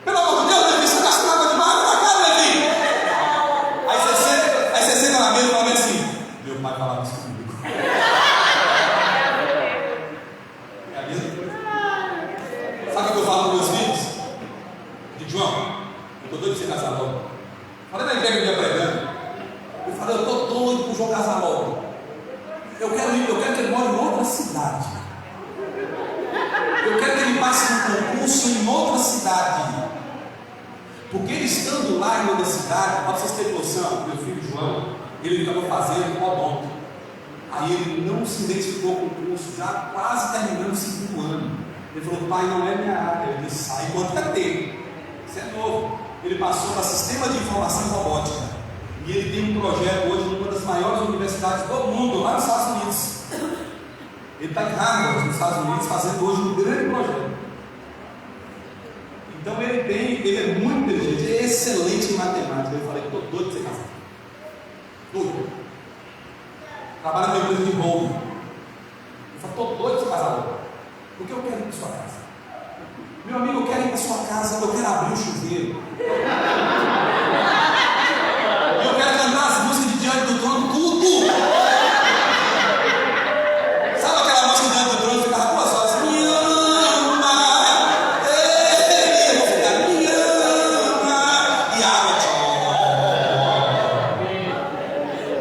pelo amor de Deus, Levi, você está gastando água demais na cara, Levi. Aí você senta na mesa e fala assim: meu pai falava isso comigo. É a mesma coisa. Sabe o que eu falo com meus filhos? De João, eu estou doido de você casar logo. Falei na igreja que eu ia pregando. Eu falei: eu estou doido para o João casar logo. Eu quero que ele more em outra cidade. Eu quero que ele passe um concurso em outra cidade. Porque ele estando lá em outra cidade, para vocês terem noção, meu filho João, ele acabou fazendo odonto. Aí ele não se identificou com o curso, já quase terminando o 2º ano. Ele falou: pai, não é minha área. Eu disse: sai enquanto é tempo. Isso é novo. Ele passou para Sistema de Informação e Robótica. E ele tem um projeto hoje numa das maiores universidades do mundo, lá nos Estados Unidos. Ele está em Harvard, nos Estados Unidos, fazendo hoje um grande projeto. Então ele é muito inteligente, ele é excelente em matemática. Eu falei: estou doido de ser casado. Doido. Trabalha numa empresa de holding. Eu falei: estou doido de ser casado. Porque eu quero ir para sua casa. Meu amigo, eu quero ir para sua casa, eu quero abrir o chuveiro. Eu quero cantar as músicas de Diante do Trono, tudo. Sabe aquela música de Diante do Trono que ficava 2 horas? Me ama, me ama, e água.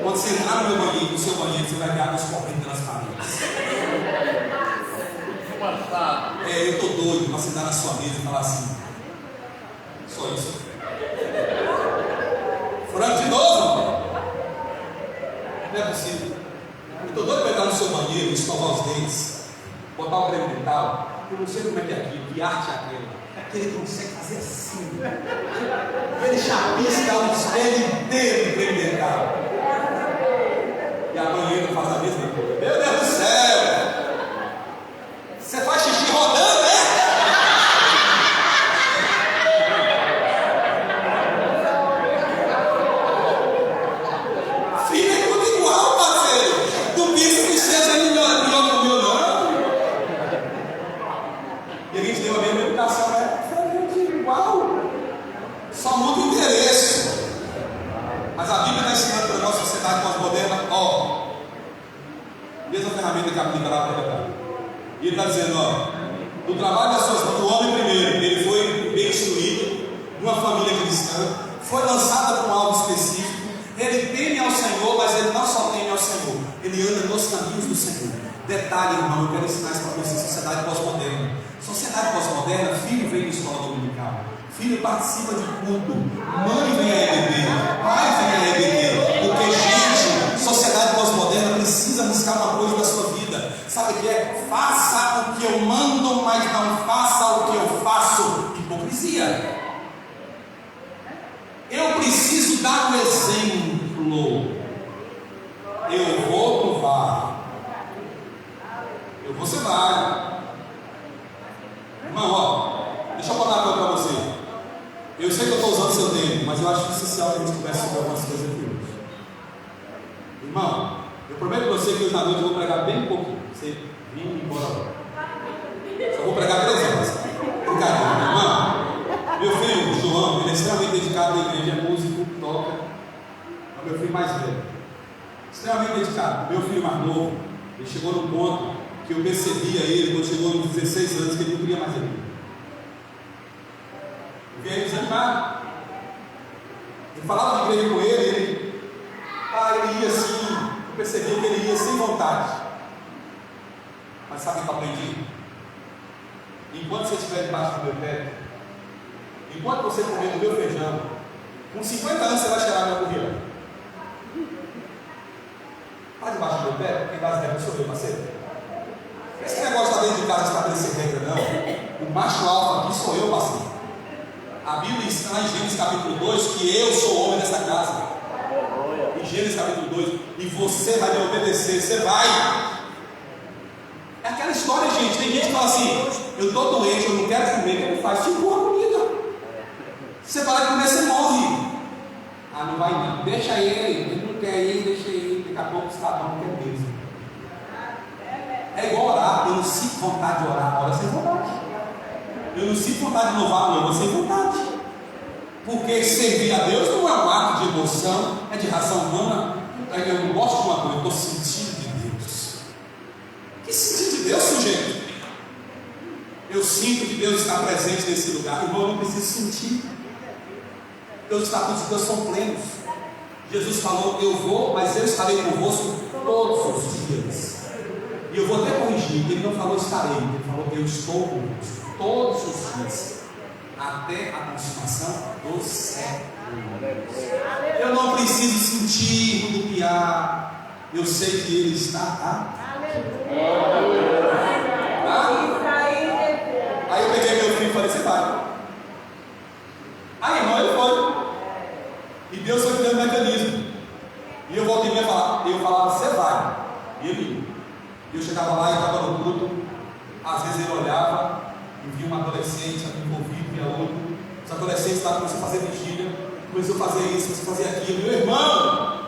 Quando você entrar no meu banheiro, no seu banheiro, você vai ver água escorrendo pelas paredes. Eu estou doido para sentar na sua mesa e falar assim: só isso. Franco de novo? Não é possível. Eu estou doido para entrar no seu banheiro, escovar os dentes, botar o creme dental. Eu não sei como é que é aquilo, que arte é aquela. É que ele consegue fazer assim. Ele chapisca o espelho inteiro de creme dental. E a banheira faz a mesma coisa. Meu Deus do céu! Você faz xixi rodando, né? Filho, é tudo igual, parceiro. Tu pensa que seja melhor que o meu, não? E a gente deu a mesma educação, né? É tudo igual. Só muda o interesse. Mas a Bíblia está ensinando para a nossa sociedade pós-moderna, ó. Mesma ferramenta que aplica lá para cá. E ele está dizendo: ó, o trabalho das suas mãos, o homem primeiro, ele foi bem instruído, numa família cristã, foi lançado com algo específico, ele teme ao Senhor, mas ele não só teme ao Senhor, ele anda nos caminhos do Senhor. Detalhe, irmão, eu quero ensinar isso para você: sociedade pós-moderna. Sociedade pós-moderna, filho vem de escola dominical, filho participa de culto, mãe vem a EBD, pai vem a EBD, porque, gente, sociedade pós-moderna precisa arriscar uma coisa da sua vida. Sabe o que é? Faça o que eu mando, mas não faça o que eu faço. Hipocrisia. Eu preciso dar um exemplo. Eu vou, tu vai. Eu vou, você vai. Irmão, ó, deixa eu falar uma coisa para você. Eu sei que eu estou usando seu tempo, mas eu acho essencial que a gente converse sobre algumas coisas aqui hoje. Irmão, eu prometo para você que hoje na noite eu vou pregar bem pouquinho. Você vem e embora agora. Só vou pregar 3 horas. Brincadeira, irmão. Meu filho, o João, ele é extremamente dedicado à igreja, é músico, toca. É o meu filho mais velho. Extremamente dedicado. Meu filho mais novo, ele chegou num ponto que eu percebia ele, quando chegou nos 16 anos, que ele não queria mais ir. Eu via ele desanimado. Eu falava de igreja com ele ia assim, eu percebia que ele ia sem vontade. Mas sabe o que eu aprendi? Enquanto você estiver debaixo do meu pé, enquanto você comer do meu feijão, com 50 anos você vai cheirar meu currículo. Está debaixo do meu pé? Quem dá as regras sou eu, parceiro. Esse negócio está dentro de casa estabelecer regra, não. O macho alfa aqui sou eu, parceiro. A Bíblia ensina em Gênesis capítulo 2 que eu sou o homem dessa casa. Em Gênesis capítulo 2, e você vai me obedecer, você vai. É aquela história, gente. Tem gente que fala assim: eu estou doente, eu não quero comer. O que ele faz? Segura a comida. Você para de comer, você morre. Ah, não vai não. Deixa ele não quer ir, deixa ele. Daqui a pouco o cidadão não quer mesmo. É igual orar. Eu não sinto vontade de orar, ora sem vontade. Eu não sinto vontade de louvar, louva sem vontade. Porque servir a Deus não é um ato de emoção, é de razão humana. Eu não gosto de uma coisa, eu estou sentindo de Deus. Que sentido de Deus, sujeito? Eu sinto que Deus está presente nesse lugar. Irmão, eu não preciso sentir. Deus está com os Deus são plenos. Jesus falou: eu vou, mas eu estarei convosco todos os dias. E eu vou até corrigir. Ele não falou estarei, ele falou: eu estou convosco todos os dias, até a consumação dos séculos. Eu não preciso sentir, rodopiar. eu sei que Ele está. Aí eu peguei meu filho e falei, você vai. Aí, irmão, ele foi. E Deus foi criando um mecanismo. E eu voltei a falar. Eu falava, você vai. E ele ia. E eu chegava lá e estava no culto. Às vezes ele olhava e via um adolescente envolvido, via outro. Os adolescentes estavam começando a fazer vigília. Começou a fazer isso, começou a fazer aquilo. Meu irmão,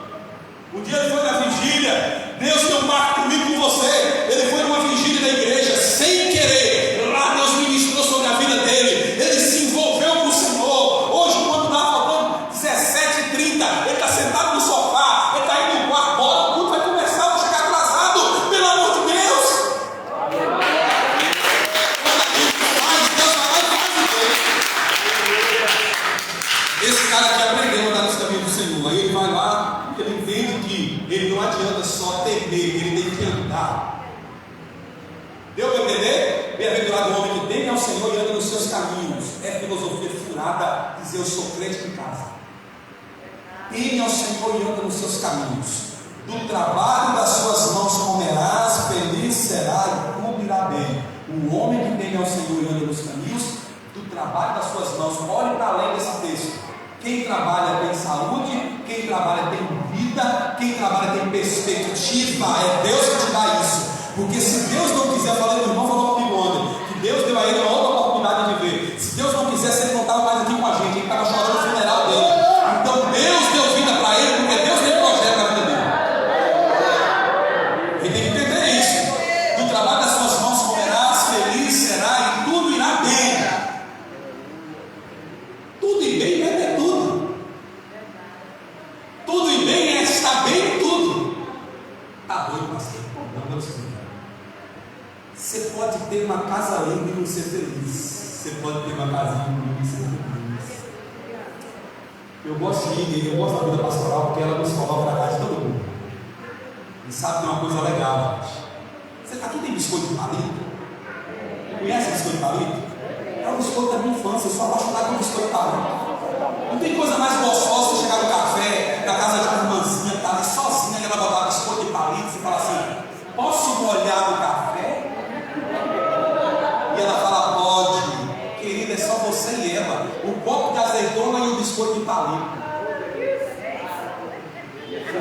um dia ele foi na vigília. Deus tem um pacto comigo com você. Ele foi numa vigília da igreja, sem querer. Lá Deus ministrou sobre a vida dele. Ele se envolveu com o Senhor. Hoje, quando está faltando 17h30, ele está sentado no sofá, ele está indo no quarto, bora, o culto vai começar, vou chegar atrasado, pelo amor de Deus. Esse cara aqui aprendeu a andar nos caminhos do Senhor. Aí ele vai lá, ele entende que ele não adianta só temer, ele tem que andar. Deu para entender? Bem-aventurado o homem que teme ao Senhor e anda nos seus caminhos. É filosofia furada dizer eu sou crente em casa. Teme ao Senhor e anda nos seus caminhos. Do trabalho das suas mãos comerás, feliz será e tudo irá bem. O homem que teme ao Senhor e anda nos caminhos, do trabalho das suas mãos. Olhe para além desse texto. Quem trabalha tem saúde, quem trabalha tem vida, quem trabalha tem perspectiva. É Deus que te dá isso. Porque se Deus não quiser, falei com o irmão, falou comigo ontem, que Deus deu a ele uma outra oportunidade de ver. Se Deus não quisesse, ele não estava mais aqui com a gente, ele estava chorando no funeral dele. Então Deus deu vida para ele, porque Deus tem projeto na vida dele. Ele tem que entender isso. Do trabalho das suas mãos comerás, feliz será e tudo irá bem. Tudo e bem é ter tudo. Tudo e bem é estar bem em tudo. Está doido, pastor? Não vou explicar. Você pode ter uma casa linda e não ser feliz. Você pode ter uma casinha linda e não ser feliz. Eu gosto de ir, eu gosto da vida pastoral porque ela nos coloca na casa de todo mundo. E sabe que é uma coisa legal, gente. Você aqui tem biscoito de palito? Conhece biscoito de palito? É um biscoito da minha infância, eu sou apaixonado por biscoito de palito. Não tem coisa mais gostosa você chegar no café, na casa de uma irmãzinha, tá ali sozinha, e ela botar biscoito de palito, você fala assim, posso molhar no café? E ela fala, pode. Querida, é só você e ela. O copo de azeitona e o biscoito de palito.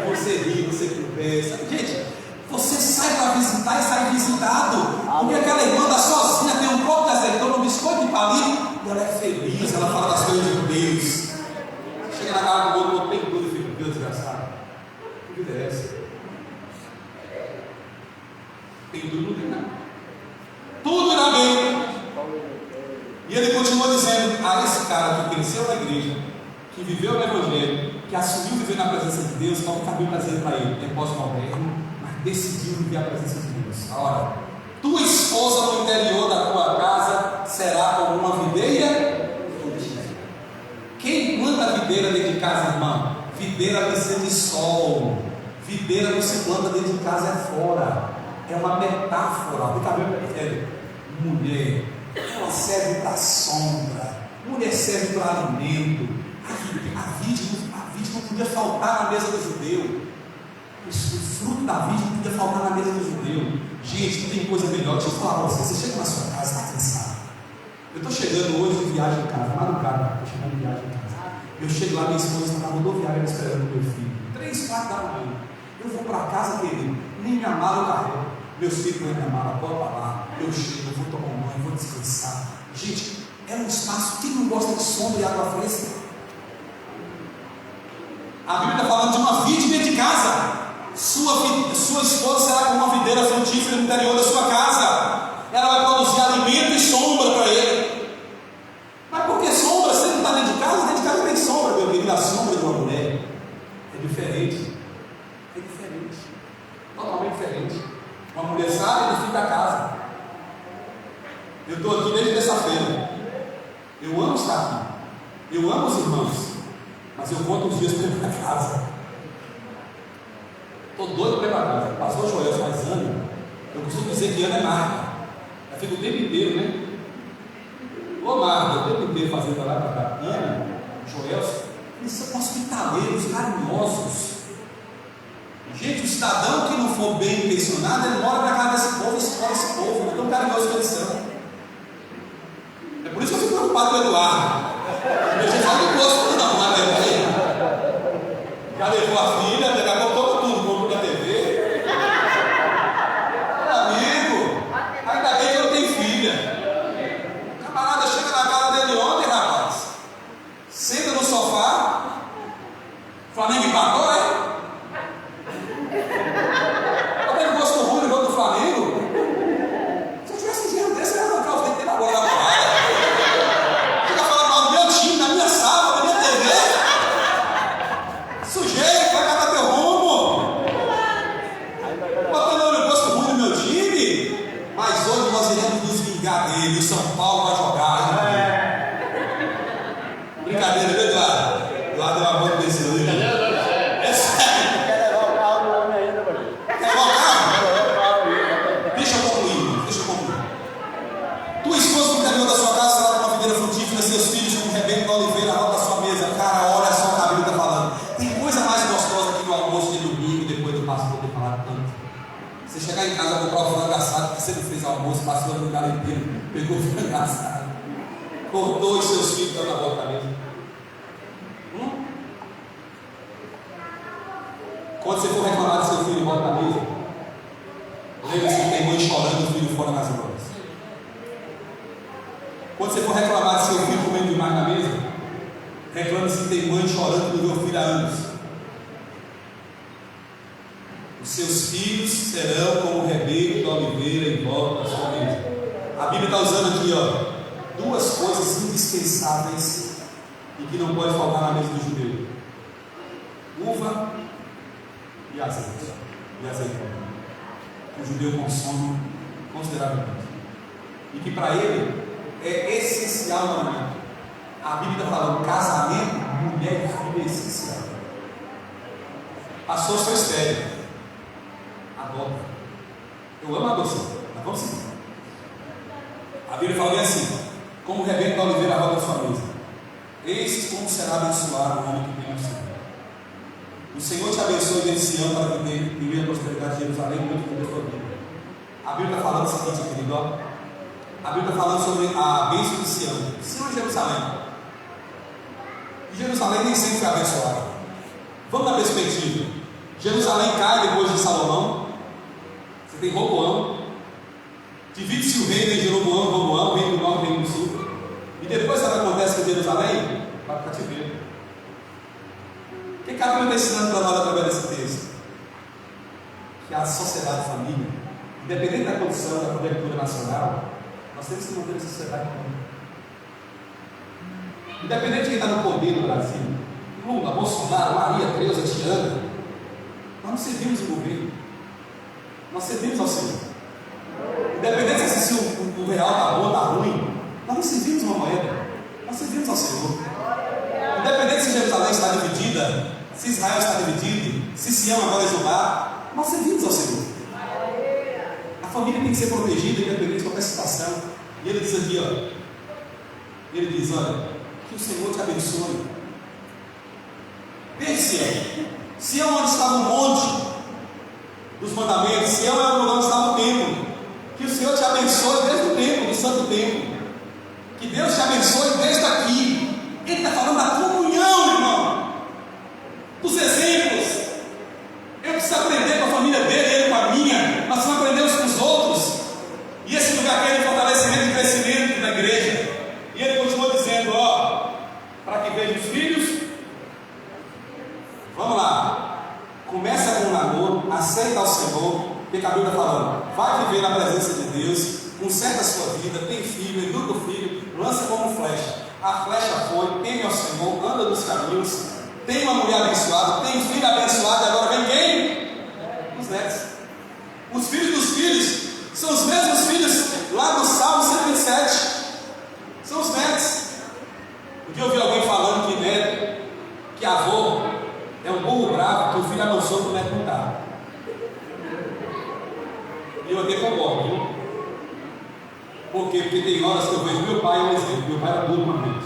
Você ri, você conversa. Gente, você sai para visitar e sai visitado. Porque aquela irmã está sozinha, tem um copo de azeitona, um biscoito de palito, e ela é feliz, ela fala das coisas de Deus. Chega na casa do outro, tem tudo e fica, Deus desgraçado. Que vida é essa? Tem tudo, não tem nada. Tudo irá bem. E ele continua dizendo a esse cara que cresceu na igreja, que viveu no Evangelho, que assumiu viver na presença de Deus, qual o caminho para dizer para ele? É pós-moderno, mas decidiu viver a presença de Deus. Ora, tua esposa no interior da tua casa será como uma videira frutífera. Quem planta videira dentro de casa, irmão? Videira precisa de sol. Videira não se planta dentro de casa, é fora. É uma metáfora. Do cabelo velho. Mulher, ela serve para sombra. Mulher serve para alimento. A vide não podia faltar na mesa do judeu. O fruto da vide não podia faltar na mesa do judeu. Gente, não tem coisa melhor. Deixa eu falar para você. Você chega na sua casa, está cansado. Eu estou chegando hoje de viagem em casa, madrugada. Estou chegando de viagem em casa. Eu chego lá, minha esposa está na rodoviária me esperando com meu filho. 3, 4 da manhã. Eu vou para casa, querido. Nem minha mala eu carrego. Meus filhos não é minha mala, bota lá. Eu chego, eu vou tomar um banho, vou descansar. Gente, é um espaço. Quem não gosta de sombra e água fresca? A Bíblia está falando de uma vide dentro de casa. Sua esposa será como uma videira frutífera no interior da sua casa. Ela vai produzir alimento e sombra para ele. Mas por que sombra? Você não está dentro de casa? Dentro de casa tem sombra, meu querido. A sombra de uma mulher é diferente. É diferente. Totalmente diferente. Uma mulher sabe do fim da casa. Eu estou aqui desde terça-feira. Eu amo estar aqui. Eu amo os irmãos. Mas eu conto os dias para ir para casa. Estou doido para ir para casa. Pastor Joel, faz ano. Eu costumo dizer que Ana é Marta. Ela fica o tempo inteiro, né? Ô Marta, o tempo inteiro fazendo lá para cá. Ana, Joel, eles são hospitaleiros, carinhosos. Gente, o cidadão isso, nada, ele mora na casa desse povo, escola esse povo, é tão carinhoso que eles são. É por isso que eu fico preocupado com o Eduardo. Eu já falo do gosto, não, mas aí. Já levou a filha, daqui a pouco toma tudo, compra da TV. Amigo, ainda bem que eu tenho filha. O camarada chega na casa dele ontem, rapaz. Senta no sofá. Flamengo empatou, é? Olha ele gosto ruim no jogo do Flamengo. Se eu tivesse um dinheiro desse, eu ia arrancar os dentes da bola da porrada. Fica falando mal do meu time, na minha sala, na minha TV. Sujeito, vai catar teu rumo. Botando o gosto ruim no meu time. Mas hoje nós iremos nos vingar dele. O São Paulo vai jogar. Brincadeira, viu, Eduardo? Eduardo é uma boa desse aí. É sério. Quer levar o carro do homem ainda, mano? Quer levar o carro? Quer levar o carro ainda. Deixa eu concluir. Tua esposa no interior da sua casa será uma videira frutífera, seus filhos como rebento da oliveira, roda a sua mesa. Cara, olha só o que a Bíblia está falando. Tem coisa mais gostosa que no almoço de domingo, depois do pastor ter falado tanto. Você chegar em casa, comprar o frango assado, que você não fez almoço, passou no lugar inteiro, pegou o frango assado, cortou os seus filhos, dando a volta à mesa. Quando você for reclamar do seu filho e volta à mesa, lembre-se que tem mãe chorando e o filho fora nas mãos. Quando você for reclamar do seu filho comendo demais na mesa, reclame-se que tem mãe chorando do meu filho há anos. Os seus filhos serão como o rebento da oliveira em volta da sua mesa. A Bíblia está usando aqui, ó, duas coisas indispensáveis e que não pode faltar na mesa do judeu: uva e azeite. E azeite que o judeu consome consideravelmente. E que para ele é essencial no momento. A Bíblia está falando casamento, mulher e filho é essencial. Pastor, sou estéril. Adota. Eu amo a adoção. Mas vamos seguir. A Bíblia fala bem assim: como o rebento da oliveira roda a sua mesa. Eis como será abençoado o homem que tem o Senhor. O Senhor te abençoe desse ano para que tenha prosperidade de Jerusalém e muito da sua vida. A Bíblia está falando o seguinte, querido, ó. A Bíblia está falando sobre a bênção de Sião. Sião é Jerusalém. E Jerusalém nem sempre foi abençoada. Vamos na perspectiva. Jerusalém cai depois de Salomão. Você tem Roboão. Divide-se o reino em Jeroboão e Roboão, reino do norte e reino do sul. E depois sabe o que acontece com Jerusalém? Vai para o cativeiro. O que a Bíblia está ensinando para nós através desse texto? Que a sociedade família, independente da condição da cobertura nacional, nós temos que manter a sociedade família. Independente de quem está no poder no Brasil, Lula, Bolsonaro, Maria, Creuza, Tiana, nós não servimos o governo, nós servimos ao Senhor. Independente se o real está bom ou está ruim, nós não servimos uma moeda, nós servimos ao Senhor. Independente se Jerusalém está dividida, se Israel está dividido, se Sião agora é Judá, nós servimos ao Senhor. A família tem que ser protegida independente de qualquer situação. E ele diz aqui, ó, ele diz, olha, que o Senhor te abençoe. Pense, Sião onde estava o monte dos mandamentos, Sião era o lugar onde estava o templo. Que o Senhor te abençoe desde o templo, do santo templo. Que Deus te abençoe desde aqui. Ele está falando da comunhão, irmão, dos exemplos. Eu preciso aprender com a família dele, ele com a minha. Nós vamos aprender uns com os outros. E esse lugar aqui é de fortalecimento e crescimento da igreja. E ele continua dizendo, ó, para que vejam os filhos. Vamos lá. Começa com um namoro, aceita ao Senhor, porque a Bíblia está falando, vai viver na presença de Deus, conserta a sua vida, tem filho, educa o filho, lança como flecha. A flecha foi, teme ao Senhor, anda nos caminhos, tem uma mulher abençoada, tem filho abençoado, e agora vem quem? Os netos. Os filhos dos filhos são os mesmos filhos lá do Salmo 127. São os netos. Um dia eu ouvi alguém falando que neto, que avô é um burro bravo, que o filho avançou para o neto não está. E eu até concordo, viu? Por quê? Porque tem horas que eu vejo meu pai um exemplo. Meu pai era burro uma vez.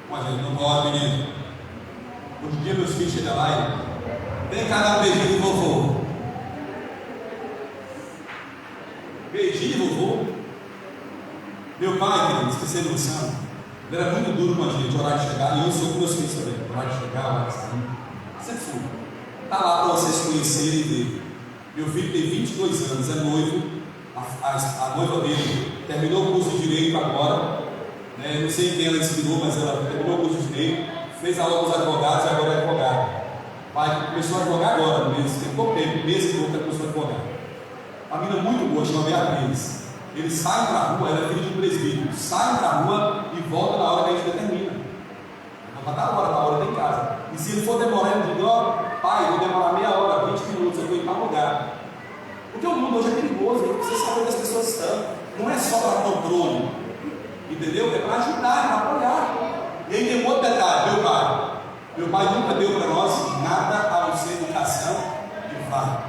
Mas gente, não pode, menino. Um dia meus filhos chegam lá e vem cá dar um beijinho do vovô. Meu pai, querido, esqueci de Luciano, ele era muito duro com a gente, horário de chegar, e eu sou com meus filhos também, horário de chegar, horário de sair. Sempre fui. Está lá para vocês conhecerem e ver. Meu filho tem 22 anos, é noivo, a noiva dele terminou o curso de Direito agora, né? Não sei quem ela ensinou, mas ela terminou o curso de Direito, fez aula com os advogados e agora é advogado. O pai começou a advogar agora, mesmo, tem pouco tempo, mês e pouco, começou a advogar. A menina muito boa, chama Beatriz. Eles saem para a rua, ela é filha de um presbítero, saem para a rua e voltam na hora que a gente determina. Não está na hora de em casa. E se ele for demorar, ele diz: ó, pai, vou demorar meia hora, 20 minutos, eu vou ir para lugar. Porque o mundo hoje é perigoso, a gente precisa saber onde as pessoas estão. Não é só para controle, entendeu? É para ajudar, para apoiar. E aí tem um outro detalhe: meu pai nunca deu para nós nada a não ser educação e fala.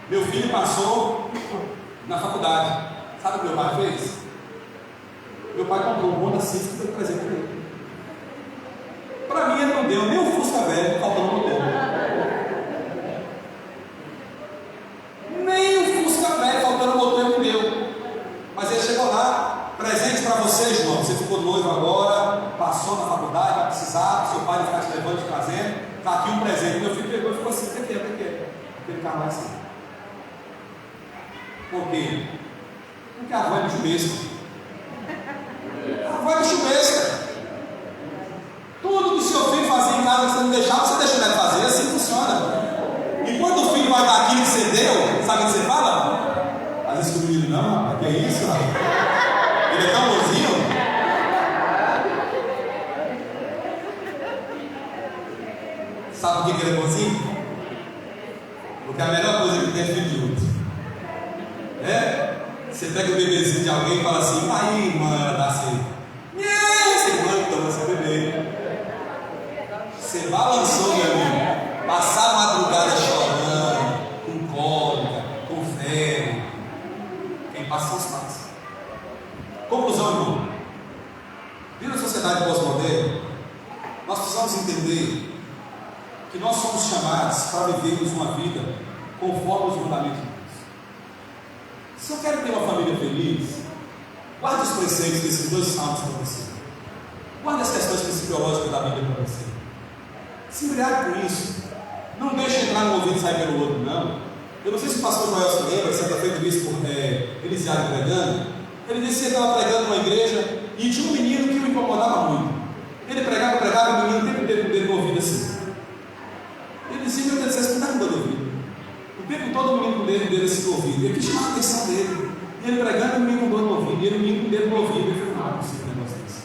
Meu filho passou na faculdade. Sabe o que meu pai fez? Meu pai comprou um Honda Civic e foi presente para ele. Para mim ele não deu nem o Fusca velho, faltando o motor. Nem o Fusca velho, faltando o motor, ele não deu. Mas ele chegou lá, presente para você, João. Você ficou noivo agora, passou na faculdade, vai precisar, seu pai vai ficar te levando e te trazendo. Está aqui um presente. Meu filho pegou e ficou assim: o que é? Aquele carro lá assim. Por quê? Porque a avó é bicho besta. A avó é bicho besta. Tudo que o seu filho fazia em casa que você não deixava, você deixa ele fazer, assim funciona. E quando o filho vai dar aquilo que você deu, sabe o que você fala? Às vezes o menino: não, rapaz, que é isso, rapaz? Ele é tão bonzinho. Sabe por que ele é bonzinho? Porque a melhor coisa que tem é filho de outro. Você pega o bebezinho de alguém e fala assim: aí, mano, dá assim. Você manda você bebê. Você balançou, meu amigo. Passar a madrugada chorando, com cólica, com febre. Quem passa são os pais. Conclusão, irmão. Vindo a sociedade pós-moderna, nós precisamos entender que nós somos chamados para vivermos uma vida conforme os mandamentos de Deus. Se eu quero ter uma família feliz, guarde os preceitos desses dois salmos para você. Guarde as questões psicológicas da Bíblia para você. Se embriague com isso. Não deixe entrar no ouvido e sair pelo outro, não. Eu não sei se o pastor Joel se lembra, você está feito isso por Elisiário pregando. Ele disse que ele estava pregando numa igreja e tinha um menino que o incomodava muito. Ele pregava, e o menino o tempo inteiro com o dedo no ouvido assim. Ele dizia: meu Deus, você está com dor no ouvido. O tempo todo o menino com o dedo dele assim no ouvido. Eu quis chamar a atenção dele. E ele pregando, o menino com dor no ouvido. E ele, o menino com o dedo no ouvido. Ele falou: não é possível um negócio desse.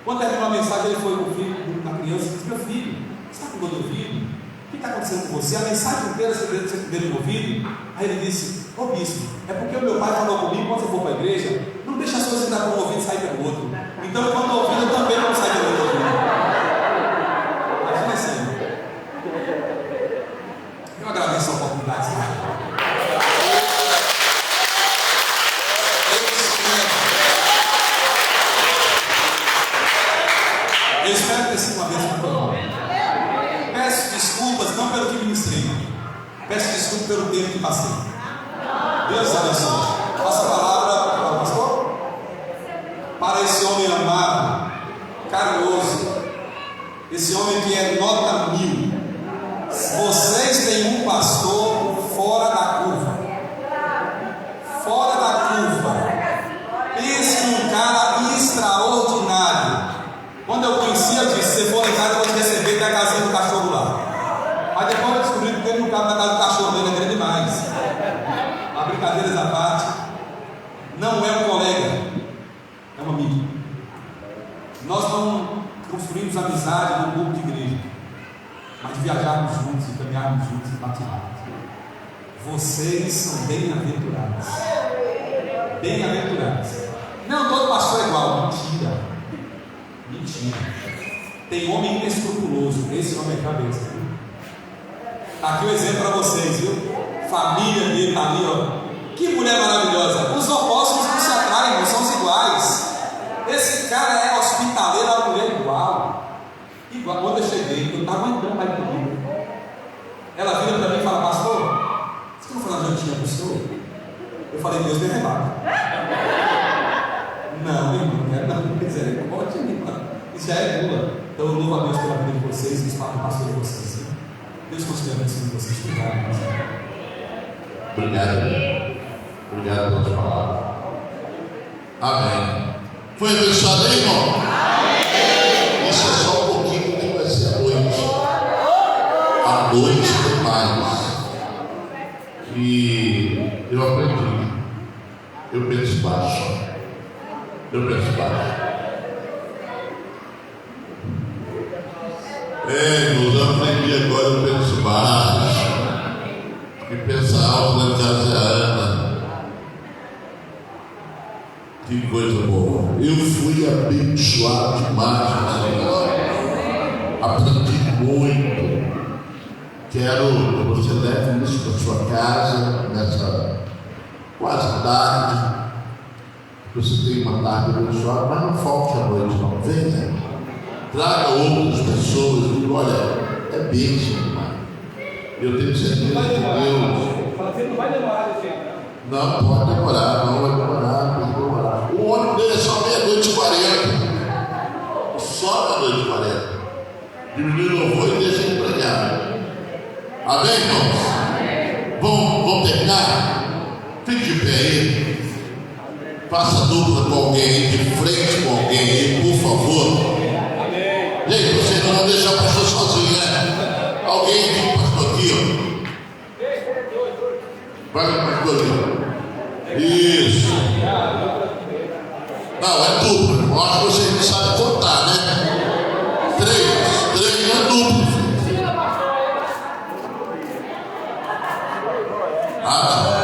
Quando terminou a mensagem, ele foi com o filho, com a criança, e disse: meu filho, você está com dor no ouvido? O que está acontecendo com você? A mensagem inteira você com o dedo no ouvido. Aí ele disse: ô bispo, é porque o meu pai falou comigo, quando você for para a igreja, não deixa as coisas entrar por um ouvido e sair pelo outro. Então, quando eu ouvido, eu também não saio pelo outro ouvido. Imagina assim. Eu agradeço a oportunidade. Eu espero ter sido uma vez para todo. Peço desculpas não pelo que ministrei, peço desculpas pelo tempo que passei. Deus abençoe. Passa a palavra para o pastor. Para esse homem amado, carinhoso, esse homem que é nota 1000. Vocês têm um pastor fora da curva. Fora da curva. Pense num cara extraordinário. Quando eu conheci, eu disse: se for em casa, eu vou te receber da casinha do cachorro lá. Mas depois eu descobri que ele não cabe na casa do cachorro dele, é grande demais. Mas brincadeiras à parte, não é um colega, é um amigo. Nós não construímos amizade no grupo de igreja, mas viajarmos juntos e caminharmos juntos e batirmos. Vocês são bem-aventurados. Bem-aventurados. Não, todo pastor é igual. Mentira. Mentira. Tem homem inescrupuloso. Esse homem é cabeça. Aqui o exemplo para vocês, viu? Família dele está ali, ó. Que mulher maravilhosa. Os opostos não se atraem, não são os iguais. Esse cara é hospitaleiro, a mulher igual. Igual. Quando eu cheguei, eu não estava aguentando mais comigo. Ela vira para mim e fala: pastor, você não falou jantinha para o senhor? Eu falei: Deus me arrebata. Isso já é gula. Então eu louvo a Deus pela vida de vocês, que o pastor de vocês. Deus continue abençoando vocês. Obrigado. Obrigado pela palavra. Amém. Foi abençoado aí, irmão? Amém. Isso é só um pouquinho que vai ser a noite. A noite tem mais. E eu aprendi. Eu penso baixo. Eu penso baixo. Irmãos, eu aprendi agora, eu penso baixo. E pensa alto na casa da Ana. Que coisa boa. Eu fui abençoado demais nessa vida. Aprendi muito. Quero que você leve isso para sua casa nessa quase tarde. Você tem uma tarde abençoada, mas não falte a noite, não. Venha. Traga outras pessoas. Diga, olha, é bênção demais. Eu tenho certeza que Deus. Não vai demorar esse ano. Não pode demorar, não vai demorar, pode demorar. O ônibus dele é só meia-noite e 40. Só meia-noite e 40. Diminui o louvor e deixa ele pregar. Amém, irmãos? Vamos terminar? Fique de pé aí. Faça dupla com alguém, de frente com alguém aí, por favor. Gente, você não deixa a pessoa sozinha, né? Alguém aqui, pastor, aqui, ó. Vai, pastor, aqui. Isso. Não, é dupla. Eu acho que vocês não sabem contar, né? 3 é duplo. Ah,